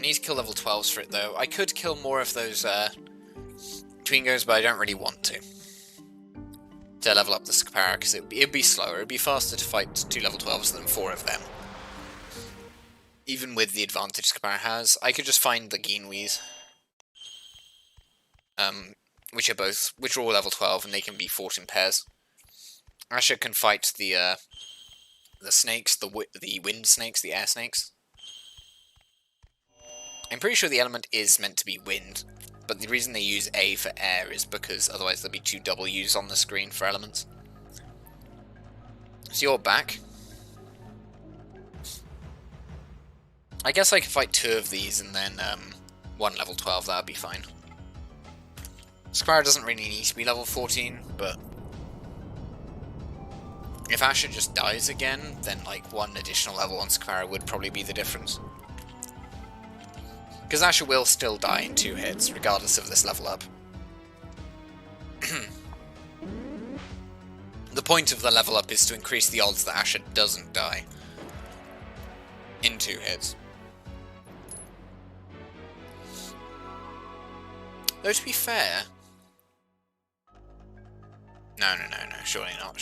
need to kill level 12s for it, though. I could kill more of those Twingos, but I don't really want to level up the Skipara, because it'd be slower. It'd be faster to fight 2 level 12s than 4 of them. Even with the advantage Skipara has. I could just find the Ginwees, which are all level 12, and they can be fought in pairs. Asher can fight the snakes, the wind snakes, the air snakes. I'm pretty sure the element is meant to be wind, but the reason they use A for air is because otherwise there'll be 2 W's on the screen for elements. So you're back. I guess I could fight 2 of these and then 1 level 12, that'd be fine. Skipara doesn't really need to be level 14, but if Asher just dies again, then like 1 additional level on Skipara would probably be the difference. Because Asher will still die in 2 hits, regardless of this level up. The point of the level up is to increase the odds that Asher doesn't die in 2 hits. Though to be fair... No, surely not.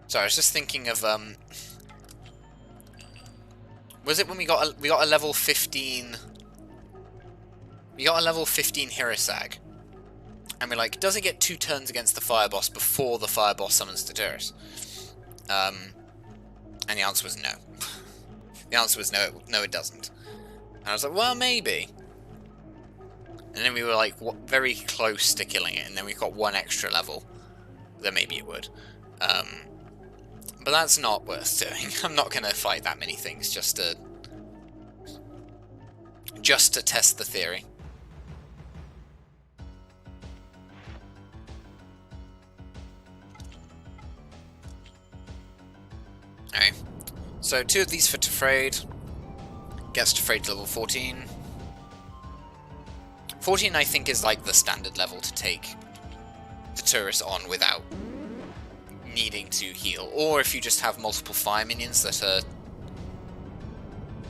Sorry, I was just thinking of, was it when we got a level 15... We got a level 15 Hirosag, and we're like, does it get 2 turns against the Fireboss before the Fireboss summons Tityrus? And the answer was no. The answer was no, it doesn't. And I was like, well, maybe. And then we were like, very close to killing it, and then we got 1 extra level. Then maybe it would. But that's not worth doing. I'm not going to fight that many things just to test the theory. Alright, so 2 of these for Tefrade. Gets Tefrade to level 14. 14 I think is like the standard level to take the Turris on without needing to heal. Or if you just have multiple fire minions that are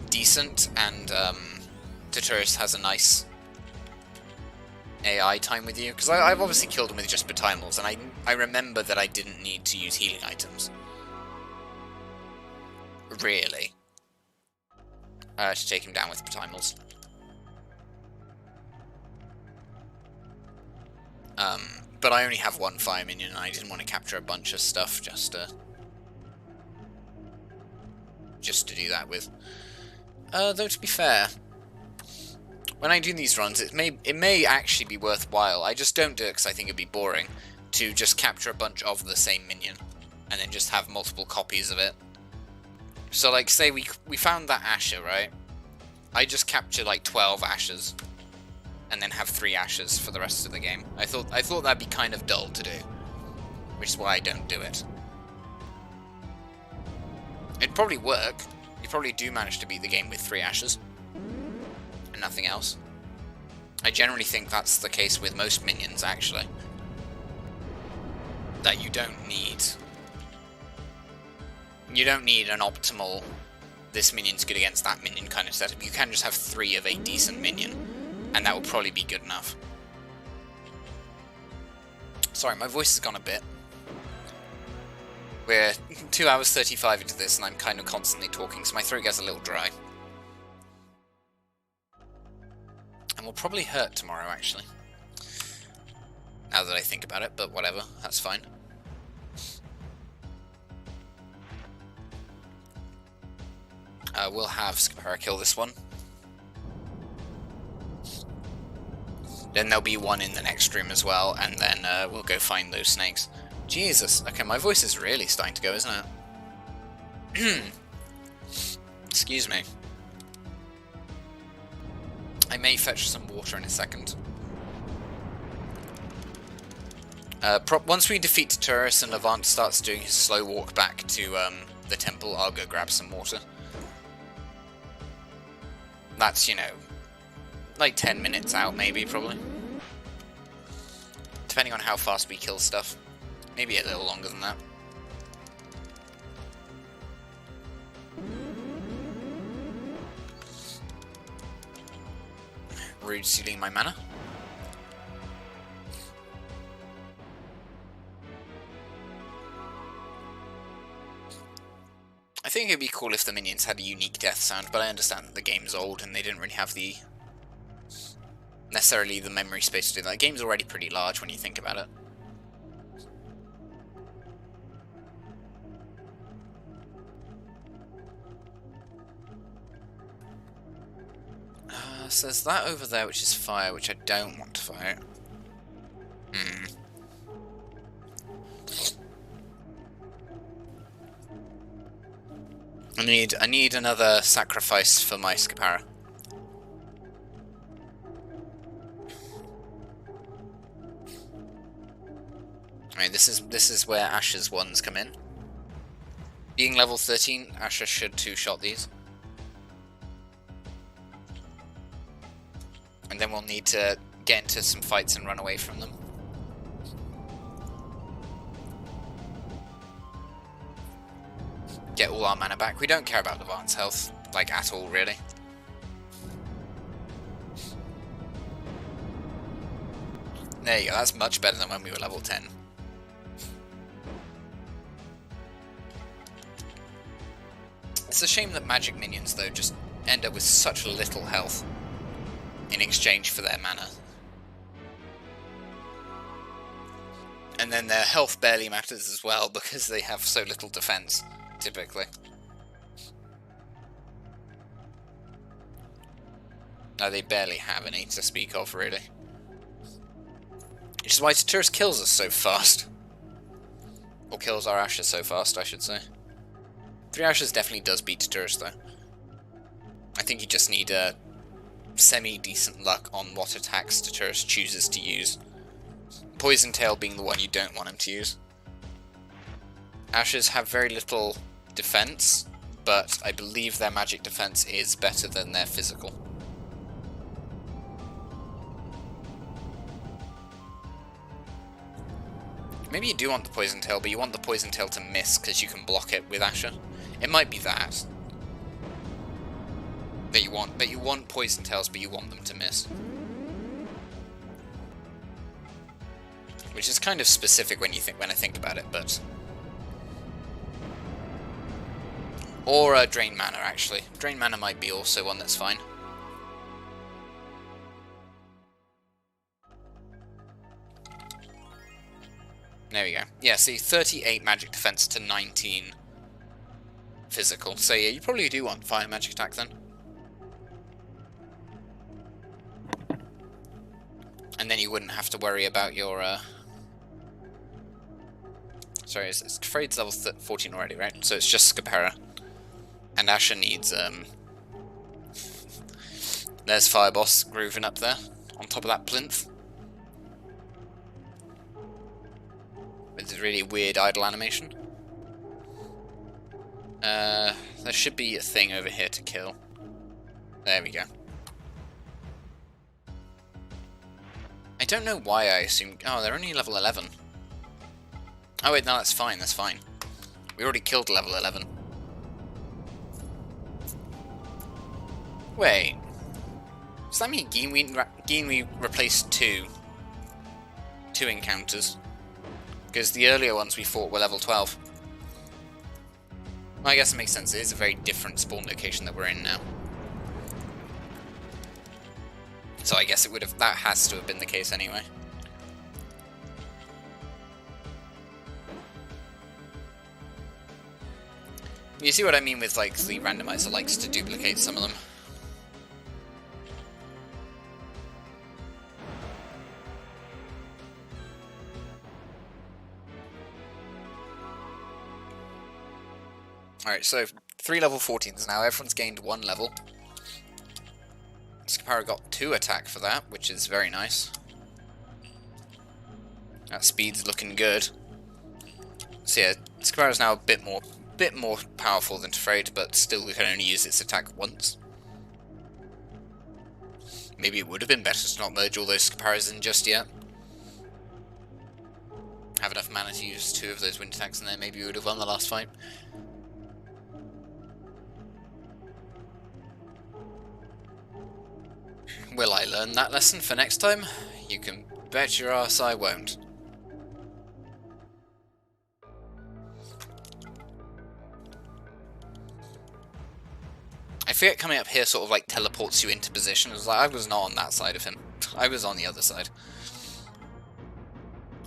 decent, and Turris has a nice AI time with you, because I've obviously killed him with just Batimals, and I remember that I didn't need to use healing items. Really. To take him down with Batimals. But I only have one fire minion, and I didn't want to capture a bunch of stuff just to do that with. Though to be fair, when I do these runs, it may actually be worthwhile. I just don't do it because I think it'd be boring to just capture a bunch of the same minion and then just have multiple copies of it. So, like, say we found that Asher, right? I just capture like 12 Ashers and then have 3 Ashers for the rest of the game. I thought that'd be kind of dull to do, which is why I don't do it. It'd probably work. You probably do manage to beat the game with 3 Ashers and nothing else. I generally think that's the case with most minions, actually. That you don't need an optimal this minion's good against that minion kind of setup. You can just have 3 of a decent minion, and that will probably be good enough. Sorry, my voice has gone a bit. We're 2 hours 35 into this, and I'm kind of constantly talking, so my throat gets a little dry. And will probably hurt tomorrow, actually. Now that I think about it, but whatever, that's fine. We'll have Skipper kill this one. Then there'll be one in the next room as well, and then we'll go find those snakes. Jesus, okay, my voice is really starting to go, isn't it? Excuse me. I may fetch some water in a second. Once we defeat Turris and Levant starts doing his slow walk back to the temple, I'll go grab some water. That's, you know, like 10 minutes out, maybe, probably. Depending on how fast we kill stuff. Maybe a little longer than that. Rude stealing my mana. I think it'd be cool if the minions had a unique death sound, but I understand that the game's old and they didn't really have the necessarily the memory space to do that. The game's already pretty large when you think about it. So there's that over there, which is fire, which I don't want to fight. I need another sacrifice for my Skipper. I mean, this is where Asher's ones come in. Being level 13, Asher should two-shot these. And then we'll need to get into some fights and run away from them. Get all our mana back. We don't care about Levant's health, like, at all, really. There you go, that's much better than when we were level 10. It's a shame that magic minions, though, just end up with such little health in exchange for their mana. And then their health barely matters as well, because they have so little defense, typically. No, they barely have any to speak of, really. Which is why Turris kills us so fast. Or kills our Asher so fast, I should say. 3 Ashers definitely does beat Turris, though. I think you just need a semi-decent luck on what attacks Turris chooses to use. Poison Tail being the one you don't want him to use. Ashers have very little defense, but I believe their magic defense is better than their physical. Maybe you do want the Poison Tail, but you want the Poison Tail to miss because you can block it with Asher. It might be that. That you want Poison Tails, but you want them to miss. Which is kind of specific when I think about it, but... Or Drain Mana, actually. Drain Mana might be also one that's fine. There we go. Yeah, see, 38 magic defense to 19 physical. So yeah, you probably do want fire magic attack then. And then you wouldn't have to worry about your... Sorry, it's Freyd's level 14 already, right? So it's just Scapera. And Asher needs... There's Fireboss grooving up there, on top of that plinth. With this really weird idle animation. There should be a thing over here to kill. There we go. I don't know why I assumed... Oh, they're only level 11. Oh wait, no, that's fine, that's fine. We already killed level 11. Wait. Does that mean Ginwi replaced two encounters? Because the earlier ones we fought were level 12. Well, I guess it makes sense. It is a very different spawn location that we're in now. So I guess it would have... That has to have been the case anyway. You see what I mean with, like, the randomizer likes to duplicate some of them. Alright, so 3 level 14s now. Everyone's gained 1 level. Scapara got 2 attack for that, which is very nice. That speed's looking good. So yeah, Scapara's now a bit more powerful than Freyd, but still we can only use its attack once. Maybe it would have been better to not merge all those Scaparas in just yet. Have enough mana to use 2 of those wind attacks, and then maybe we would have won the last fight. Will I learn that lesson for next time? You can bet your ass I won't. I forget coming up here sort of like teleports you into position. It was like I was not on that side of him. I was on the other side.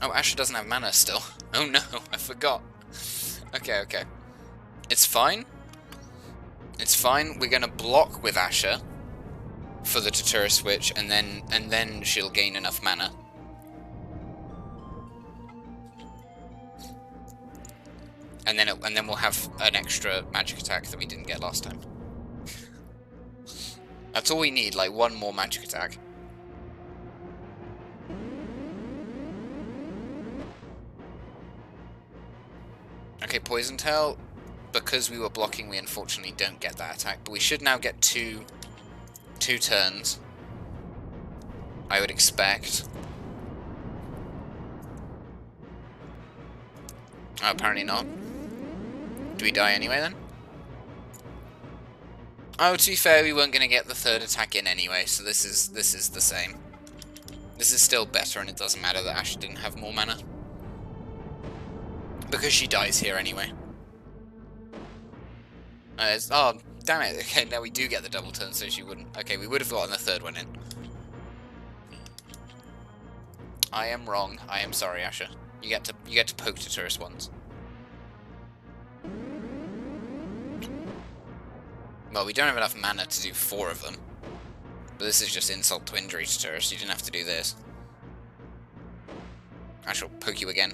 Oh, Asher doesn't have mana still. Oh no, I forgot. Okay, okay. It's fine. It's fine. We're gonna block with Asher for the Tutura switch, and then she'll gain enough mana. And then we'll have an extra magic attack that we didn't get last time. That's all we need, like 1 more magic attack. Okay, Poison Tail. Because we were blocking, we unfortunately don't get that attack, but we should now get two turns, I would expect. Oh, apparently not. Do we die anyway then? Oh, to be fair, we weren't going to get the 3rd attack in anyway, so this is the same. This is still better, and it doesn't matter that Ashe didn't have more mana. Because she dies here anyway. Oh, damn it. Okay, now we do get the double turn, so she wouldn't... Okay, we would have gotten the 3rd one in. I am wrong. I am sorry, Asher. You get to poke Tuturus once. Well, we don't have enough mana to do 4 of them. But this is just insult to injury Tuturus. You didn't have to do this. I shall poke you again.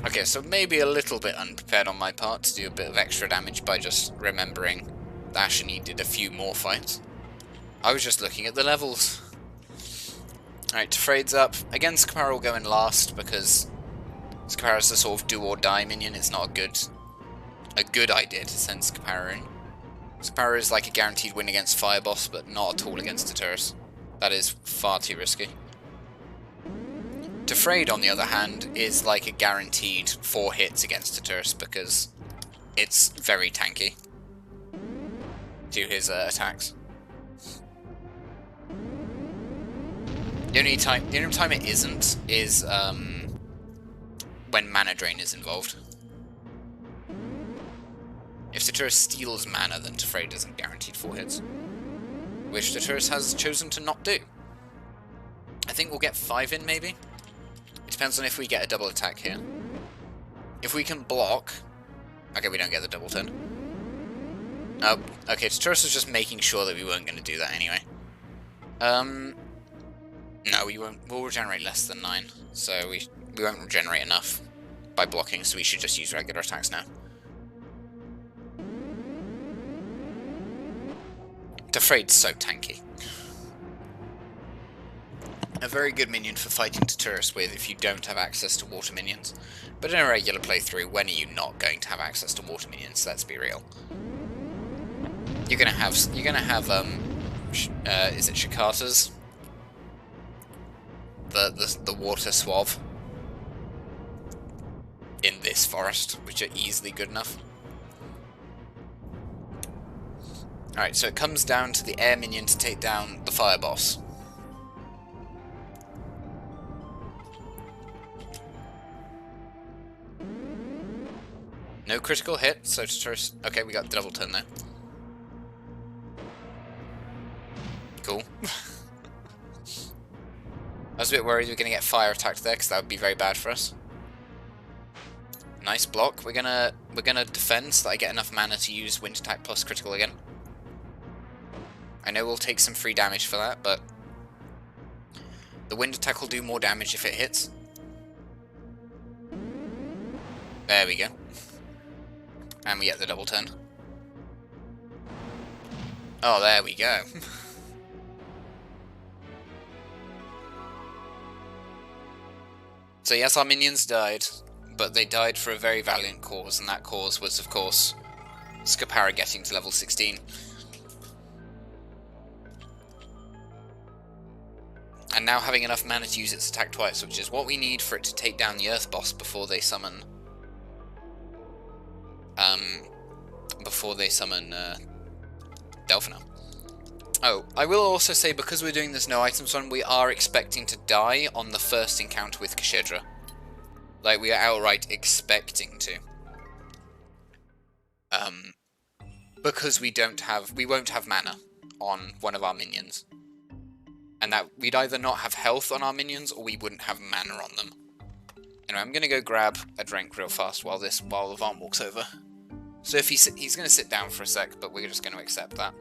Okay, so maybe a little bit unprepared on my part to do a bit of extra damage by just remembering that Ashe needed a few more fights. I was just looking at the levels. Alright, Freyd's up. Again, Scapara will go in last because Scapara's the sort of do or die minion. It's not a good idea to send Scapara in. Sparrow is like a guaranteed win against Fire Boss, but not at all against Turturus. That is far too risky. Defrayed, on the other hand, is like a guaranteed 4 hits against Turturus because it's very tanky to his attacks. The only time it isn't is when Mana Drain is involved. If Turturus steals mana, then Defrayed isn't guaranteed 4 hits, which Turturus has chosen to not do. I think we'll get 5 in, maybe? It depends on if we get a double attack here. If we can block... Okay, we don't get the double turn. Oh, okay, Turturus was just making sure that we weren't going to do that anyway. No, we won't. We'll regenerate less than 9, so we won't regenerate enough by blocking, so we should just use regular attacks now. Defrayed's so tanky. A very good minion for fighting Turturus with if you don't have access to water minions. But in a regular playthrough, when are you not going to have access to water minions? Let's be real. You're gonna have is it Shikatas? The water suave in this forest, which are easily good enough. Alright, so it comes down to the air minion to take down the fire boss. No critical hit, so Turturus... Okay, we got the double turn there. Cool. I was a bit worried we were going to get fire attacked there, because that would be very bad for us. Nice block. We're gonna defend so that I get enough mana to use wind attack plus critical again. I know we'll take some free damage for that, but the wind attack will do more damage if it hits. There we go. And we get the double turn. Oh, there we go. So yes, our minions died, but they died for a very valiant cause, and that cause was, of course, Scapara getting to level 16. And now having enough mana to use its attack twice, which is what we need for it to take down the Earth boss before they summon... Delphina. Oh, I will also say, because we're doing this no items run, we are expecting to die on the first encounter with Kashidra. Like, we are outright expecting to. Because we won't have mana on one of our minions. And that we'd either not have health on our minions, or we wouldn't have mana on them. Anyway, I'm gonna go grab a drink real fast while Levant walks over. So if he's gonna sit down for a sec, but we're just gonna accept that.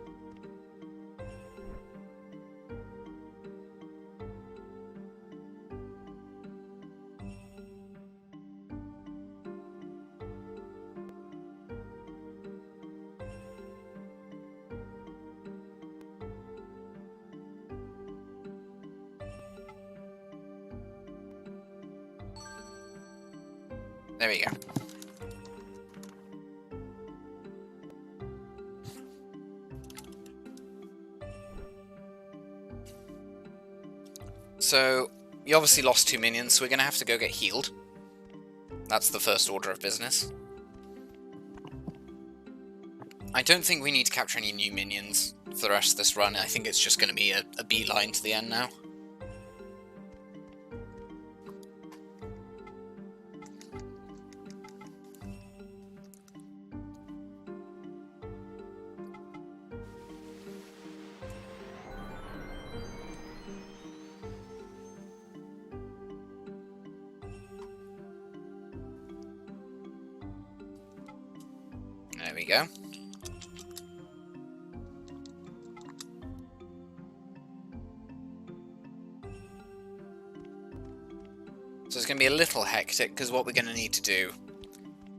There we go. So, you obviously lost 2 minions, so we're going to have to go get healed. That's the first order of business. I don't think we need to capture any new minions for the rest of this run. I think it's just going to be a beeline to the end now. There we go. So it's going to be a little hectic, because what we're going to need to do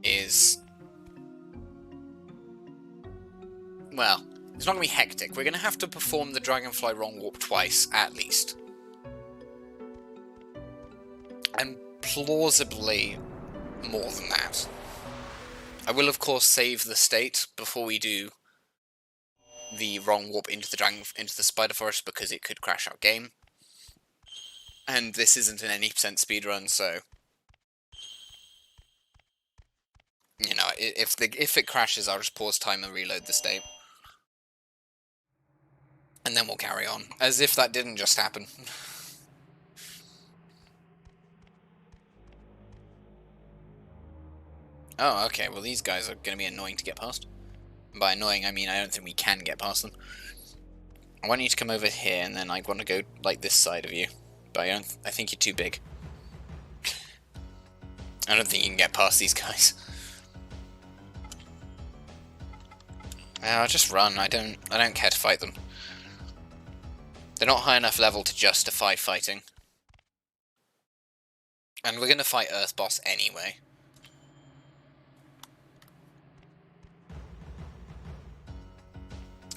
is... Well, it's not going to be hectic. We're going to have to perform the Dragonfly Wrong Warp twice, at least. And plausibly more than that. I will, of course, save the state before we do the wrong warp into the Spider Forest because it could crash our game. And this isn't an any percent speedrun, so you know, if it crashes, I'll just pause time and reload the state. And then we'll carry on. As if that didn't just happen. Oh, okay, well these guys are going to be annoying to get past. And by annoying, I mean I don't think we can get past them. I want you to come over here, and then I want to go, like, this side of you. But I think you're too big. I don't think you can get past these guys. I'll just run, I don't care to fight them. They're not high enough level to justify fighting. And we're gonna fight Earth Boss anyway.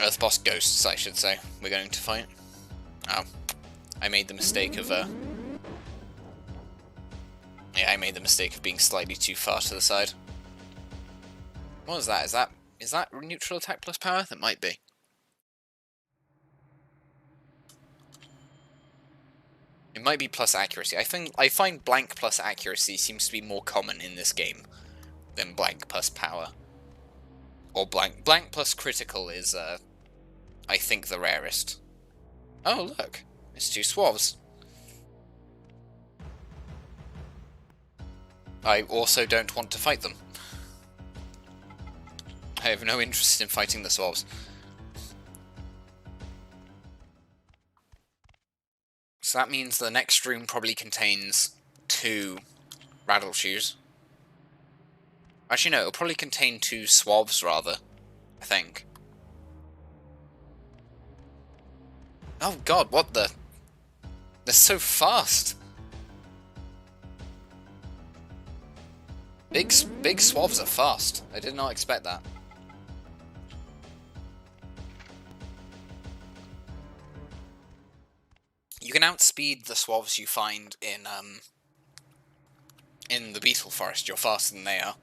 Earth Boss Ghosts, I should say, we're going to fight. Oh. I made the mistake of, yeah, I made the mistake of being slightly too far to the side. What was that? Is that neutral attack plus power? That might be. It might be plus accuracy. I find blank plus accuracy seems to be more common in this game than blank plus power. Or blank plus critical is, I think, the rarest. Oh, look. It's two swabs. I also don't want to fight them. I have no interest in fighting the swabs. So that means the next room probably contains 2 rattle shoes. Actually no, it'll probably contain 2 swabs rather, I think. Oh god, what the... They're so fast! Big swabs are fast. I did not expect that. You can outspeed the swabs you find in the beetle forest. You're faster than they are.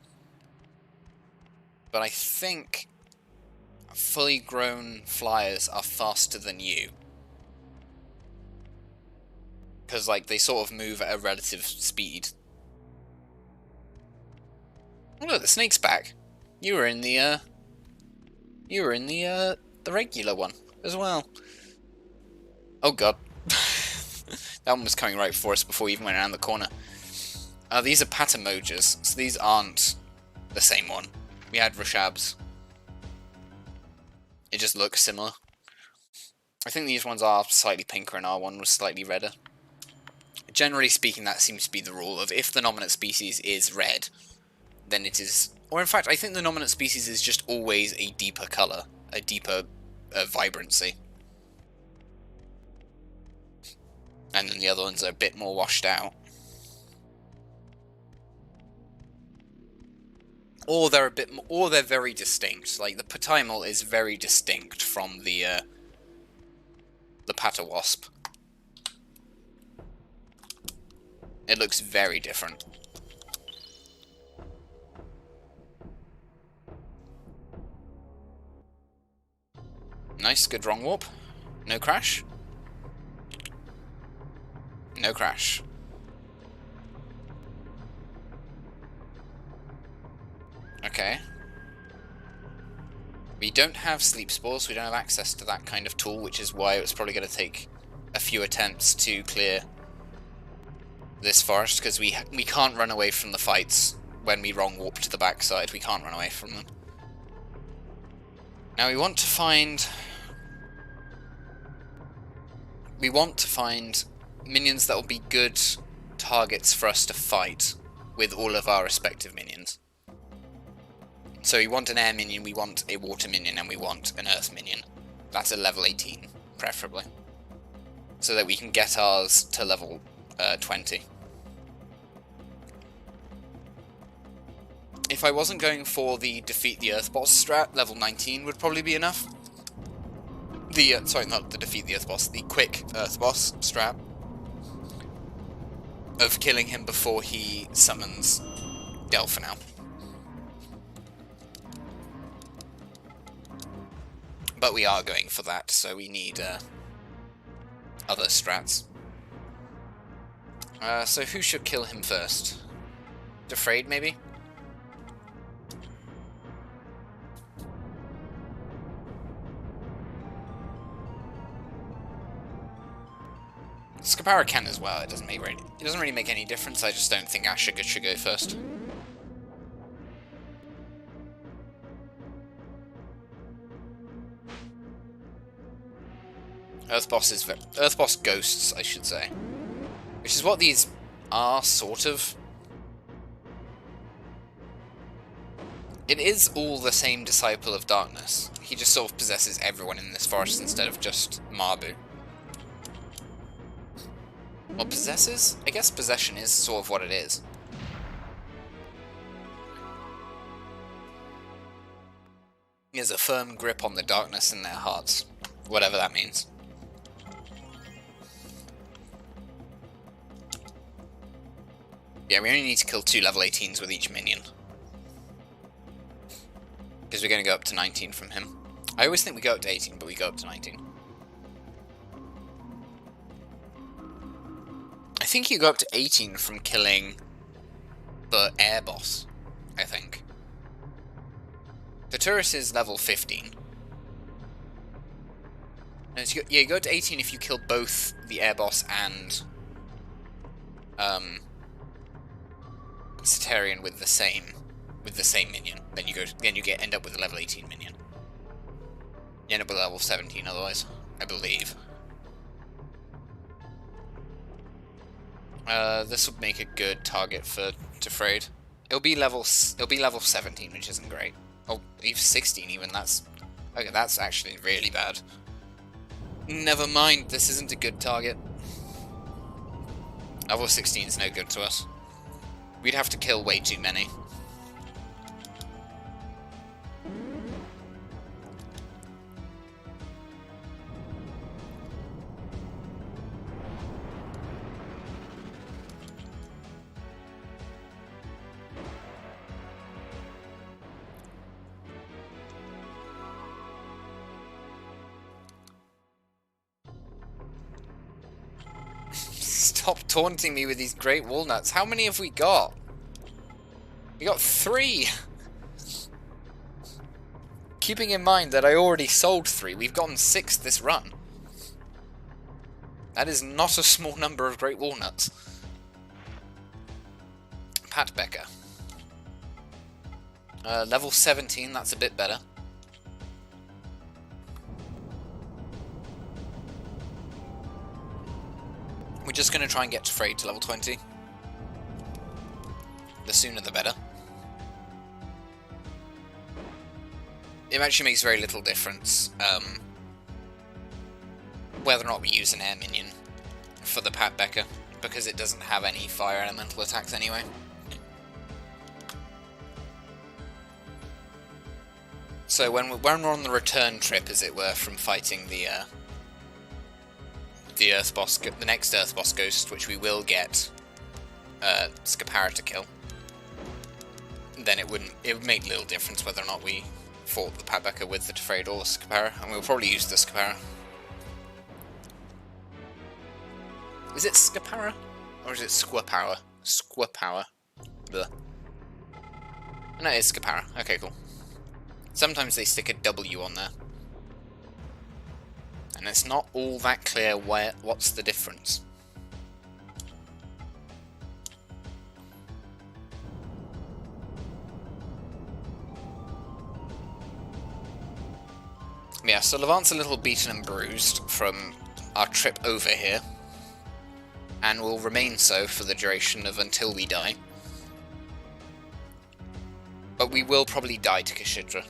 But I think fully grown flyers are faster than you. Because, like, they sort of move at a relative speed. Oh look, the snake's back. You were in the regular one as well. Oh god. That one was coming right for us before we even went around the corner. These are Patamojas, so these aren't the same one. We had Rishabs. It just looks similar. I think these ones are slightly pinker and our one was slightly redder. Generally speaking, that seems to be the rule of if the nominate species is red, then it is... Or in fact, I think the nominate species is just always a deeper colour, a deeper vibrancy. And then the other ones are a bit more washed out. Or they're a bit more, or they're very distinct. Like the Patimal is very distinct from the Patawasp. It looks very different. Nice, good wrong warp. No crash. No crash. Okay. We don't have sleep spores, we don't have access to that kind of tool, which is why it's probably going to take a few attempts to clear this forest, because we can't run away from the fights when we wrong warp to the backside. We can't run away from them. Now we want to find... minions that will be good targets for us to fight with all of our respective minions. So we want an air minion, we want a water minion, and we want an earth minion. That's a level 18, preferably. So that we can get ours to level 20. If I wasn't going for the defeat the earth boss strat, level 19 would probably be enough. Sorry, not the defeat the earth boss, the quick earth boss strat. Of killing him before he summons Delphinal. But we are going for that, so we need other strats. So who should kill him first? Defrayed, maybe? Scapara can as well. It doesn't really make any difference. I just don't think Asher should go first. Earthboss ghosts, I should say, which is what these are, sort of. It is all the same Disciple of Darkness. He just sort of possesses everyone in this forest instead of just Mabu. Or possesses? I guess possession is sort of what it is. He has a firm grip on the darkness in their hearts, whatever that means. Yeah, we only need to kill 2 level 18s with each minion. Because we're going to go up to 19 from him. I always think we go up to 18, but we go up to 19. I think you go up to 18 from killing the air boss, I think. The turret is level 15. And yeah, you go to 18 if you kill both the air boss and Cetarian with the same minion. Then you end up with a level 18 minion. You end up with a level 17 otherwise, I believe. This would make a good target for Defrayed. It'll be level 17, which isn't great. Oh, even 16 even, okay, that's actually really bad. Never mind, this isn't a good target. Level 16 is no good to us. We'd have to kill way too many. Stop taunting me with these great walnuts. How many have we got? We got 3! Keeping in mind that I already sold 3, we've gotten 6 this run. That is not a small number of great walnuts. Pat Becker. Level 17, that's a bit better. We're just going to try and get Frayed to level 20. The sooner the better. It actually makes very little difference whether or not we use an air minion for the Pat Becker, because it doesn't have any fire elemental attacks anyway. So when we're on the return trip, as it were, from fighting the Earth boss, the next Earth boss ghost, which we will get Scapara to kill, then it would make little difference whether or not we fought the Pat Becker with the Defrayed or the Scapara, and we'll probably use the Scapara. Is it Scapara? Or is it Squapower? Squapower. Blech. No, it's Scapara. Okay, cool. Sometimes they stick a W on there. And it's not all that clear what's the difference. Yeah, so Levant's a little beaten and bruised from our trip over here, and will remain so for the duration of until we die. But we will probably die to Kashidra,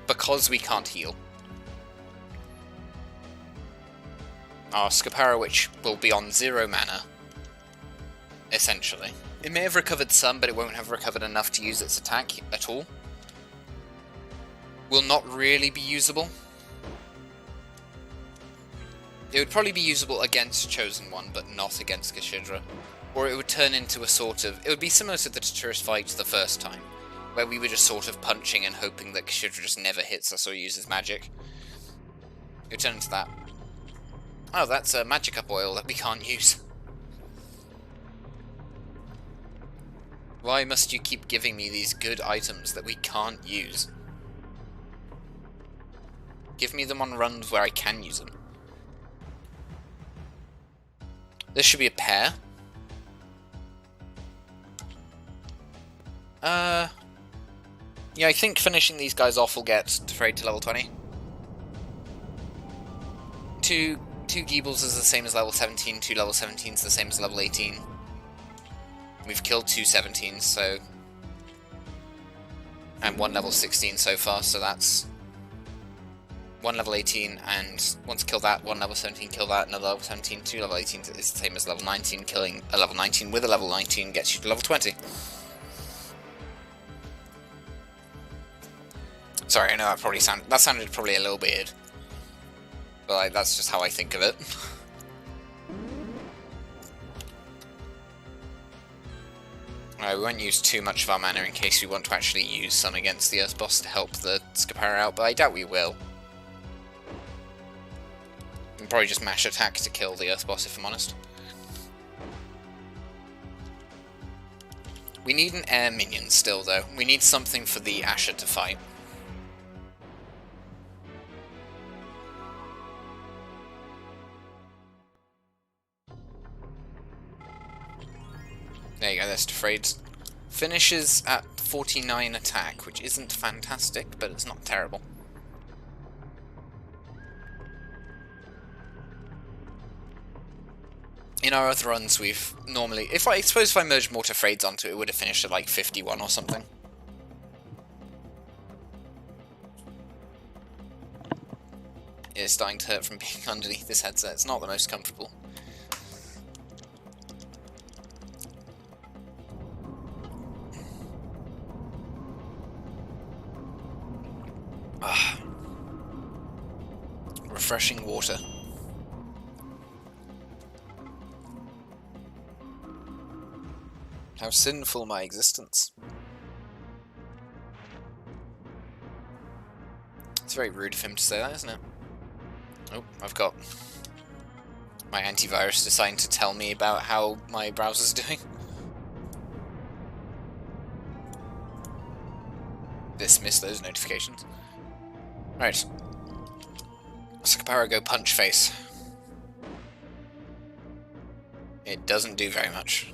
because we can't heal. Our Scapara, which will be on 0 mana, essentially. It may have recovered some, but it won't have recovered enough to use its attack at all. Will not really be usable. It would probably be usable against Chosen One, but not against Kashidra. Or it would turn into a sort of... It would be similar to the Taturus fight the first time, where we were just sort of punching and hoping that Kishidra just never hits us or uses magic. Go turn into that. Oh, that's a magic up oil that we can't use. Why must you keep giving me these good items that we can't use? Give me them on runs where I can use them. This should be a pair. Yeah, I think finishing these guys off will get Defrayed to level 20. Two Geebles is the same as level 17, 2 level 17s the same as level 18. We've killed 2 17s, so... and 1 level 16 so far, so that's... 1 level 18, and once kill that, 1 level 17, kill that, another level 17, 2 level 18 is the same as level 19, killing a level 19 with a level 19 gets you to level 20. Sorry, I know that sounded probably a little weird, but like, that's just how I think of it. Alright, we won't use too much of our mana in case we want to actually use some against the Earth boss to help the Scapara out, but I doubt we will. We'll probably just mash attack to kill the Earth boss, if I'm honest. We need an air minion still, though. We need something for the Asher to fight. There you go, that's Defrayed. Finishes at 49 attack, which isn't fantastic, but it's not terrible. In our other runs, we've normally... I suppose if I merged more Defrayeds onto it, it would have finished at like 51 or something. It's starting to hurt from being underneath this headset. It's not the most comfortable. Refreshing water. How sinful my existence. It's very rude of him to say that, isn't it? Oh, I've got my antivirus deciding to tell me about how my browser's doing. Dismiss those notifications. Right. Scapara go punch face. It doesn't do very much.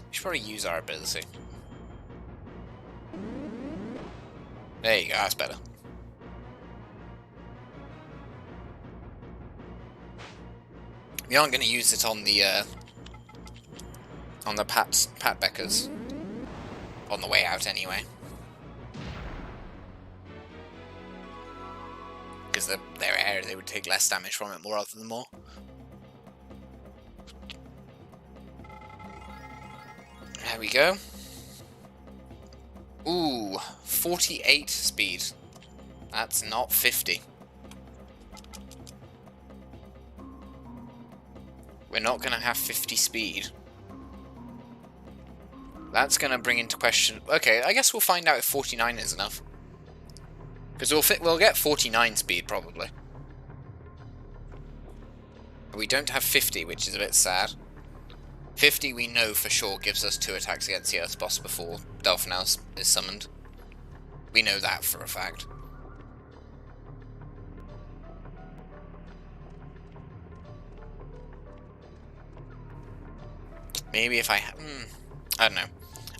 We should probably use our ability. There you go, that's better. We aren't going to use it on the Pat Beckers on the way out anyway, because they're air, they would take less damage from it more rather than more. There we go. Ooh, 48 speed. That's not 50. We're not going to have 50 speed. That's going to bring into question... Okay, I guess we'll find out if 49 is enough. Because we'll get 49 speed, probably. But we don't have 50, which is a bit sad. 50 we know for sure gives us 2 attacks against the Earth boss before Delphinel is summoned. We know that for a fact. Maybe if I don't know.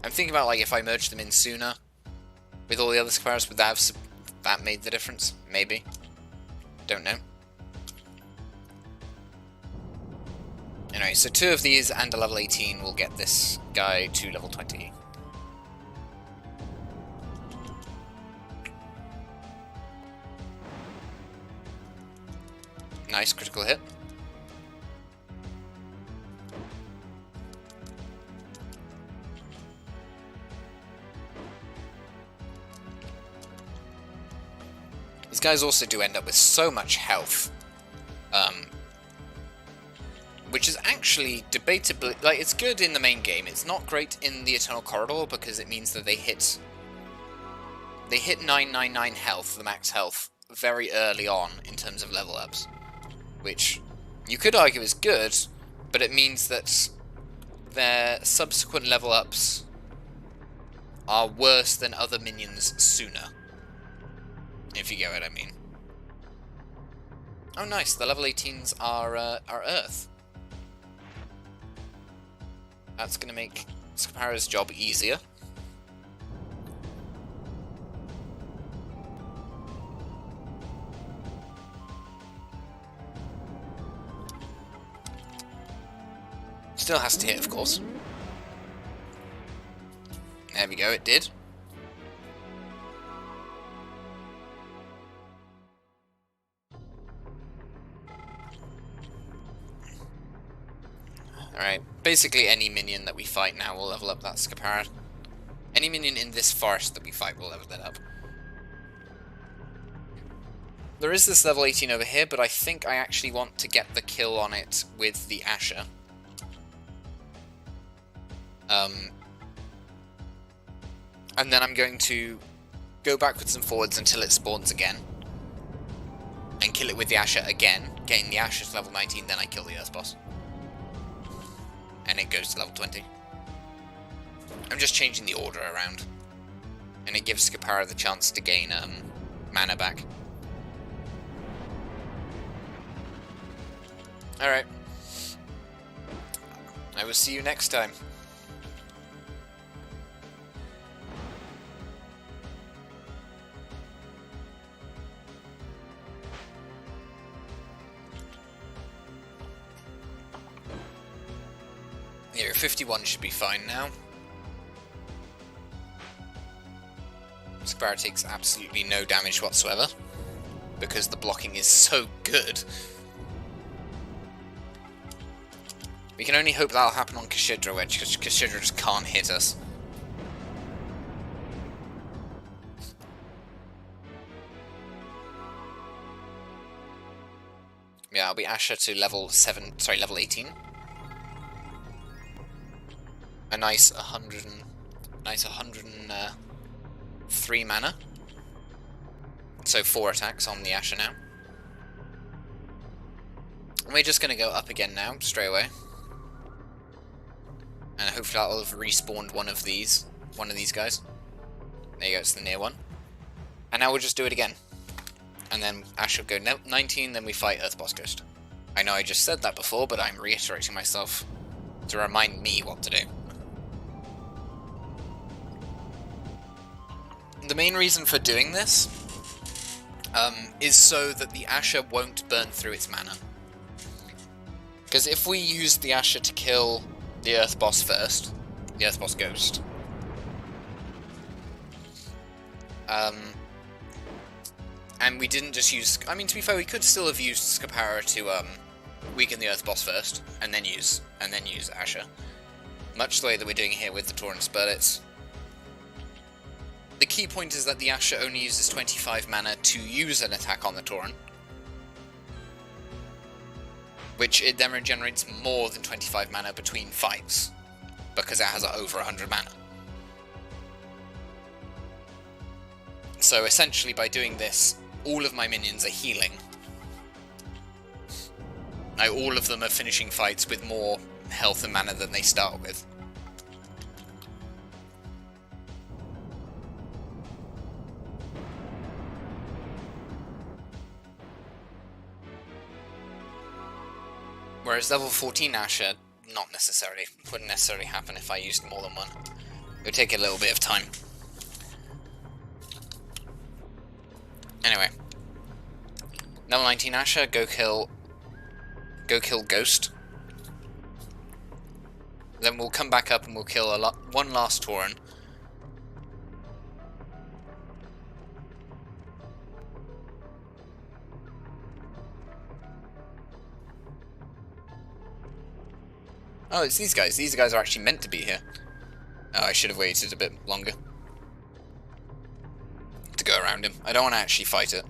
I'm thinking about like if I merged them in sooner with all the other Scaparas, would that made the difference? Maybe. Don't know. Anyway, so 2 of these and a level 18 will get this guy to level 20. Nice critical hit. These guys also do end up with so much health, which is actually debatably, like, it's good in the main game. It's not great in the Eternal Corridor because it means that they hit 999 health, the max health, very early on in terms of level ups, which you could argue is good, but it means that their subsequent level ups are worse than other minions sooner, if you get what I mean. Oh nice, the level 18s are Earth. That's going to make Scapara's job easier. Still has to hit, of course. There we go, it did. Alright, basically any minion that we fight now will level up that Scapara. Any minion in this forest that we fight will level that up. There is this level 18 over here, but I think I actually want to get the kill on it with the Asher. And then I'm going to go backwards and forwards until it spawns again. And kill it with the Asher again, getting the Asher to level 19, then I kill the Earth boss. And it goes to level 20. I'm just changing the order around. And it gives Scapara the chance to gain mana back. Alright. I will see you next time. Here, 51 should be fine now. Scapara takes absolutely no damage whatsoever, because the blocking is so good. We can only hope that'll happen on Kashidra Wedge, because Kashidra just can't hit us. Yeah, I'll be Asher to level 18. A nice 103 mana. So 4 attacks on the Asher now. And we're just going to go up again now, straight away. And hopefully that'll have respawned one of these guys. There you go, it's the near one. And now we'll just do it again. And then Asher will go 19, then we fight Earth Boss Ghost. I know I just said that before, but I'm reiterating myself to remind me what to do. The main reason for doing this is so that the Asher won't burn through its mana. Because if we use the Asher to kill the Earth Boss first, the Earth Boss Ghost, and we didn't just use... I mean, to be fair, we could still have used Scapara to weaken the Earth Boss first, and then use Asher. Much the way that we're doing here with the Tauren Spurlets. The key point is that the Asher only uses 25 mana to use an attack on the Tauren, which it then regenerates more than 25 mana between fights, because it has over 100 mana. So essentially by doing this, all of my minions are healing. Now all of them are finishing fights with more health and mana than they start with. Whereas level 14 Asher, not necessarily. Wouldn't necessarily happen if I used more than one. It would take a little bit of time. Anyway. Level 19 Asher, go kill Ghost. Then we'll come back up and we'll kill one last Tauren. Oh, it's these guys. These guys are actually meant to be here. Oh, I should have waited a bit longer to go around him. I don't want to actually fight it.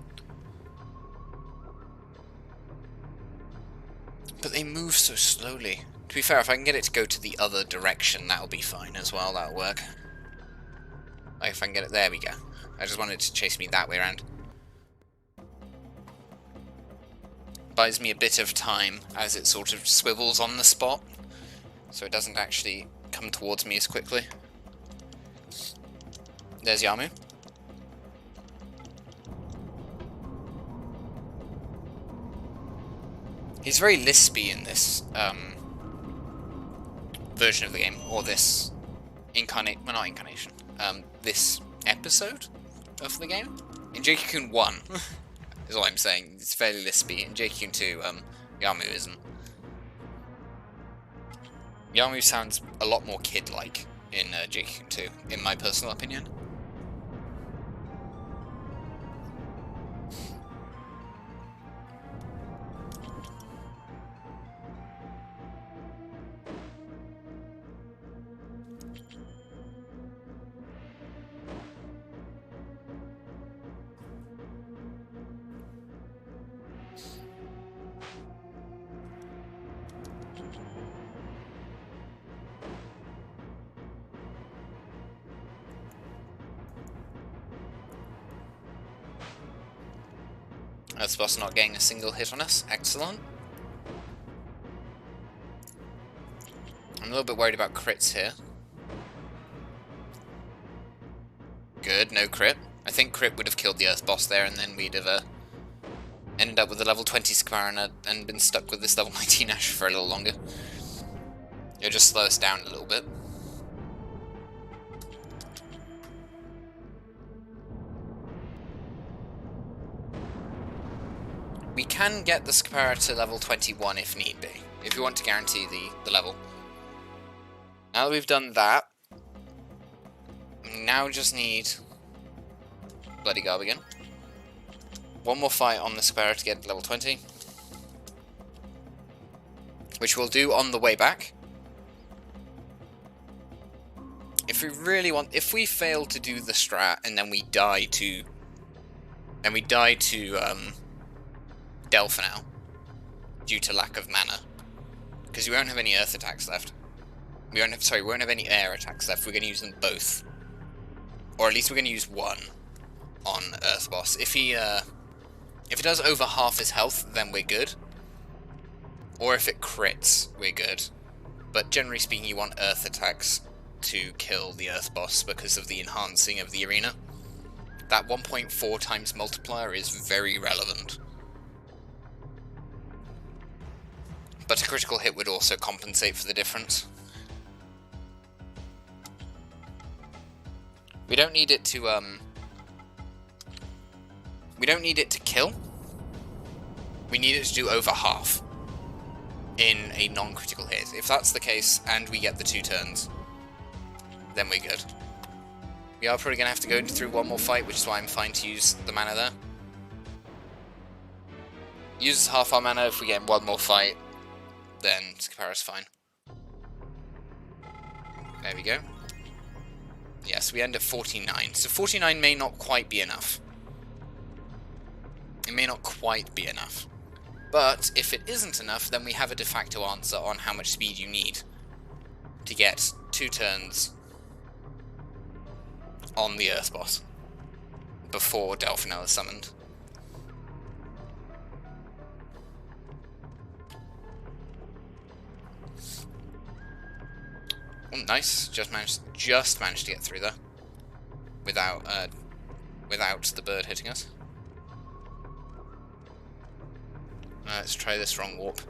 But they move so slowly. To be fair, if I can get it to go to the other direction, that'll be fine as well, that'll work. Like if I can get it, there we go. I just wanted to chase me that way around. Buys me a bit of time as it sort of swivels on the spot, so it doesn't actually come towards me as quickly. There's Yamu. He's very lispy in this version of the game, or this well, not incarnation, this episode of the game. In Jade Cocoon 1, is all I'm saying, it's fairly lispy. In Jade Cocoon 2, Yamu isn't. Yamu sounds a lot more kid-like in Jade Cocoon 2, in my personal opinion. Earth's boss not getting a single hit on us. Excellent. I'm a little bit worried about crits here. Good, no crit. I think crit would have killed the Earth boss there, and then we'd have ended up with a level 20 Scaparana and been stuck with this level 19 Ash for a little longer. It'll just slow us down a little bit. We can get the Scaparana to level 21 if need be, if we want to guarantee the level. Now that we've done that, we now just need Bloody Garb again. One more fight on the Scaparana to get level 20. Which we'll do on the way back. If we really want, if we fail to do the strat and then we die to Delphinel due to lack of mana, because we won't have any earth attacks left. We won't have any air attacks left. We're going to use them both, or at least we're going to use one on Earth Boss. If he does over half his health, then we're good. Or if it crits, we're good. But generally speaking, you want Earth attacks to kill the Earth Boss because of the enhancing of the arena. That 1.4 times multiplier is very relevant. But a critical hit would also compensate for the difference. We don't need it to we don't need it to kill. We need it to do over half in a non-critical hit. If that's the case, and we get the 2 turns, then we're good. We are probably going to have to go through one more fight, which is why I'm fine to use the mana there. Uses half our mana. If we get one more fight, then Scaparana's fine. There we go. Yes, we end at 49. So 49 may not quite be enough. It may not quite be enough. But if it isn't enough, then we have a de facto answer on how much speed you need to get 2 turns on the Earth Boss before Delphinel is summoned. Oh, nice. Just managed to get through there without the bird hitting us. Let's try this wrong warp.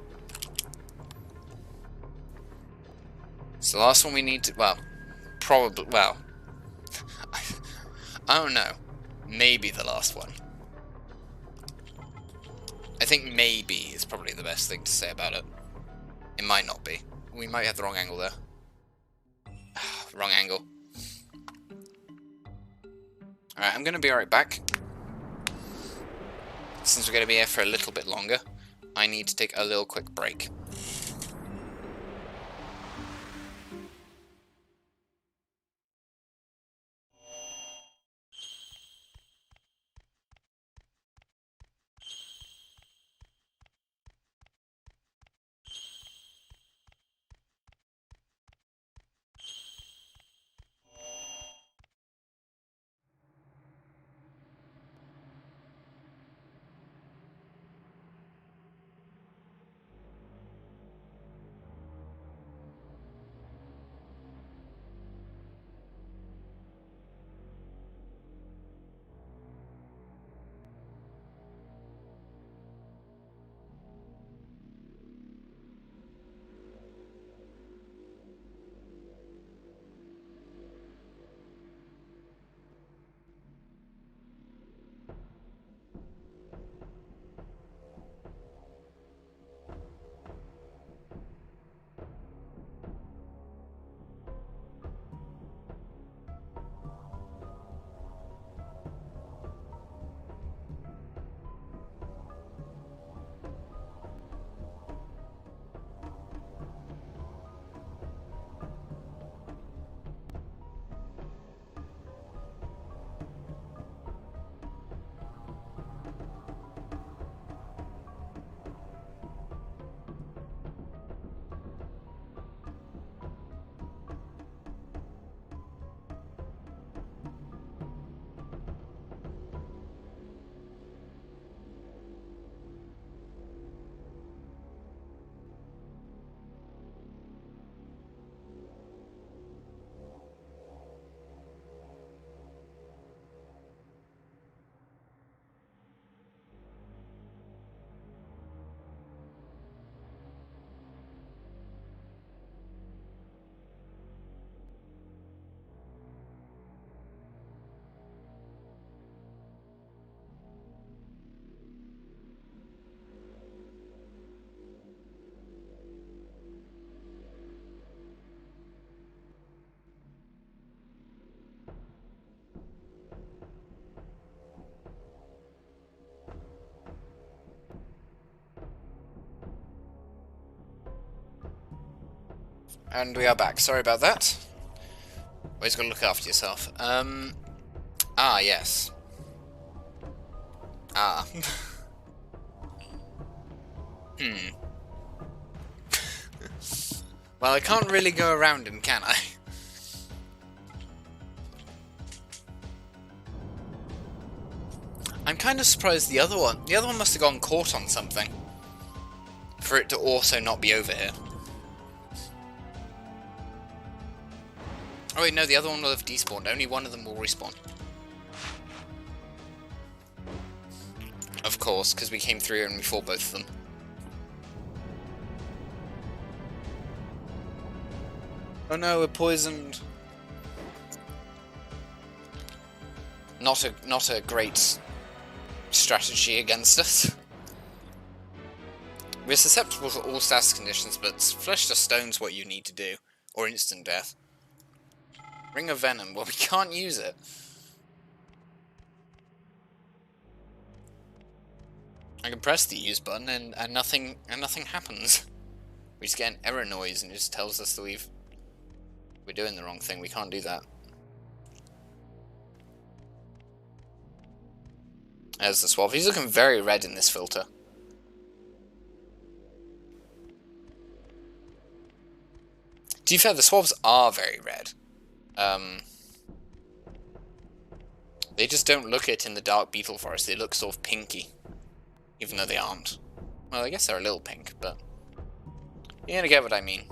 So the last one we need to, well, probably, well, I don't know. Maybe the last one. I think maybe is probably the best thing to say about it. It might not be. We might have the wrong angle there. Wrong angle. Alright, I'm going to be right back. Since we're going to be here for a little bit longer, I need to take a little quick break. And we are back. Sorry about that. Always got to look after yourself. Yes. Well, I can't really go around him, can I? I'm kind of surprised the other one must have gone caught on something. For it to also not be over here. Oh wait, no, the other one will have despawned. Only one of them will respawn. Of course, because we came through and we fought both of them. Oh no, we're poisoned. Not a great strategy against us. We're susceptible to all status conditions, but flesh to stone's what you need to do. Or instant death. Ring of Venom. Well, we can't use it. I can press the use button and nothing happens. We just get an error noise and it just tells us that we're doing the wrong thing. We can't do that. There's the swab. He's looking very red in this filter. To be fair, the swabs are very red. They just don't look it in the dark beetle forest. They look sort of pinky, even though they aren't. Well, I guess they're a little pink, but you're gonna get what I mean.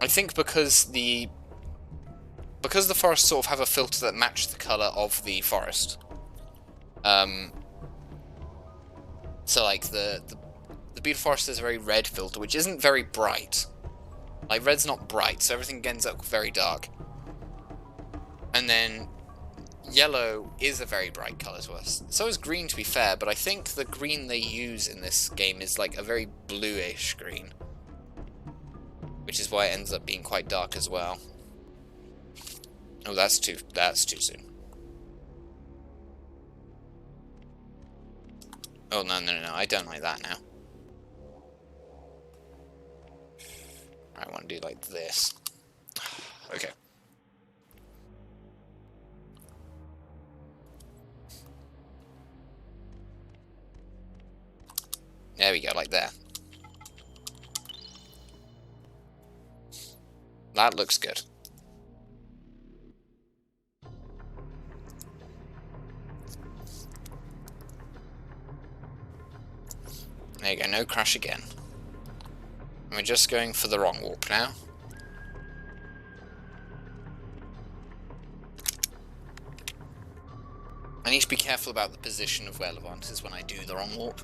I think because the forests sort of have a filter that matches the colour of the forest. So like the beetle forest has a very red filter, which isn't very bright. Like red's not bright, so everything ends up very dark. And then yellow is a very bright colour to us. So is green, to be fair, but I think the green they use in this game is like a very bluish green. Which is why it ends up being quite dark as well. Oh, that's too soon. Oh, no, I don't like that now. I want to do like this. Okay. There we go, like there. That looks good. There you go, no crash again. And we're just going for the wrong warp now. I need to be careful about the position of where Levant is when I do the wrong warp.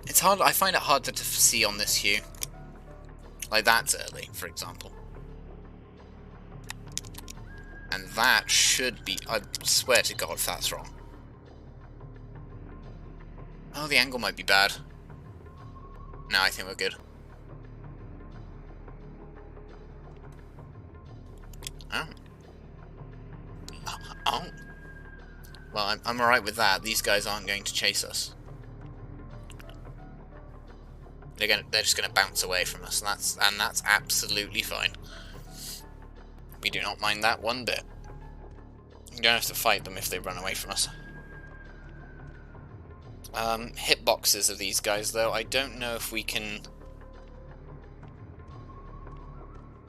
It's hard, I find it harder to see on this hue. Like that's early, for example. And that should be, I swear to God if that's wrong. Oh, the angle might be bad. No, I think we're good. Oh. Oh. Well, I'm alright with that. These guys aren't going to chase us. They're just gonna bounce away from us, and that's absolutely fine. We do not mind that one bit. You don't have to fight them if they run away from us. Hitboxes of these guys, though, I don't know if we can...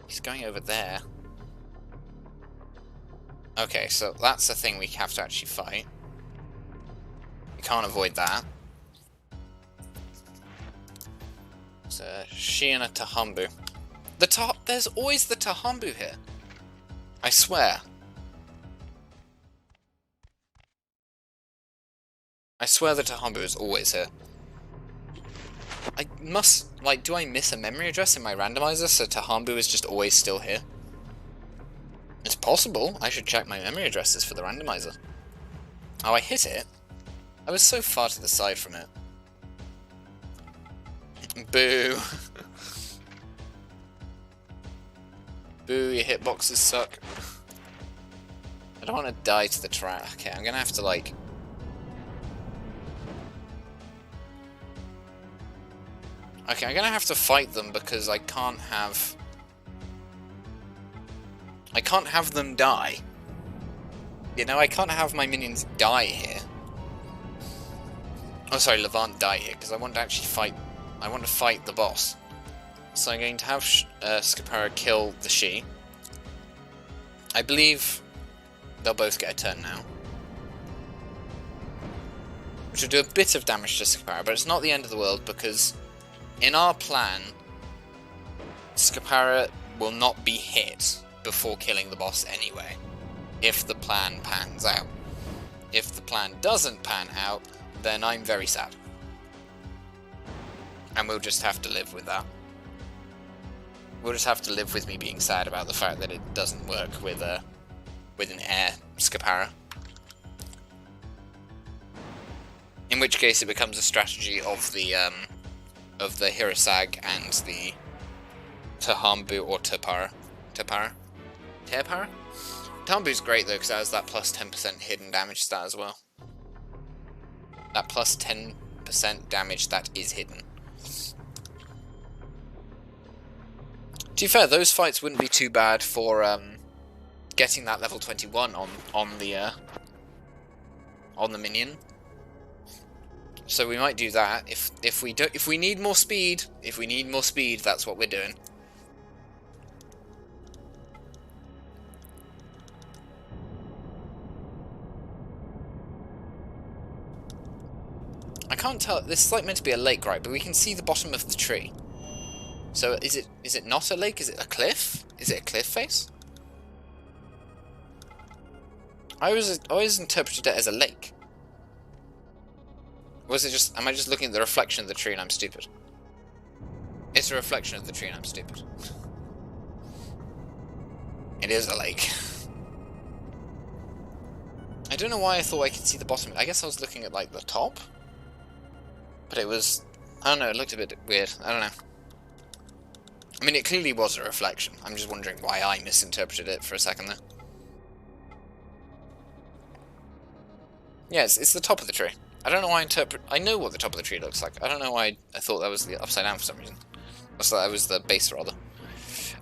He's going over there. Okay, so that's the thing we have to actually fight. We can't avoid that. So, she and a Tahambu. There's always the Tahambu here. I swear. I swear the Tahambu is always here. I must, like, do I miss a memory address in my randomizer so Tahambu is just always still here? It's possible. I should check my memory addresses for the randomizer. Oh, I hit it. I was so far to the side from it. Boo. Boo, your hitboxes suck. I don't want to die to the trap. Okay, I'm gonna have to, like... Okay, I'm gonna have to fight them because I can't have them die. You know, I can't have my minions die here. Oh, sorry, Levant die here, because I want to actually fight... I want to fight the boss. So I'm going to have Scapara kill the She. I believe they'll both get a turn now. Which will do a bit of damage to Scapara, but it's not the end of the world, because in our plan, Scapara will not be hit before killing the boss anyway, if the plan pans out. If the plan doesn't pan out, then I'm very sad. And we'll just have to live with that. We'll just have to live with me being sad about the fact that it doesn't work with an air Scapara. In which case it becomes a strategy of the Hirasag and the Tahambu or Tapara. Tahambu's great though, because it has that plus 10% hidden damage stat as well. That plus 10% damage that is hidden. To be fair, those fights wouldn't be too bad for getting that level 21 on the minion. So we might do that if we need more speed. If we need more speed, that's what we're doing. I can't tell. This is like meant to be a lake, right? But we can see the bottom of the tree. So is it not a lake? Is it a cliff? Is it a cliff face? I always interpreted it as a lake. Was it just? Am I just looking at the reflection of the tree and I'm stupid? It's a reflection of the tree and I'm stupid. It is a lake. I don't know why I thought I could see the bottom. I guess I was looking at like the top. But it was, I don't know, it looked a bit weird. I don't know. I mean, it clearly was a reflection. I'm just wondering why I misinterpreted it for a second there. Yeah, it's the top of the tree. I don't know why I know what the top of the tree looks like. I don't know why I thought that was the upside down for some reason. Or so that was the base, rather.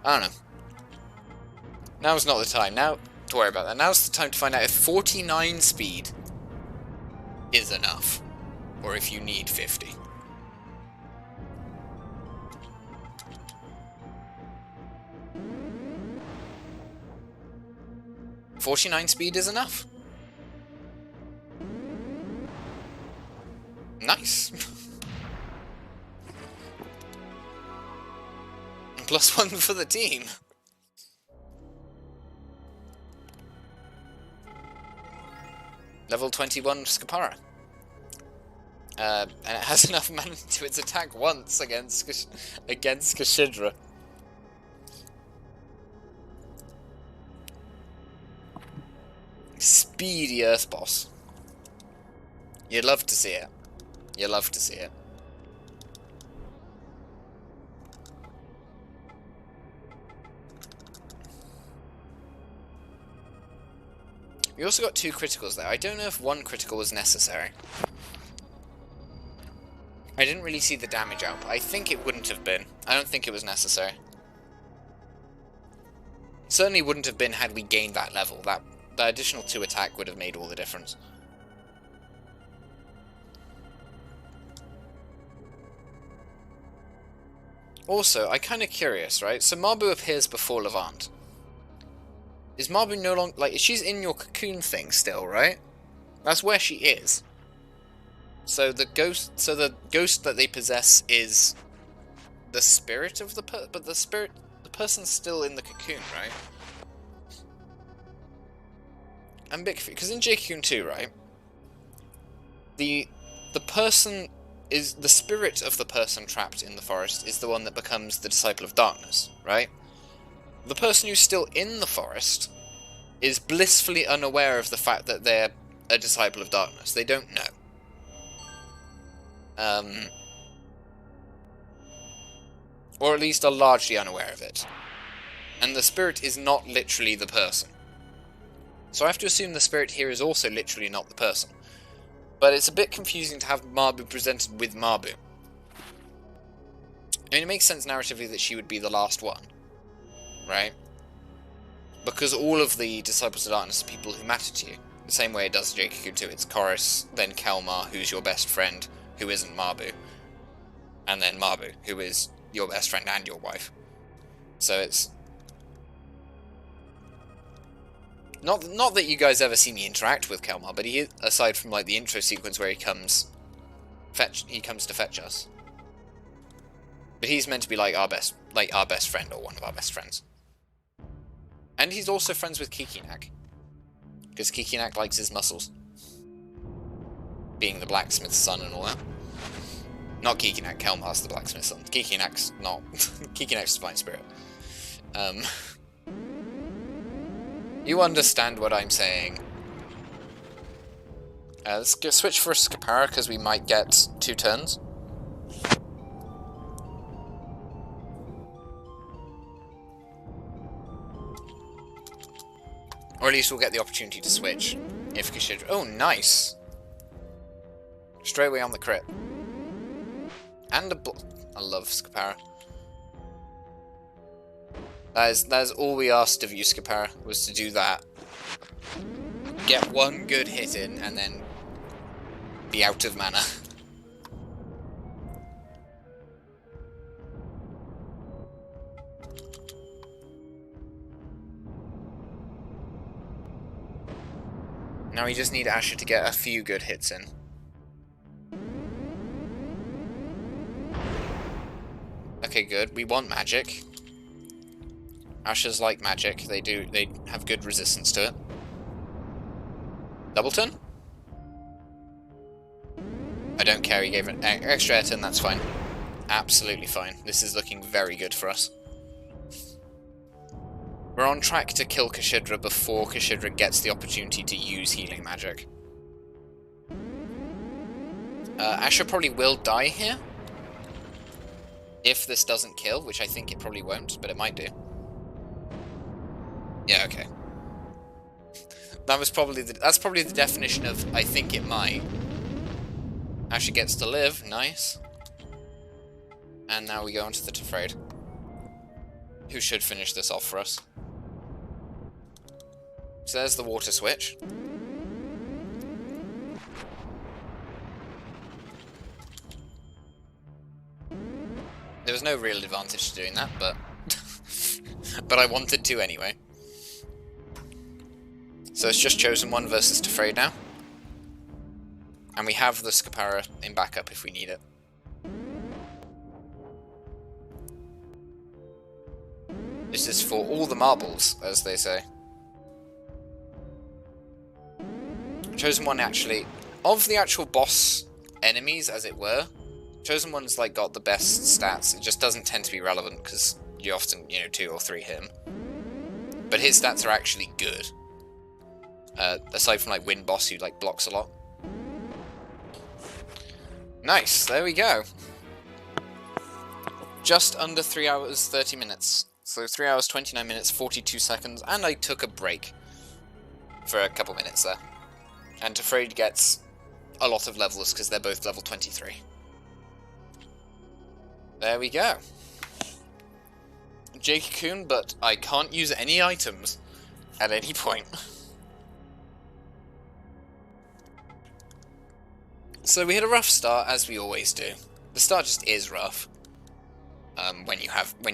I don't know. Now's not the time. Now, to worry about that. Now's the time to find out if 49 speed is enough. Or if you need 50. "49 speed is enough." Nice. +1 for the team. Level 21 Scapara. And it has enough mana to its attack once against Kashidra. Speedy Earth Boss. You'd love to see it. You love to see it. We also got 2 criticals there. I don't know if 1 critical was necessary. I didn't really see the damage output. I think it wouldn't have been. I don't think it was necessary. It certainly wouldn't have been had we gained that level. That additional 2 attack would have made all the difference. Also, I'm kind of curious, right? So Mabu appears before Levant. Is Mabu no longer... like, she's in your cocoon thing still, right? That's where she is. So the ghost that they possess is the spirit of the but the person's still in the cocoon, right? I'm a bit confused, because in Jade Cocoon 2, right? The person is the spirit of the person trapped in the forest is the one that becomes the disciple of darkness, right? The person who's still in the forest is blissfully unaware of the fact that they're a disciple of darkness. They don't know. Or at least are largely unaware of it. And the spirit is not literally the person. So I have to assume the spirit here is also literally not the person. But it's a bit confusing to have Mabu presented with Mabu. I mean, it makes sense narratively that she would be the last one, right? Because all of the Disciples of Darkness are people who matter to you. The same way it does Jade Cocoon too. It's Chorus, then Kelmar, who's your best friend, who isn't Mabu. And then Mabu, who is your best friend and your wife. So it's... Not that you guys ever see me interact with Kelmar, but he, aside from like the intro sequence where he comes to fetch us. But he's meant to be like our best friend, or one of our best friends. And he's also friends with Kikinak. Because Kikinak likes his muscles. Being the blacksmith's son and all that. Not Kikinak, Kelmar's the blacksmith's son. Kikinak's not. Kikinak's the fine spirit. You understand what I'm saying. Let's go switch for a Scapara, because we might get 2 turns. Or at least we'll get the opportunity to switch. If Kashidra... Oh, nice! Straight away on the crit. And a... I love Scapara. That is all we asked of you, Scapara, was to do that. Get one good hit in, and then be out of mana. Now we just need Asher to get a few good hits in. Okay, good. We want magic. Asher's like magic. They have good resistance to it. Double turn? I don't care, he gave an extra air turn, that's fine. Absolutely fine. This is looking very good for us. We're on track to kill Kashidra before Kashidra gets the opportunity to use healing magic. Asher probably will die here. If this doesn't kill, which I think it probably won't, but it might do. Yeah, okay. That's probably the definition of I think it might. Asher gets to live, nice. And now we go on to the Tefraid, who should finish this off for us. So there's the water switch. There was no real advantage to doing that, but but I wanted to anyway. So it's just Chosen One versus Tefraid now. And we have the Scapara in backup if we need it. This is for all the marbles, as they say. Chosen One actually, of the actual boss enemies, as it were, Chosen One's like got the best stats. It just doesn't tend to be relevant because you often, 2 or 3 hit him. But his stats are actually good. Aside from like Wind Boss, who like blocks a lot. Nice, there we go. Just under 3 hours 30 minutes. So 3 hours 29 minutes 42 seconds, and I took a break for a couple minutes there. And Tefraid gets a lot of levels because they're both level 23. There we go. Jade Cocoon, but I can't use any items at any point. So we had a rough start, as we always do. The start just is rough. When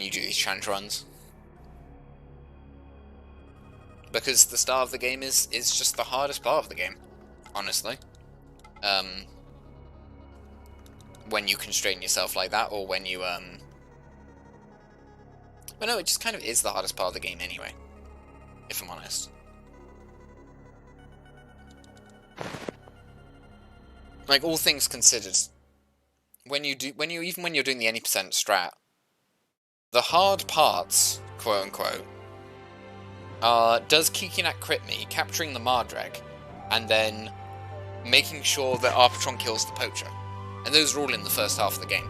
you do these challenge runs. Because the start of the game is just the hardest part of the game, honestly. When you constrain yourself like that, or when you, But no, it just kind of is the hardest part of the game anyway, if I'm honest. Like, all things considered, even when you're doing the any percent strat, the hard parts, quote unquote, are does Kikinak crit me, capturing the Mardreg, and then making sure that Arpatron kills the poacher. And those are all in the first half of the game.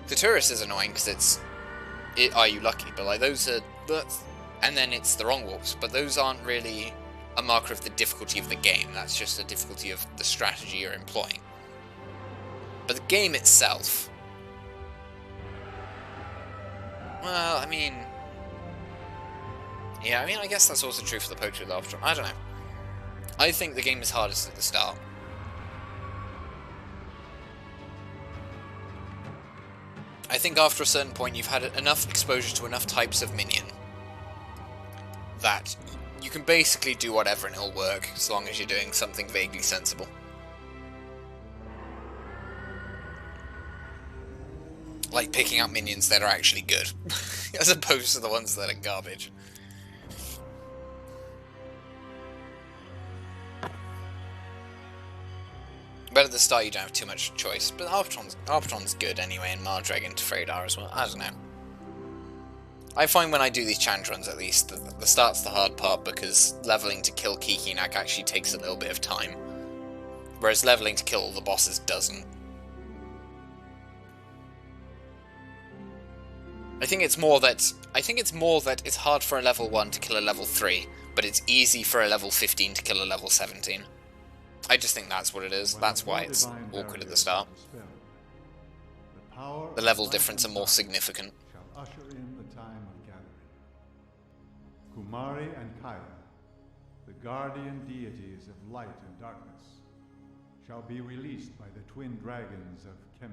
Clitoris is annoying because are you lucky? But like those are, and then it's the wrong warps. But those aren't really a marker of the difficulty of the game. That's just a difficulty of the strategy you're employing. But the game itself... Well, I mean... Yeah, I mean, I guess that's also true for the poacher with Arpatron. I don't know. I think the game is hardest at the start. I think after a certain point you've had enough exposure to enough types of minion that you can basically do whatever and it'll work, as long as you're doing something vaguely sensible. Like picking out minions that are actually good, as opposed to the ones that are garbage. But at the start you don't have too much choice, but Arpatron's good anyway, and Mardragon to Freydar as well. I don't know. I find when I do these challenge runs, at least, the start's the hard part, because leveling to kill Kikinak actually takes a little bit of time, whereas leveling to kill all the bosses doesn't. I think it's more that it's hard for a level 1 to kill a level 3, but it's easy for a level 15 to kill a level 17. I just think that's what it is. That's why it's awkward at the start. The level difference are more significant. Shall usher in the time of gathering. Kumari and Kaya, the guardian deities of light and darkness, shall be released by the twin dragons of Kemu.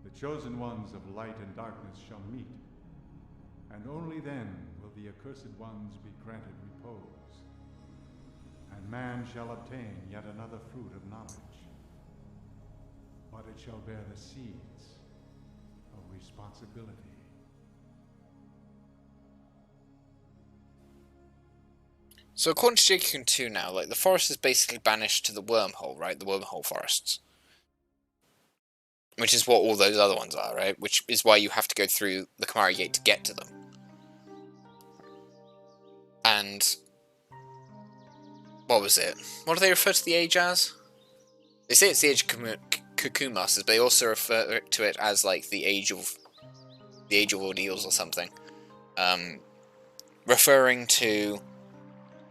The chosen ones of light and darkness shall meet, and only then will the accursed ones be granted repose. And man shall obtain yet another fruit of knowledge, but it shall bear the seeds of responsibility. So according to Jade Cocoon 2 now, like, the forest is basically banished to the wormhole, right? The wormhole forests. Which is what all those other ones are, right? Which is why you have to go through the Kamari Gate to get to them. And... what was it? What do they refer to the age as? They say it's the age of Cocoon Masters, but they also refer to it as, like, the age of ordeals or something. Referring to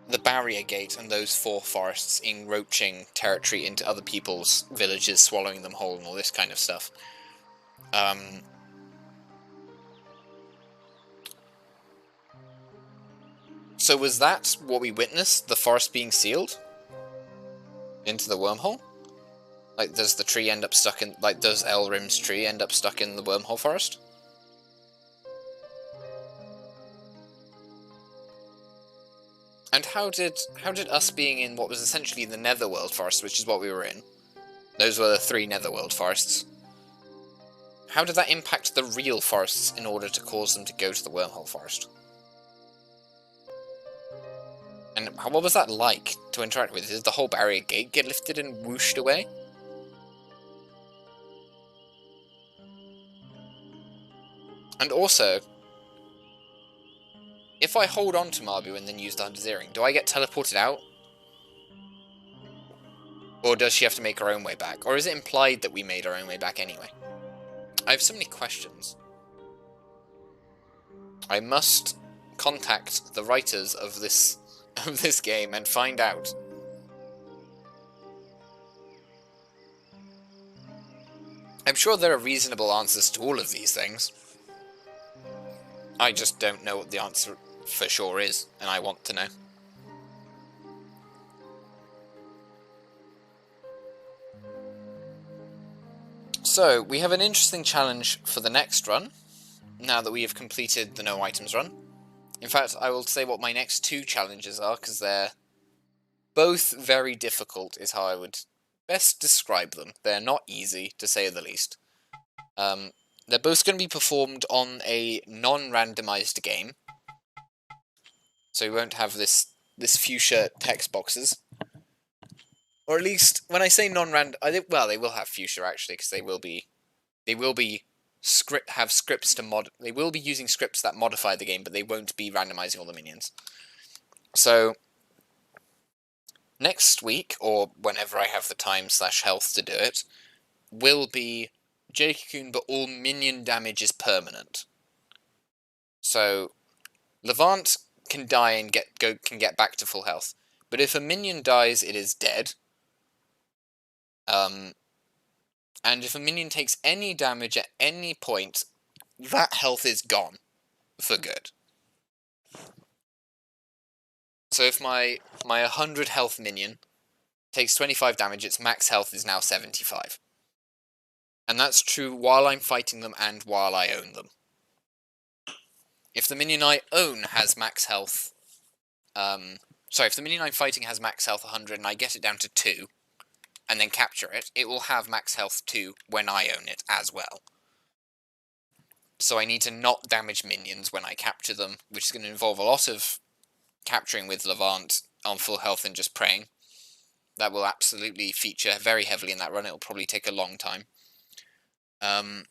the Barrier Gate and those 4 forests encroaching territory into other people's villages, swallowing them whole and all this kind of stuff. So was that what we witnessed? The forest being sealed? Into the wormhole? Like, does the tree end up stuck in... like, does Elrim's tree end up stuck in the wormhole forest? And how did us being in what was essentially the Netherworld forest, which is what we were in, those were the 3 Netherworld forests, how did that impact the real forests in order to cause them to go to the wormhole forest? And what was that like to interact with? Did the whole Barrier Gate get lifted and whooshed away? And also, if I hold on to Marbu and then use the Hunter's Earring, do I get teleported out? Or does she have to make her own way back? Or is it implied that we made our own way back anyway? I have so many questions. I must contact the writers of this game and find out. I'm sure there are reasonable answers to all of these things. I just don't know what the answer for sure is, and I want to know. So, we have an interesting challenge for the next run, now that we have completed the no items run. In fact, I will say what my next 2 challenges are, because they're both very difficult, is how I would best describe them. They're not easy, to say the least. They're both going to be performed on a non-randomised game. So we won't have this fuchsia text boxes. Or at least, when I say non-random, well, they will have fuchsia actually, because they will be scripts to they will be using scripts that modify the game, but they won't be randomising all the minions. So next week, or whenever I have the time/health to do it, will be Jade Cocoon, but all minion damage is permanent. So Levant can die and can get back to full health, but if a minion dies, it is dead. And if a minion takes any damage at any point, that health is gone for good. So if my 100 health minion takes 25 damage, its max health is now 75. And that's true while I'm fighting them and while I own them. If the minion I own has max health... if the minion I'm fighting has max health 100 and I get it down to 2, and then capture it, it will have max health 2 when I own it as well. So I need to not damage minions when I capture them, which is going to involve a lot of capturing with Levant on full health and just praying. That will absolutely feature very heavily in that run. It will probably take a long time. And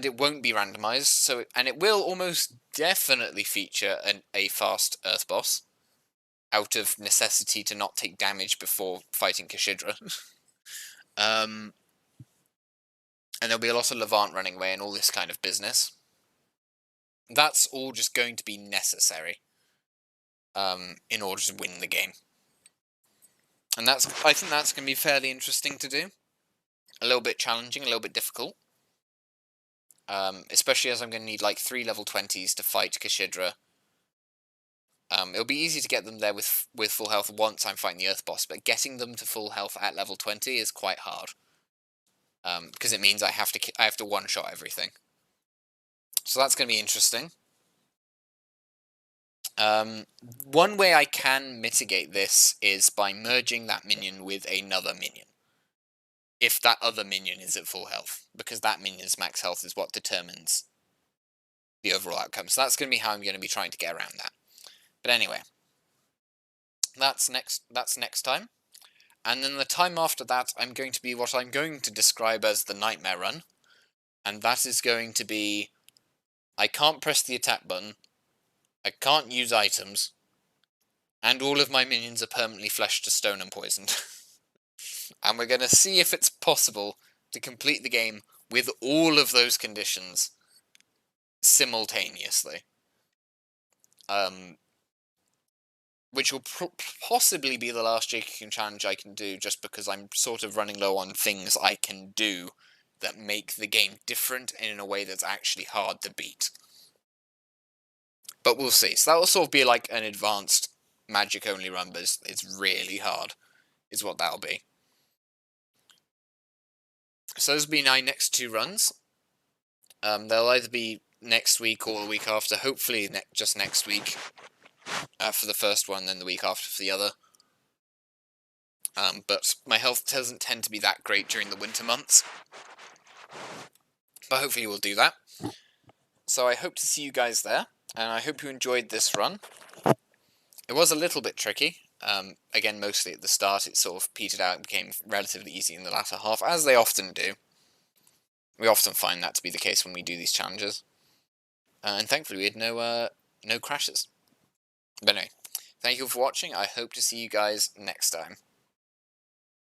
it won't be randomised, and it will almost definitely feature a fast Earth boss, out of necessity to not take damage before fighting Kashidra. And there'll be a lot of Levant running away and all this kind of business. That's all just going to be necessary in order to win the game. And I think that's going to be fairly interesting to do. A little bit challenging, a little bit difficult. Especially as I'm going to need like 3 level 20s to fight Kashidra. It'll be easy to get them there with full health once I'm fighting the Earth boss, but getting them to full health at level 20 is quite hard. Because it means I have to one-shot everything. So that's going to be interesting. One way I can mitigate this is by merging that minion with another minion. If that other minion is at full health, because that minion's max health is what determines the overall outcome. So that's going to be how I'm going to be trying to get around that. But anyway, that's next time. And then the time after that, I'm going to be what I'm going to describe as the Nightmare Run. And that is going to be, I can't press the attack button, I can't use items, and all of my minions are permanently fleshed to stone and poisoned. And we're going to see if it's possible to complete the game with all of those conditions simultaneously. Which will possibly be the last Jade Cocoon challenge I can do, just because I'm sort of running low on things I can do that make the game different and in a way that's actually hard to beat. But we'll see. So that will sort of be like an advanced magic-only run, but it's really hard, is what that'll be. So those will be my next 2 runs. They'll either be next week or the week after, hopefully just next week. For the first one, then the week after for the other. But my health doesn't tend to be that great during the winter months. But hopefully we'll do that. So I hope to see you guys there, and I hope you enjoyed this run. It was a little bit tricky. Again, mostly at the start, it sort of petered out and became relatively easy in the latter half, as they often do. We often find that to be the case when we do these challenges. And thankfully we had no crashes. But anyway, thank you for watching. I hope to see you guys next time.